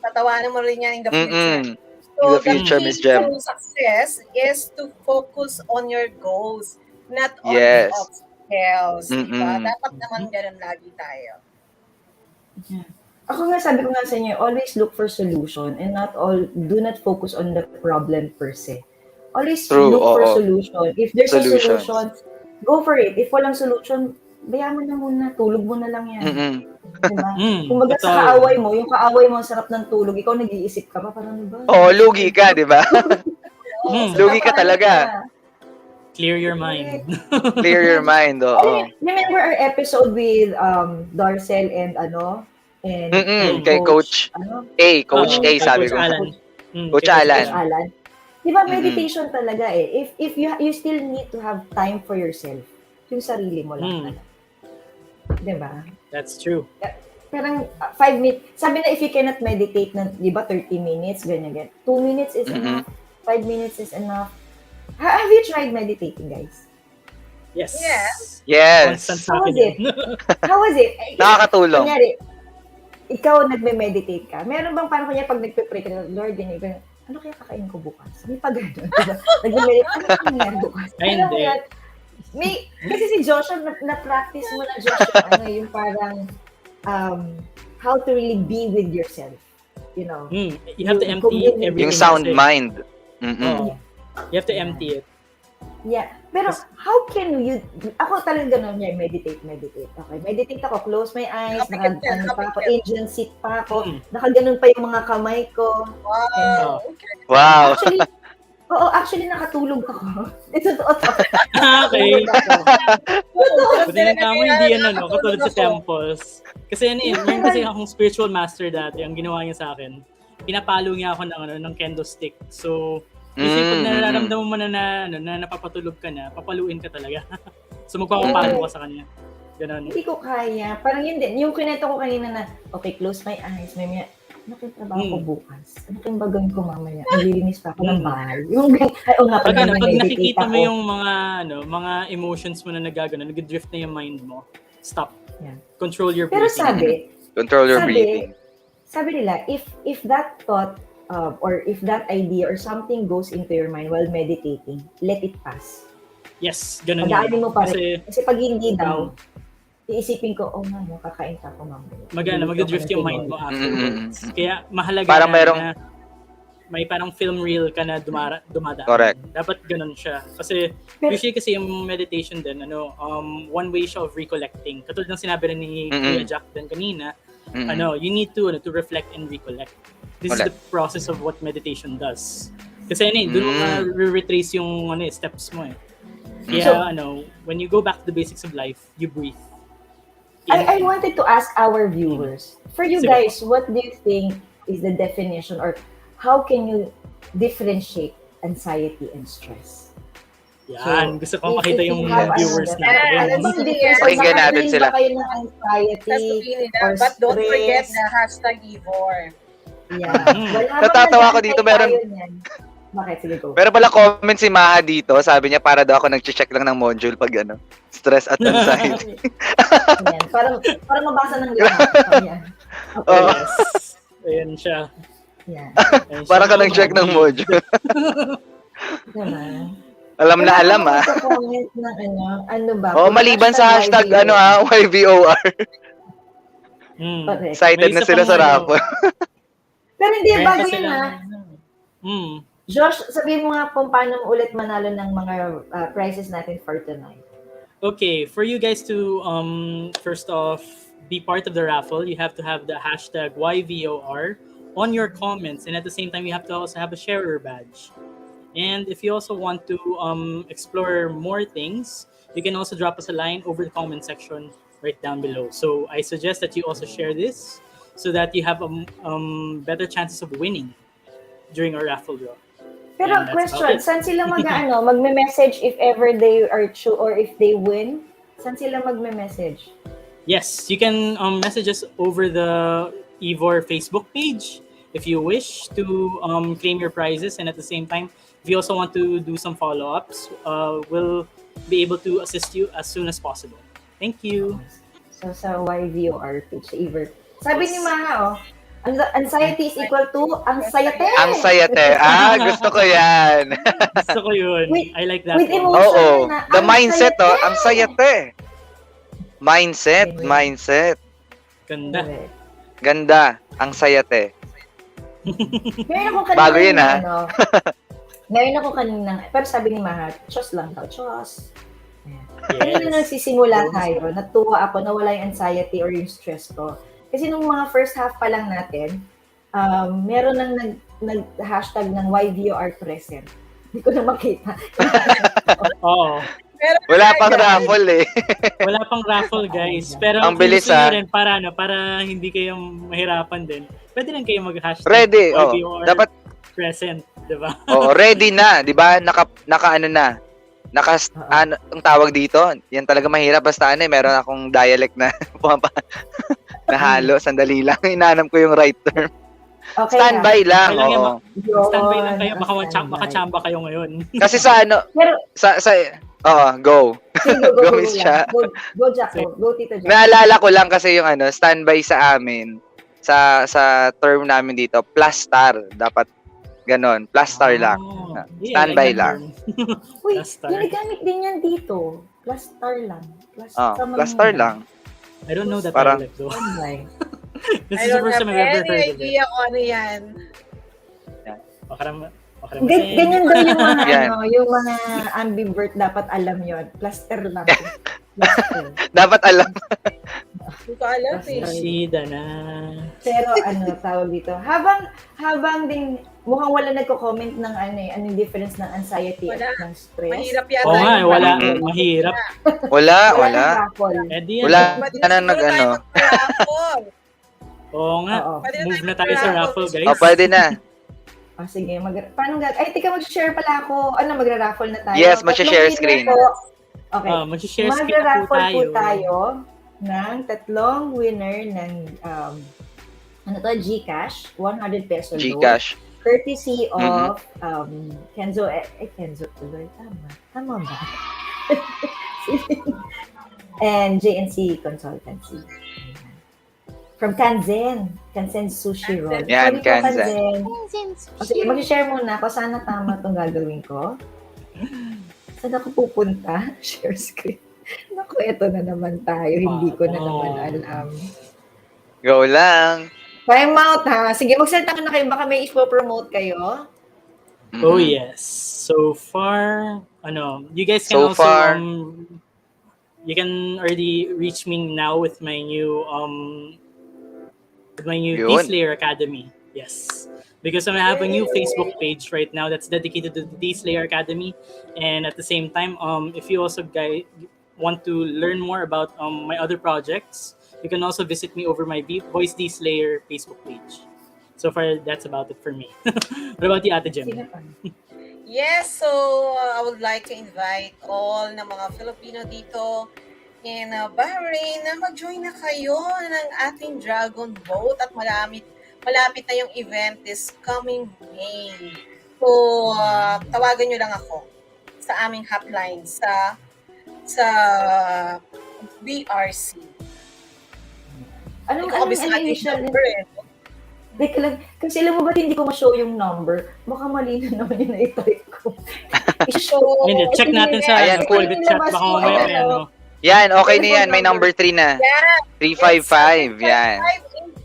Tatawanan mo rin yan in the future. So, in the future, Miss Jem. To success is to focus on your goals, not on Yes. the obstacles. Diba? Dapat naman ganun lagi tayo. Ako nga, sabi ko nga sa inyo, always look for solution and do not focus on the problem per se. Always True, look for oo. solution. If there's Solutions. a solution, go for it. If walang solution, bayaan mo na muna. Tulog mo na lang yan. Diba? Kumbaga sa kaaway mo, yung kaaway mo ang sarap ng tulog, ikaw nag-iisip ka pa, parang ba? Lugi ka, di ba? Lugi ka talaga. Clear your mind. Clear your mind, oo. Remember our episode with Darcel and kay Coach Coach A, sabi ko. Coach Alan. Di ba meditation talaga eh. If you still need to have time for yourself, yung sarili mo lang. Di ba? That's true. Parang 5 minutes. Sabi na if you cannot meditate na, di ba, 30 minutes, ganyan. 2 minutes is enough. 5 minutes is enough. Have you tried meditating, guys? Yes. Yes. How was it? How was it? Nakakatulong. Kunyari, ikaw nagme-meditate ka. Meron bang parang kunyari pag nagpe-pray ka, Lord, ganyan, ano kaya kakain ko bukas? May pag nagme-meditate, ano kaya nangyari bukas? Kasi si Joshua, na-practice mo na, Joshua, yung parang, how to really be with yourself. You know? You have to empty everything. Yung sound mind. You have to empty it. Yeah. Pero how can you, ako talaga ganun niya, meditate. Okay, meditate ako, close my eyes, Asian sit pa ako, nakaganon pa yung mga kamay ko. Wow. Actually nakatulog ako. Ito totoo. Okay. Buti lang kamo, hindi yan katulad sa temples. Kasi meron kasi akong spiritual master dati, ang ginawa niya sa akin, pinapalo niya ako ng candlestick. So, kasi pag nararamdaman mo na napapatulog ka na, papaluin ka talaga. So magpapapalo ka sa kanya. Ganun. Hindi ko kaya. Parang yun din. Yung kinento ko kanina na, okay, close my eyes. May ano kayong trabaho ko bukas? Ano kayong bagawin ko mamaya? Naglilinis pa ako ng bahay. Yung pag nakikita mo yung mga emotions mo na nagagano, nag-drift na yung mind mo, stop. Yeah. Control your breathing. Control your breathing. Sabi nila, if that thought or if that idea or something goes into your mind while meditating, let it pass. Yes, ganun Pagdaanin mo pa rin. Kasi pag hindi daw, iisipin ko, kakain pa ako mamaya. Mag-drift yung mind mo afterwards. Kaya mahalaga parang na may parang film reel ka na dumadaan. Correct. Dapat ganun siya. Kasi usually kasi yung meditation din, one way siya of recollecting. Katulad ng sinabi rin ni Kuya Jack din kanina, you need to reflect and recollect. This is the process of what meditation does. Kasi doon mo retrace yung steps mo eh. Kaya when you go back to the basics of life, you breathe. I wanted to ask our viewers, for you guys, what do you think is the definition or how can you differentiate anxiety and stress? Yan, gusto kong makita yung viewers natin. Pakinggan natin sila. Kayo ng anxiety or but don't forget stress. the #Ivor. Yeah. Natatawa ako dito, meron. Bakit? Sige, go. Pero pala comment si Maha dito, sabi niya para daw ako nag-check lang ng module pag stress at anxiety. Ayan, parang mabasa ng lahat. Ayan. Okay. Yes. Ayan siya. Yeah. Para ka nag-check ng module. Diba? Alam na alam comment ng ano ba? Maliban sa hashtag YVOR. Excited na sila sa raffle. Pero hindi bago yun Josh, sabihin mo nga kung paano ulit manalo ng mga prizes natin for tonight. Okay, for you guys to first off be part of the raffle, you have to have the hashtag YVOR on your comments, and at the same time you have to also have a sharer badge. And if you also want to explore more things, you can also drop us a line over the comment section right down below. So I suggest that you also share this so that you have better chances of winning during our raffle draw. Pero question, saan sila magme-message if ever they are true or if they win? Saan sila magme-message? Yes, you can message us over the Ivor Facebook page if you wish to claim your prizes, and at the same time, if you also want to do some follow-ups, we'll be able to assist you as soon as possible. Thank you. So sa YVOR page, Ivor. Sabi ni Maha, anxiety is equal to anxiety. Anxiety. Gusto ko yan. Gusto ko yun. I like that. With emotion The mindset, anxiety. Mindset. Ganda. Anxiety. Meron akong bago yun, Meron ako kanina, pero sabi ni Mahat, Chos lang daw, Chos. Kanina nagsisimula tayo, natuwa ako, nawala yung anxiety or yung stress ko. Kasi nung mga first half pa lang natin, meron nang nag-hashtag ng YVOR present. Hindi ko na makita. Oo. Wala pang raffle eh. Wala pang raffle, guys. Pero ang bilis rin para hindi kayo mahirapan din. Pwede rin kayo mag-hashtag ready. YVOR Dapat present, 'di ba? Ready na, 'di ba? Naka ano na. Ang tawag dito, yan talaga mahirap basta meron akong dialect na nahalo, sandali lang. Inanam ko yung right term. Okay, standby lang. Standby lang kayo, baka makachamba kayo ngayon. Kasi sa go. Go, Miss Cha. Go, Jack. Go, Tito Jack. Naalala ko lang kasi yung standby sa amin, sa term namin dito, plus star. Dapat ganon, plus star lang. Standby lang. Uy, ginagamit din yan dito. Plus star lang. Plus star lang. I don't know that parang, dialect though. This I is the don't first have time I've ever heard any of it. idea kung ano yan. Ganyan daw yung mga yung mga ambivert dapat alam yon. Plaster lang. Dapat alam. Hindi ko alam eh. Sida na. Pero tawag dito. Habang din mukhang wala nagko-comment ng anong difference ng anxiety at ng stress. Mahirap yata. Oo nga, wala. Mahirap. Wala. Wala na nag-ano. Oo nga. Move na tayo sa raffle, guys. Pwede na. Sige, paano ay, tika, mag-share pala ako. Mag-raffle na tayo. Yes, mag-share screen. Okay. Mag-share screen Mag-raffle po tayo ng 3 winner ng GCash, 100 peso GCash. Courtesy of Kenzo tuloy. Tama ba? And JNC Consultancy. From Kanzen Sushi Roll. Yan, Kanzen. Sige, mag-share muna ako. Sana tama itong gagawin ko. Saan ako pupunta? Share screen. Naku, eto na naman tayo. Hindi ko na naman alam. Go lang. Time out ha. Sige, magsalita ka na kayo. Baka may promote kayo. Oh yes. So far, you guys can you can already reach me now with my new D-Slayer Academy. Yes. Because I have a new Facebook page right now that's dedicated to the D-Slayer Academy. And at the same time, if you also guys want to learn more about my other projects, you can also visit me over my Voice D-Slayer Facebook page. So far, that's about it for me. What about you, Ate Jem? Yes, so I would like to invite all na mga Filipino dito in Bahrain na mag-join na kayo ng ating Dragon Boat at malapit na yung event this coming May. So, tawagan nyo lang ako sa aming hotline sa BRC. Anong initial number? Teka lang, kasi alam mo ba hindi ko ma-show yung number? Baka mali na naman yung na-type ko. I-show. Check natin sa private chat. Baka mamaya Yan, okay na yan. May number 3 na. Yeah. 355. Yan.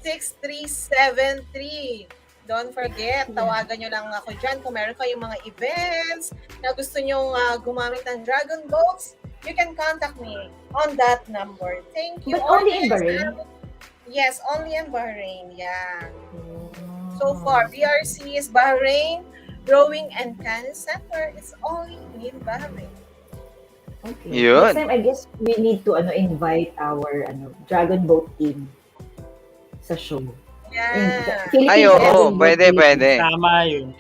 586-373. Don't forget, tawagan nyo lang ako dyan kung meron kayong mga events na gusto nyo gumamit ng Dragon Boats. You can contact me on that number. Thank you. But only in Bahrain? Yes, only in Bahrain. Yeah. So far, BRC is Bahrain. Rowing and Canning Center is only in Bahrain. Okay. Yun. Next time, I guess we need to invite our Dragon Boat team sa show. Yeah. Ay, oo. Pwede. Tama yun.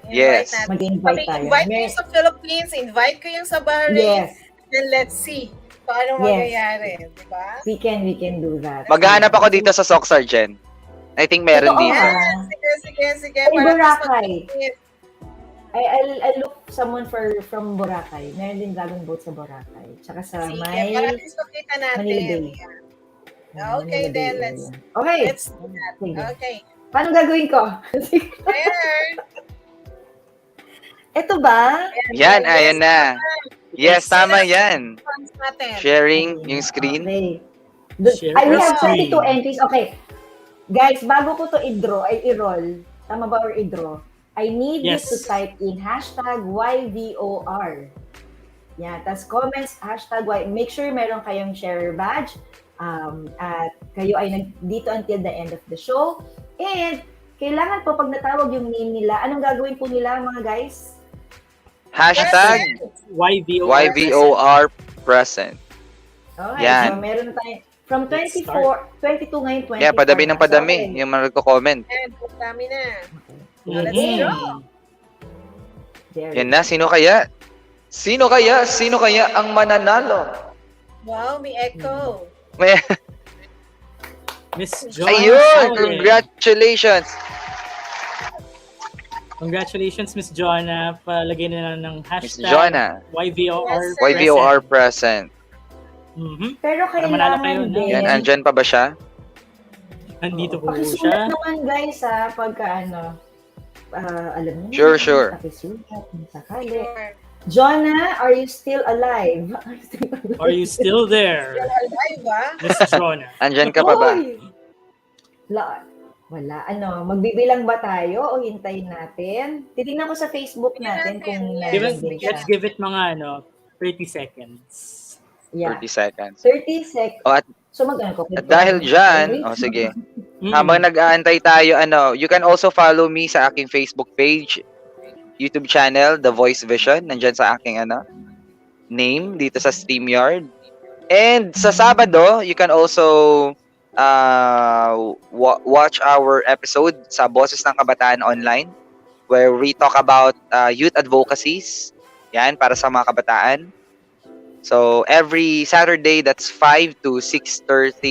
Yes. Mag-invite tayo. Invite ko yung sa Philippines, invite ko yung sa Bahrain. Yes. Then let's see paano mangyayari. Diba? We can do that. Maghanap ako dito sa Sock Sergeant. I think meron dito. Yeah. Sige. Ay, Boracay. I'll look someone from Boracay. Meron din Dragon Boat sa Boracay. Tsaka sa may Manila Bay. Okay, then let's do that. Okay. Paano gagawin ko? Ito ba? Yan, ayan na. Yes, tama yan. Sharing yung screen. Okay. We have 32 entries. Okay. Guys, bago ko to i-roll. Tama ba or i-draw? I need Yes. you to type in hashtag YVOR. Yan. Tapos comments, hashtag Y. Make sure meron kayong share badge. At kayo ay dito until the end of the show. And kailangan po pag natawag yung name nila, anong gagawin po nila mga guys? Hashtag YVOR present. Okay, Yan. so meron tayo from 22 ngayon, 25. Yeah, padami ng padami. So, Yung mga nagko-comment. And dami na. Let's Okay. go. There Yan na, sino kaya? Sino kaya ang mananalo? Wow, may echo. May... Miss Joanna. Ayun! Congratulations! Congratulations, Miss Joanna. Palagay na lang ng Miss hashtag Joanna. YVOR. YVOR present. Pero Para manalo kailangan kayo din. Yan, andyan pa ba siya? Nandito po Pakisulat siya. naman guys pagka alam niyo. Sure. Pakisulat kung sakali. Jonna, are you still alive? Are you still there? Alive ba? Miss Joanna. Andyan ka pa ba? Wala. Magbibilang ba tayo o hintayin natin? Titingnan ko sa Facebook natin kung Let's give it mga 30 seconds. Yeah. 30 seconds. 30 seconds. Oh, So mag-ano ko? At dahil dyan, sige. Habang nag-aantay tayo, you can also follow me sa aking Facebook page, YouTube channel, The Voice Vision. Nandyan sa aking name dito sa StreamYard. And sa Sabado, you can also watch our episode sa Boses ng Kabataan Online, where we talk about youth advocacies. Yan, para sa mga kabataan. So, every Saturday, that's 5 to 6:30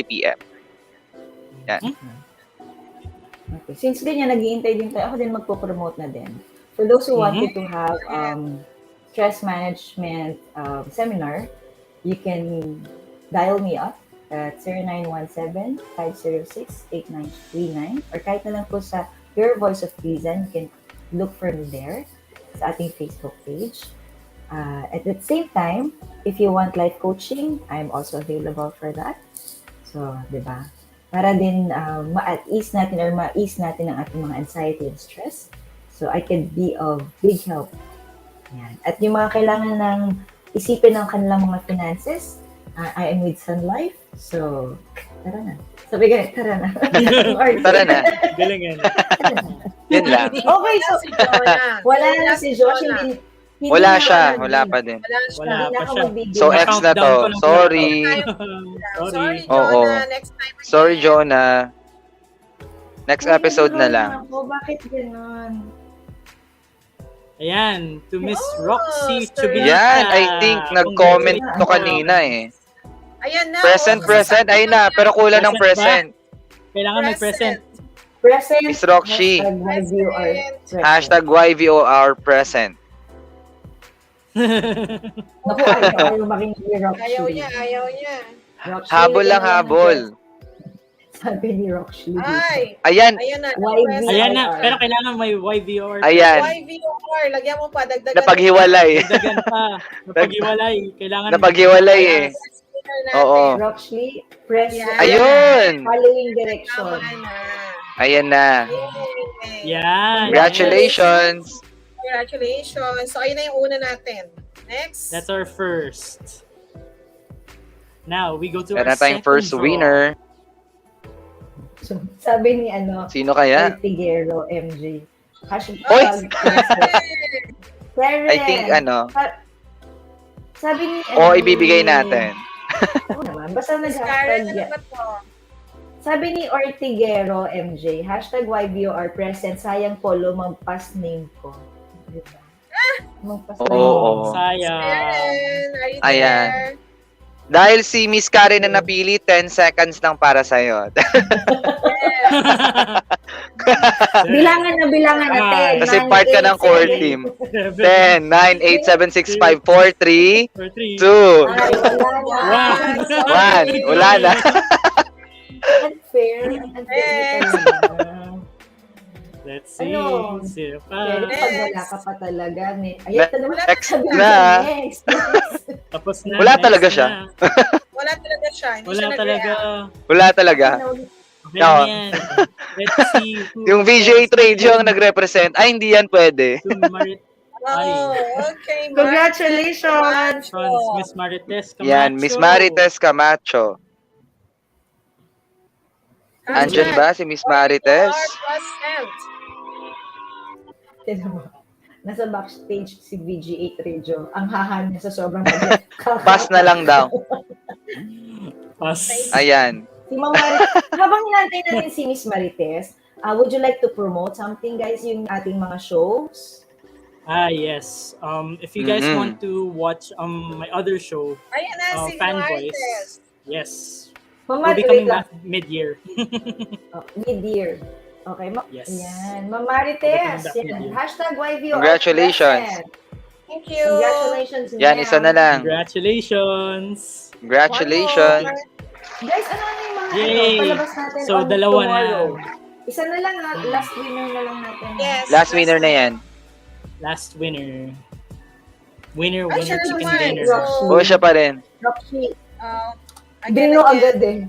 p.m. Yan. Okay. Since ganyan, nag-iintay din tayo, ako din magpo-promote na din. For those who wanted to have stress management seminar, you can dial me up at 0917-506-8939 or kahit na lang po sa Your Voice of Reason, you can look for me there sa ating Facebook page. At the same time, if you want life coaching, I'm also available for that. So, di ba? Para din ma-ease natin ang ating mga anxiety and stress. So, I can be of big help. Yan. At yung mga kailangan ng isipin ng kanilang mga finances, I am with Sun Life. So, tara na. Sabi ganun, tara na. Tara na. Galingan. Yun lang. Okay, so, wala na si Josh. Hindi Wala siya. Wala pa din. Wala pa siya. So, X na to. Sorry. Sorry. Oo. Next time. Sorry, Jonah. Next episode na lang. Bakit gano'n? Ayan, to Miss Roxy Chubinita. Yan, I think nag-comment to kanina eh. Ayan na. Present. Ayun na, pero kulang ng present. Kailangan mag-present. Present. Miss Roxy. Hashtag YVOR present. Naku, ayaw makinig ni Roxy. Ayaw niya. Roxy, Habol lang, habol. Sabi ni Roxy. Ayan. Ayan na, pero kailangan may YVOR. Ayan. YVOR, lagyan mo pa, dagdagan. Napaghiwalay. Dagdagan pa. Napaghiwalay. Kailangan Napaghiwalay eh. Oo. Roxy, press Ayun. following direction. Ayan na. Yan. Congratulations. Congratulations. So, ayun na yung una natin. Next. That's our first. Now, we go to Meron our taying second first draw. winner. So, sabi ni Sino kaya? Tigero, MJ. Hashtag Oy! Karen. I think Sabi ni ibibigay natin. Oo naman. Basta nag-hashtag yan. Sabi ni Ortigero, MJ, hashtag YVOR present, sayang po lumampas name ko. Diba? Lumampas name ko. Sayang. Ayan. Dahil si Miss Karen na napili, 10 seconds lang para sa'yo. Bilangan na 10. Kasi part ka ng core team. 10, 9, 8, 7, 6, 5, 4, 3, 2, 1. Wala na. Unfair. Let's see. Sino pa? Pag wala ka pa talaga. Ayan, Next na. Tapos na. Wala talaga siya. Wala talaga siya. Hindi Wala siya talaga. Wala talaga. Okay lang yan. Let's see who Yung VG8 Radio ang nag-represent. Ay, hindi yan pwede. Oh, okay. Congratulations! Miss Marites Camacho. Yan, Miss Marites Camacho. Andyan ba si Miss Marites? Tignan mo. Nasa backstage si VG8 Radio. Ang hahan niya sa sobrang Pass na lang daw. Pass. Ayan. Si Ma'am Marites, habang hinantay natin si Miss Marites, would you like to promote something, guys, yung ating mga shows? Yes. If you guys want to watch my other show, Ayan na, si Fan Marites. Voice. Yes. Ma'am We'll be Marites, coming wait back mid-year. Mid-year. Okay, Yes. Ayan. Ma'am Marites, yan. #YVO. Congratulations. Thank you. Congratulations. Yan, isa na lang. Congratulations. Congratulations. Guys, ano yung mga Yay! palabas natin So, dalawa na. tomorrow? Isa na lang, last winner na lang natin. Yes. Last winner na yan. Last winner. Winner, Ay, siya chicken naman. dinner. Oo, siya pa rin. Roxy. Again, Dino agad eh.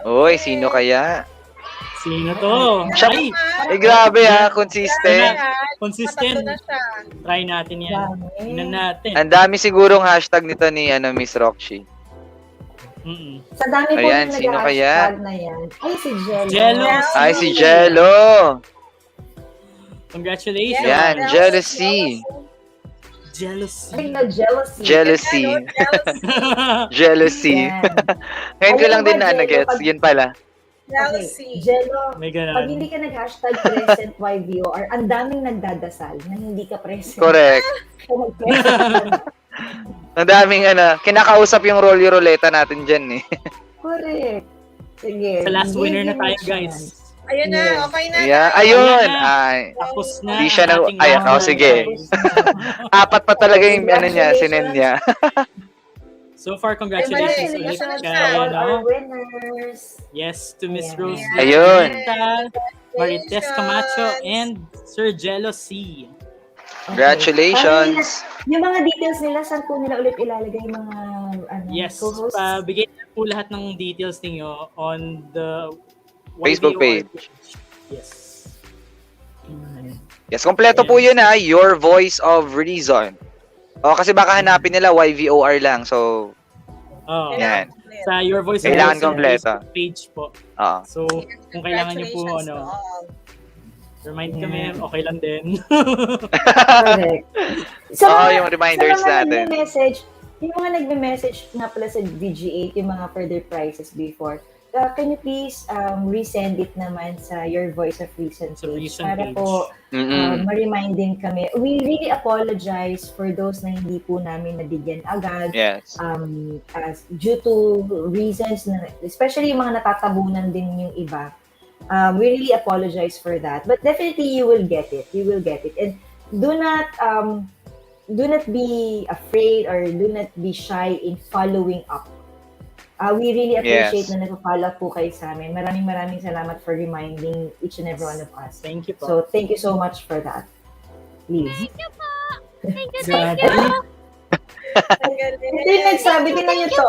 Uy, sino kaya? Sino to? Siya, grabe consistent. Consistent. Try natin yan. Tingnan natin. Ang dami sigurong hashtag nito ni Miss Roxy. Sa dami po Ayan, yung sino nag-hashtag kaya? na yan. Ay, si Jello. Jello. Ay, si Jello. Congratulations. Yan, jealousy. Jealousy. Ay, na jealousy. Jealousy. Jealousy. Ngayon ko lang din na nag-gets. Yun pala. Okay. Jello, May ganun. pag hindi ka nag-hashtag present YVOR, ang daming nagdadasal na hindi ka present. Correct. Ang daming kinakausap yung rolly ruleta natin dyan eh. Correct. Sige. Sa last winner na Give tayo, him a guys. chance. Ayun na, okay na. Yeah, ayun. Ay, Tapos na. hindi siya na, ang ating ayan, round. sige. Apat pa talaga yung niya, sinend niya. So far, congratulations ulit Congratulations kay, to all our winners. Yes, to Miss Rose. Ayun. Marites Camacho, and Sir Jello C. Congratulations. Yung mga details nila, saan po nila ulit ilalagay yung mga Yes, co-hosts? bigay na po lahat ng details ninyo on the Facebook YVOR page. Yes. Yes, kompleto po yun Your Voice of Reason. Kasi baka hanapin nila YVOR lang. So, yan. Sa Your Voice of Kailangan Reason kompleto. Facebook page po. So, kung kailangan nyo po, remind kami, okay lang din. Correct. Yung reminders sa mga natin. nagme-message, yung mga nagme-message nga pala sa VG8, yung mga further prizes before, can you please resend it naman sa Your Voice of Reason page para po ma-remind din kami. We really apologize for those na hindi po namin nabigyan agad. Yes. As due to reasons, na, especially yung mga natatabunan din yung iba. We really apologize for that. But definitely you will get it. You will get it. And do not be afraid or do not be shy in following up. We really appreciate na nag-follow po kayo sa amin. Maraming salamat for reminding each and every one of us. Thank you po. So, thank you so much for that. Please. Thank you po. Thank you. Hindi, nagsabi din na ito.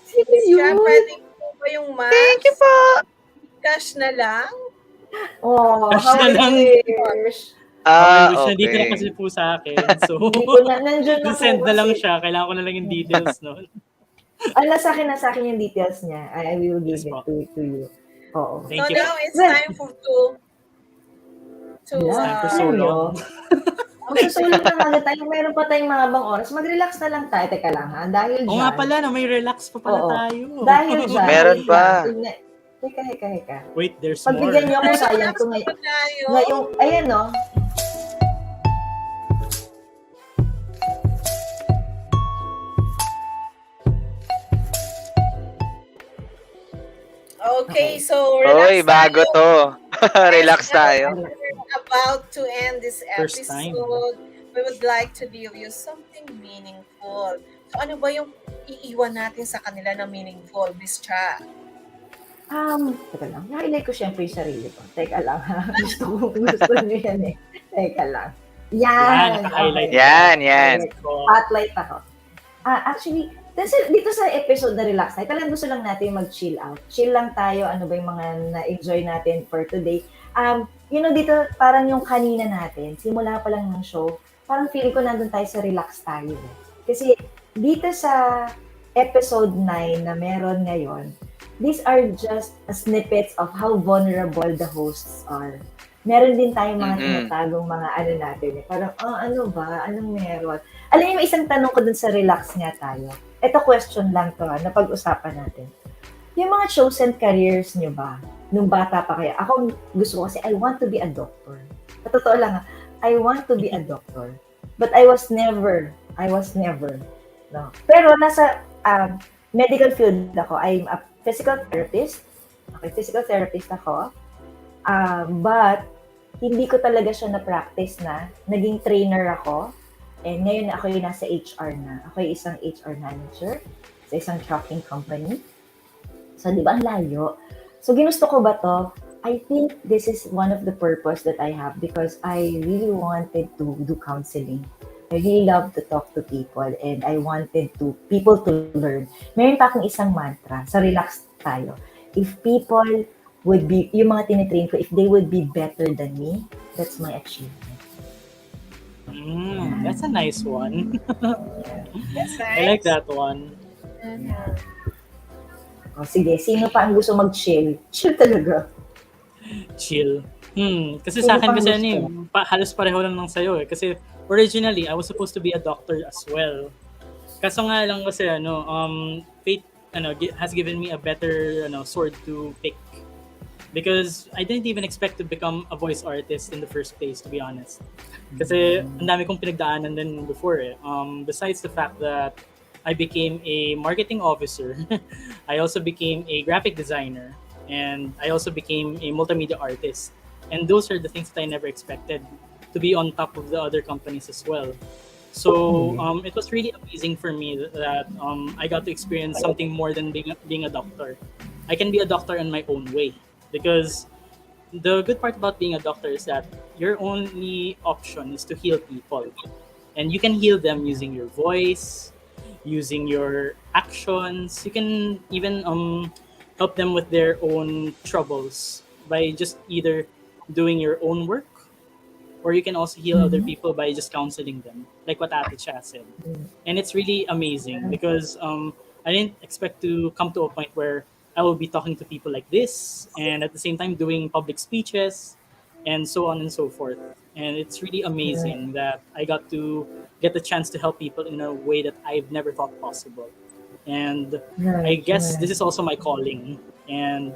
Sino yun? Pwede po ba yung mask? Thank you po. Cash na lang? Oh, Cash how na lang. wish. Nandito na kasi po sa akin. So, nandiyan na po send na lang kasi. siya. Kailangan ko na lang yung details noon. Nasa akin yung details niya. I will give it to you. Oo. So now it's time for time for solo. Magsusulat na nga tayo. Meron pa tayong mga bang oras. Mag-relax na lang tayo. Teka lang ha. Dahil Oo nga pala, may relax pa pala tayo. Dahil dyan. Meron pa. Heka. Wait, there's more. Pagbigyan niyo ako sayang ko ngayon. Ayan no. Okay, so relax Oy, bago tayo. to. Relax tayo. We're about to end this First time. episode. We would like to give you something meaningful. So ano ba yung iiwan natin sa kanila na meaningful, Miss Cha? Teka lang. Nakilay ko syempre yung sarili ko. Teka lang ha. Gusto niyo yan eh. Teka lang. Yan. naka-highlight. Yan. Spotlight ako. Actually, dito sa episode na Relax Night, talagang gusto lang natin mag-chill out. Chill lang tayo, ano ba yung mga na-enjoy natin for today. Dito, parang yung kanina natin, simula pa lang ng show, parang feeling ko nandun tayo sa relax tayo. Kasi dito sa episode 9 na meron ngayon, these are just snippets of how vulnerable the hosts are. Meron din tayong mga tinatagong mga ano natin. Parang, ano ba? Anong meron? Alam mo, isang tanong ko dun sa relax nga tayo. Ito question lang to, na pag-usapan natin. Yung mga chosen careers nyo ba? Nung bata pa kayo? Ako gusto ko kasi, I want to be a doctor. Sa totoo lang, I want to be a doctor. But I was never. No. Pero nasa medical field ako. I'm a physical therapist. Okay, physical therapist ako. But, hindi ko talaga siya na-practice na. Naging trainer ako. And ngayon ako yung nasa HR na. Ako yung isang HR manager sa isang trucking company. So, di ba, ang layo. So, ginusto ko ba to? I think this is one of the purpose that I have because I really wanted to do counseling. I really love to talk to people and I wanted people to learn. Meron pa akong isang mantra sa relax tayo. If people would be, yung mga tinitrain ko, if they would be better than me, that's my achievement. That's a nice one. That's nice. I like that one. Sige, sino pa ang gusto mag-chill? Chill talaga. Chill. Kasi sa akin kasi halos pareho lang ng sayo eh. Kasi originally, I was supposed to be a doctor as well. Kaso nga lang kasi fate has given me a better sword to pick. Because I didn't even expect to become a voice artist in the first place, to be honest. Kasi ang dami kong pinagdaanan din before eh. Besides the fact that I became a marketing officer, I also became a graphic designer, and I also became a multimedia artist. And those are the things that I never expected to be on top of the other companies as well. So it was really amazing for me that I got to experience something more than being a doctor. I can be a doctor in my own way. Because the good part about being a doctor is that your only option is to heal people. And you can heal them using your voice, using your actions. You can even help them with their own troubles by just either doing your own work, or you can also heal other people by just counseling them, like what Ate Cha said. And it's really amazing because I didn't expect to come to a point where I will be talking to people like this and at the same time doing public speeches and so on and so forth. And it's really amazing that I got to get the chance to help people in a way that I've never thought possible. And I guess this is also my calling. And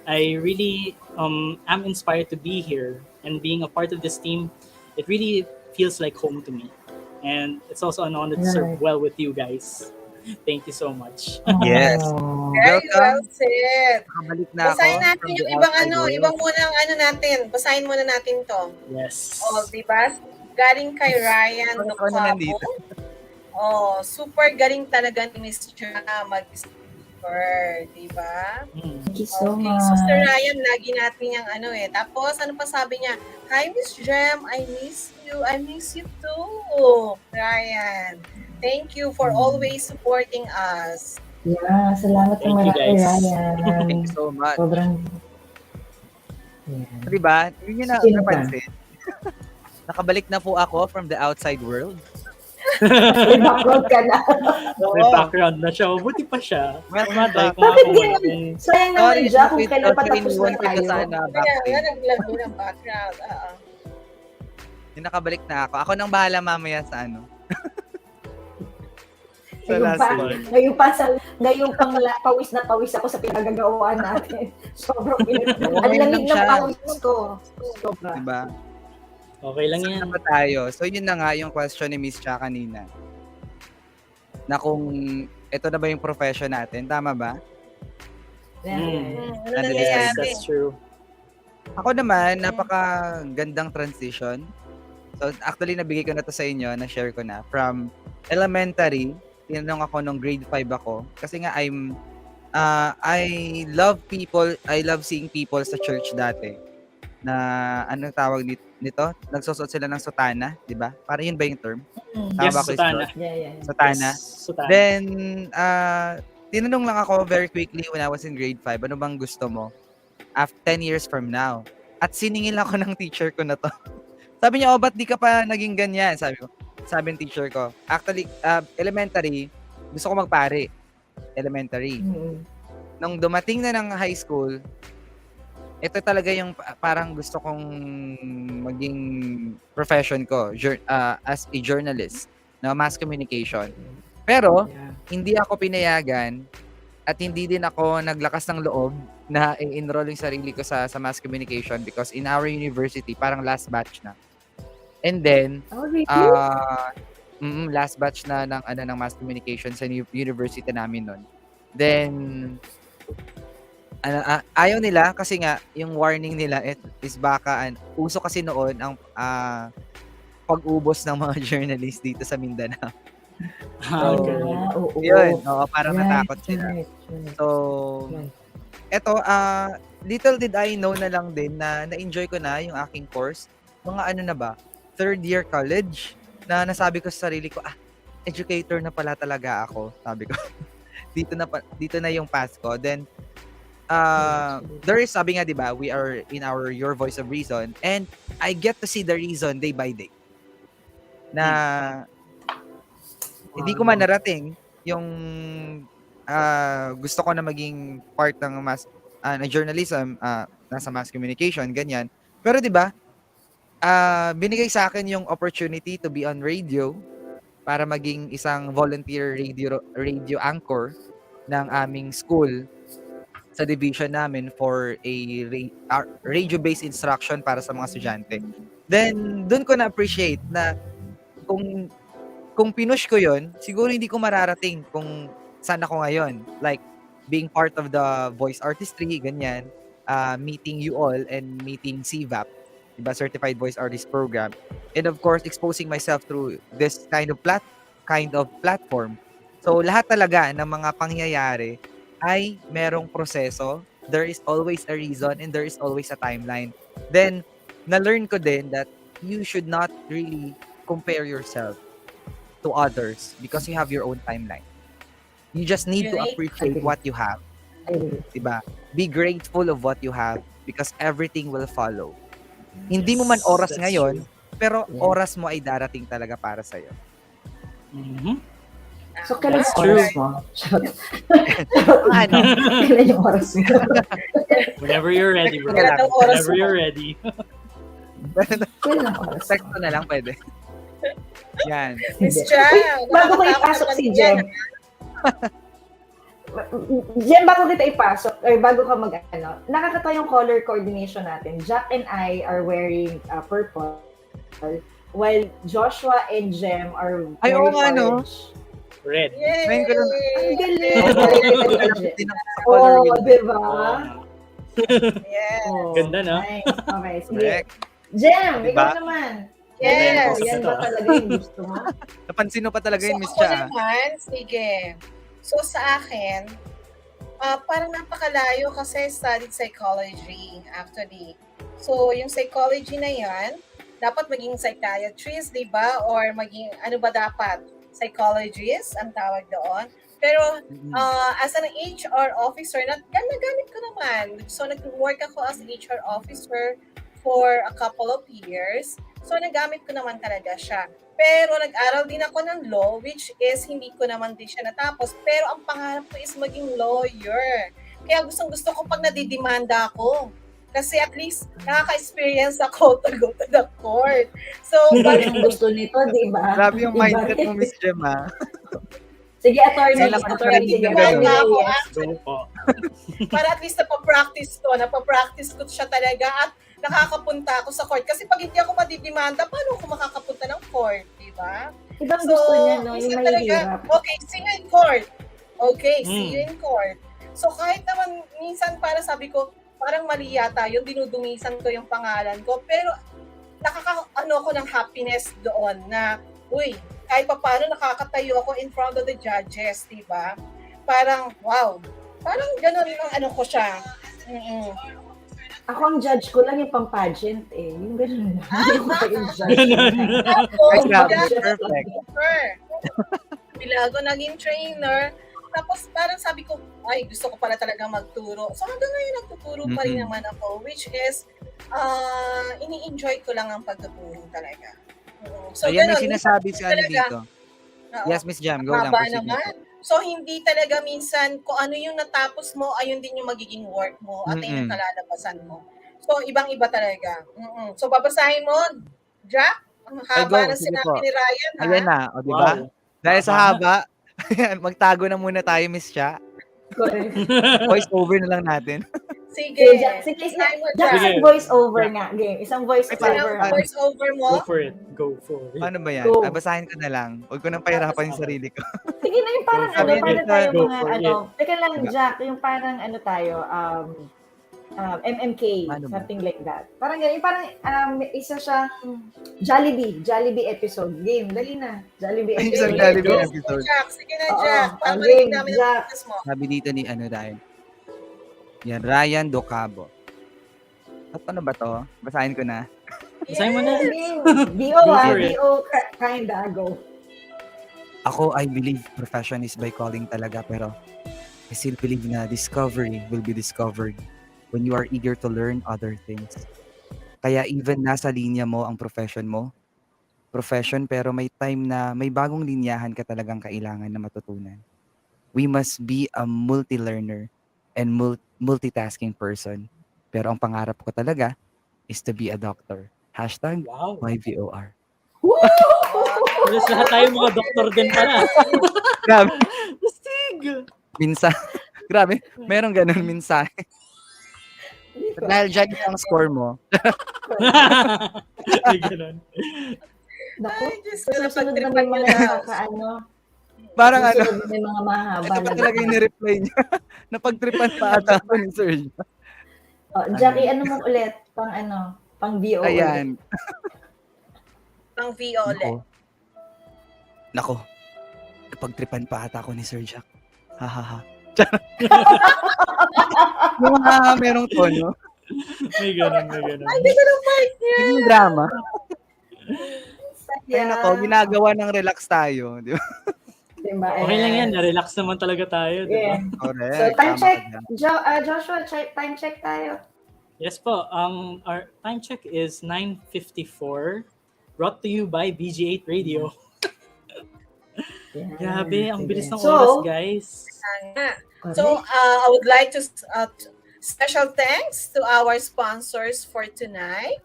I really am inspired to be here, and being a part of this team, it really feels like home to me. And it's also an honor to serve well with you guys. Thank you so much. Yes. Very well said. Nakabalik na Basahin ako natin from yung the ibang outside world. ibang munang natin. Basahin muna natin to. Yes. Diba? Galing kay Ryan Nocabo. Super galing talaga ni Miss Cha mag-speaker, diba? Thank you so much. So, Sir Ryan, lagi natin yung Tapos, ano pa sabi niya? Hi, Miss Jem, I miss you. I miss you too, Ryan. Thank you for always supporting us. Yeah, salamat Thank naman you, guys. Ryan. Thank you so much. Sobrang... Diba? Yun yung Sino napansin. Nakabalik na po ako from the outside world. May background ka na. May background na siya. Buti pa siya. Mamatay kung Bakit ako ganyan? Sayang naman dyan kung kailan patapos na tayo. Kaya naglago ng background. Yung nakabalik na ako. Ako nang bahala mamaya sa Ngayon pang pawis na pawis ako sa pinagagawaan natin. Sobrang pinag... Ang lamig ng pawis ko. Sobra. Diba? Okay lang yan. Saan pa tayo? So yun na nga yung question ni Miss Cha kanina. Na kung ito na ba yung profession natin? Tama ba? That's true. Ako naman, napaka-gandang transition. So actually, nabigay ko na to sa inyo, na-share ko na. From elementary, tinanong ako nung grade 5 ako. Kasi nga, I love people, I love seeing people sa church dati. na anong tawag nito? Nagsusuot sila ng sutana, 'di ba? Para yun ba yung term? Tama Yes, ba ko, sutana. George? Yeah. Sutana. Yes, sutana. Then, tinanong lang ako very quickly when I was in grade 5, ano bang gusto mo after 10 years from now? At siningil ako ng teacher ko na to. Sabi niya, ba't di ka pa naging ganyan? Sabi ng teacher ko. Actually, elementary, gusto ko magpare. Elementary. Nung dumating na ng high school, ito talaga yung parang gusto kong maging profession ko as a journalist na mass communication. Pero, hindi ako pinayagan at hindi din ako naglakas ng loob na i-enroll yung sarili ko sa mass communication because in our university, parang last batch na. And then, last batch na ng mass communication sa university namin nun. Then, ayaw nila kasi nga, yung warning nila is baka, uso kasi noon ang pag-ubos ng mga journalists dito sa Mindanao. So, yun, parang natakot sila. So, eto, little did I know na lang din na na-enjoy ko na yung aking course. Mga na ba, third year college, na nasabi ko sa sarili ko, educator na pala talaga ako, sabi ko. dito na yung path ko. Then, there is, sabi nga, di ba, we are in our Your Voice of Reason, and I get to see the reason day by day. Na, hindi ko man narating yung gusto ko na maging part ng journalism, nasa mass communication, ganyan. Pero di ba, binigay sa akin yung opportunity to be on radio para maging isang volunteer radio anchor ng aming school sa division namin for a radio-based instruction para sa mga estudyante. Then, dun ko na-appreciate na kung pinush ko yun, siguro hindi ko mararating kung saan ako ngayon. Like, being part of the voice artistry, ganyan, meeting you all and meeting CVAP, diba, Certified Voice Artist Program. And of course, exposing myself through this kind of platform. So, lahat talaga ng mga pangyayari ay merong proseso. There is always a reason and there is always a timeline. Then, na-learn ko din that you should not really compare yourself to others because you have your own timeline. You just need to appreciate what you have. Diba? Be grateful of what you have because everything will follow. Hindi mo man oras ngayon, pero oras mo ay darating talaga para sa'yo. So, kailan yung oras mo? Kailan yung oras mo? Whenever you're ready, bro. Whenever you're ready. Text ko na lang, pwede. Yan. Miss Jem, bago ko ipasok si Jem. Jem, bago kita ipasok, or bago ka nakakatawa yung color coordination natin. Jack and I are wearing purple, while Joshua and Jem are wearing orange. Red. Ang galing! Diba? Yes. Ganda, no? Nice. Okay, sige. Jem, ikaw naman. Yes. Yan ba talaga yung gusto mo? Napansin mo pa talaga yun, Miss Ako Cha. naman, sige. So sa akin, parang napakalayo kasi studied psychology actually. So yung psychology na yan, dapat maging psychiatrist, di ba? Or maging, ano ba dapat? Psychologist, ang tawag doon. Pero as an HR officer, nagamit ko naman. So nag-work ako as HR officer for a couple of years. So, nagamit ko naman talaga siya. Pero, nag-aral din ako ng law, which is, hindi ko naman din siya natapos. Pero, ang pangarap ko is maging lawyer. Kaya, gustong-gusto ko pag nadidimanda ako. Kasi, at least, nakaka-experience ako to go to the court. So, Parang gusto nito, di ba? Grabe yung mindset mo, Miss Jem, ha? Sige, attorney. Sige, para at least napapractice ko siya talaga at nakakapunta ako sa court. Kasi pag hindi ako madidimanda, paano ako makakapunta ng court, di ba? Ibang gusto niya, no? Yung mahihirap. Okay, see you in court. See you in court. So kahit naman, minsan para sabi ko, parang mali yata yun, dinudumisan ko yung pangalan ko. Pero ako ng happiness doon na, kahit pa paano nakakatayo ako in front of the judges, di ba? Parang, wow. Parang ganun ang ko siya. Ako ang judge ko lang yung pang-pageant eh. Yung gano'n lang. Hindi ko pa yung judge. Perfect. Bila ako naging trainer. Tapos parang sabi ko, ay gusto ko pala talaga magturo. So hanggang ngayon nagtuturo pa rin naman ako, which is ini-enjoy ko lang ang pagtuturo talaga. So Ayan, may ganun, sinasabi si Ani talaga. dito. Oo. Yes, Miss Jam, go lang. Haba Proceed naman. dito. So hindi talaga minsan kung ano yung natapos mo, ayun din yung magiging work mo at ayun yung kalalabasan mo. So ibang-iba talaga. So babasahin mo, Jack, ang Ay, go. haba na Sige sinabi po. ni Ryan. Ha? Ayan na, o diba? Wow. Dahil sa haba, magtago na muna tayo, Miss Cha. Voice over na lang natin. Sige. Sige, Basahin mo, Jack, Jack. isang voice over nga. Game. Isang voice over. Voice over mo. Go for it. Go for it. Paano ba yan? Go. Basahin ko na lang. Huwag ko nang pahirapan yung sarili ko. Sige na yung parang Sabi ano, parang dito, tayo go mga for ano. it. Teka lang, Jack, yung parang ano tayo, MMK, Ano ba? something like that. Parang ganyan, parang isa siyang Jollibee episode. Game, dali na. Jollibee Isang episode. Jollibee episode. Jack, sige na, Oo, Jack. ang Pabalik game, namin Jack. ang business mo. Sabi dito ni ano dahil. Yan, Ryan Docabo. At ano ba to? Basahin ko na. Basahin mo na. BO Go ah, for it. BO kinda, go. Ako, I believe profession is by calling talaga, pero I still believe na discovery will be discovered when you are eager to learn other things. Kaya even nasa linya mo ang profession pero may time na may bagong linyahan ka talagang kailangan na matutunan. We must be a multi-learner and multitasking person. Pero ang pangarap ko talaga is to be a doctor. Hashtag Wow. YVOR. Halos lahat tayo mga doktor din pala. Grabe. Astig! Minsan, grabe, merong ganun minsan. Dahil dyan yung score mo. Ay, ganun. Naku, Ay, Diyos ko, susunod na napagtripan may nyo mga na. nakakaano. Parang ano, Susunod na may mga mahaba ito pa na talaga yung ni-reply niya. Napagtripan pa ata ako ni Sir. Oh, Jackie, ano mo ulit? Pang VO ulit. Ayan. Pang VO ulit. Nako. Napagtripan pa ata ako ni Sir Jack. Ha ha ha. Yung mga merong tono. May ganun. Ay, hindi ko na part niya. Naging drama. Ay Yeah. nako, ginagawa ng relax tayo. Di ba? Diba? Okay lang yan. Na-relax naman talaga tayo. Diba? Yeah. Correct. So, time Tama check. ka dyan. Joshua, time check tayo. Yes po. Our time check is 9:54. Brought to you by VG8 Radio. Grabe, ang bilis ng oras, guys. So, I would like to special thanks to our sponsors for tonight,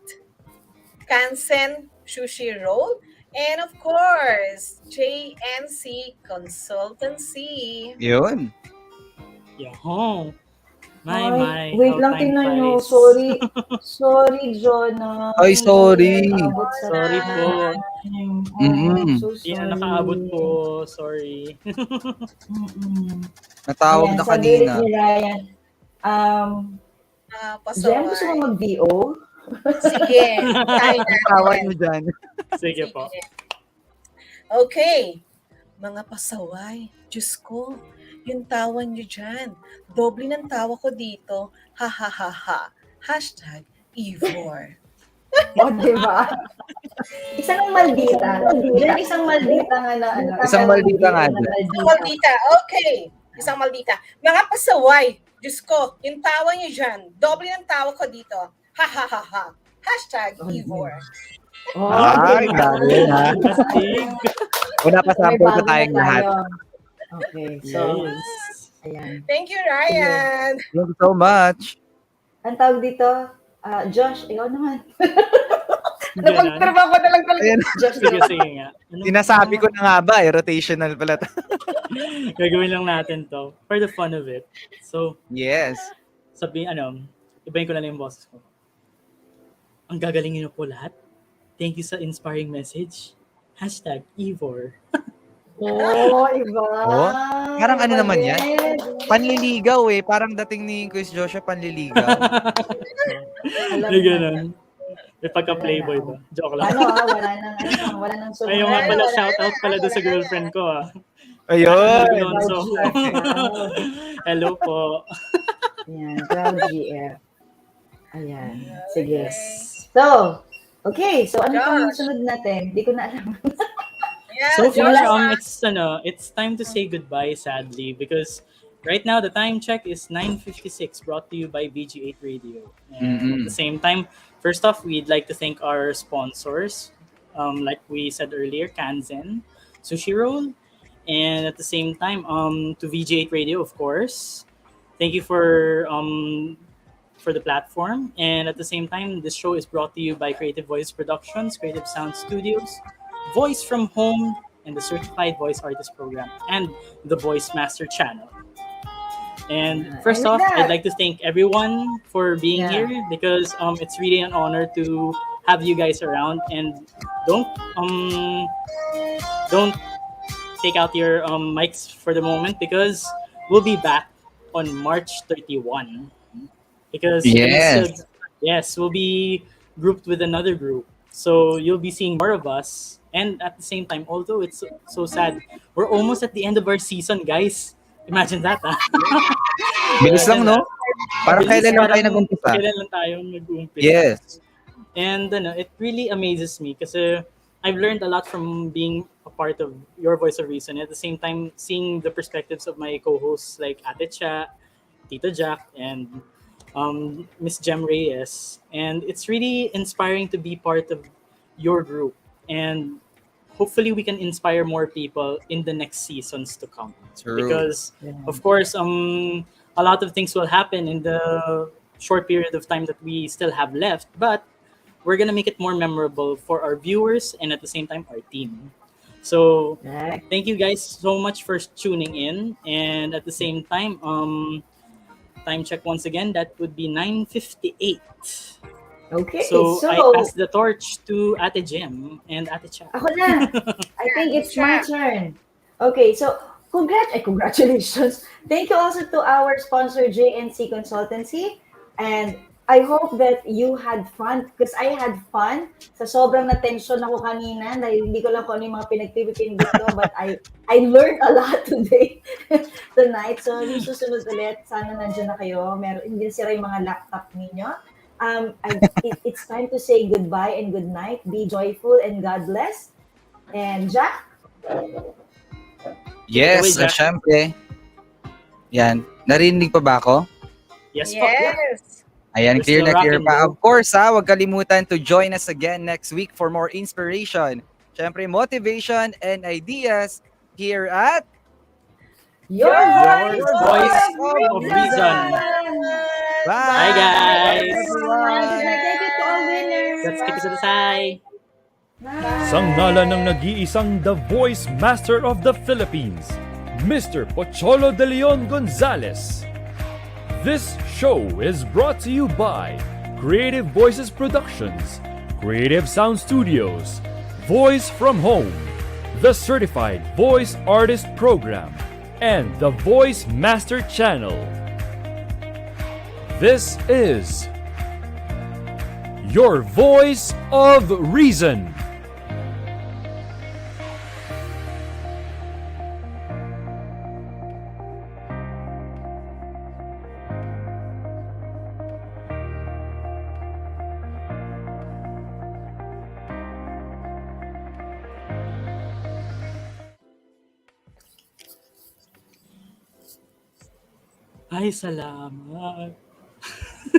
Kansen Sushi Roll, and of course, JNC Consultancy. Yun. Yahoo! Ay, wait how lang, time tingnan nyo. flies. Sorry, Jonah. Ay, sorry. Sorry po. So Hindi na nakaabot po. Sorry. Natawag Ayan, na sabi ulit kanina. ni Ryan. Jem, gusto mo mag-VO? Sige. Tawa nyo dyan. Sige po. Okay. Mga pasaway, Diyos ko, yung tawa nyo dyan. Doble ng tawa ko dito. Ha ha ha ha. Hashtag Ivor. O, diba? Isang maldita. Yan, isang maldita nga na ano. Isang maldita nga dyan. Isang maldita. Okay. Isang maldita. Mga pasaway, Diyos ko, yung tawa nyo dyan. Doble ng tawa ko dito. Ha ha ha ha. Hashtag Ivor. Ay, grabe na. Una pa sample ko tayong lahat. Okay, so, ayan. Thank you, Ryan. Thank you so much. Ang tawag dito, Josh, ikaw naman. Napagpirma ko na lang talaga. Josh, Sige nga. Sinasabi ko na nga ba, rotational pala. Gagawin lang natin to for the fun of it. So, yes. Ibahin ko na lang yung boses ko. Ang gagalingin niyo po lahat. Thank you sa inspiring message. Hashtag Ivor. Oh, iba. Oh, parang ano naman yan? Panliligaw eh. Parang dating ni Quiz Joshua, panliligaw. Hindi ganun. May pagka-playboy ba? Joke lang. Wala nang sunod. Ayun nga pala, shoutout pala doon sa girlfriend ko Ayun. So, hello po. Yan, proud GF. Ayan. Sige. So, okay. So, ano pang sunod natin? Hindi ko na alam. So far, it's time to say goodbye, sadly, because right now the time check is 9:56, brought to you by VG8 Radio. And at the same time, first off, we'd like to thank our sponsors, like we said earlier, Kanzen, Sushi Roll, and at the same time, to VG8 Radio, of course. Thank you for the platform, and at the same time, this show is brought to you by Creative Voice Productions, Creative Sound Studios, Voice from Home, and the Certified Voice Artist Program, and the Voice Master Channel. And first off, I'd like to thank everyone for being here, because it's really an honor to have you guys around. And don't take out your mics for the moment, because we'll be back on March 31. Because we'll be grouped with another group. So you'll be seeing more of us. And at the same time, although it's so sad, we're almost at the end of our season, guys. Imagine that, ha? Bilis lang, no? Parang kailan lang tayo nag-umpisa. Kailan lang tayo nag-umpisa. Yes. And it really amazes me, kasi I've learned a lot from being a part of your Voice of Reason. At the same time, seeing the perspectives of my co-hosts like Ate Cha, Tito Jack, and Miss Jem Reyes. And it's really inspiring to be part of your group. And hopefully we can inspire more people in the next seasons to come. True. Because, of course, a lot of things will happen in the short period of time that we still have left. But we're going to make it more memorable for our viewers and at the same time, our team. So thank you guys so much for tuning in. And at the same time, time check once again, that would be 9:58. Okay, so I pass the torch to Ate Jem and Ate Cha. Ako na. I think it's my turn. Okay, so congratulations. Thank you also to our sponsor, JNC Consultancy. And I hope that you had fun, because I had fun. Sa sobrang na-tension ako kanina dahil hindi ko lang kung ano yung mga pinagpipindig ko, but I learned a lot today, tonight. So, yung susunod ulit, sana nandiyan na kayo. Hindi sira yung mga laptop ninyo. It's time to say goodbye and good night. Be joyful and God bless. And Jack? Yes, syempre. Yan. Narinig pa ba ako? Yes po. Yes. Ayan, clear na clear pa. Of course, huwag kalimutan to join us again next week for more inspiration. Syempre, motivation and ideas here at Your Voice of Reason. Bye, guys. Thank you to all winners. Let's keep it to the side. Sa ngalan ng nag-iisang The Voice Master of the Philippines, Mr. Pocholo de Leon Gonzalez. This show is brought to you by Creative Voices Productions, Creative Sound Studios, Voice from Home, the Certified Voice Artist Program, and the Voice Master Channel. This is your Voice of Reason. Ay, salamat.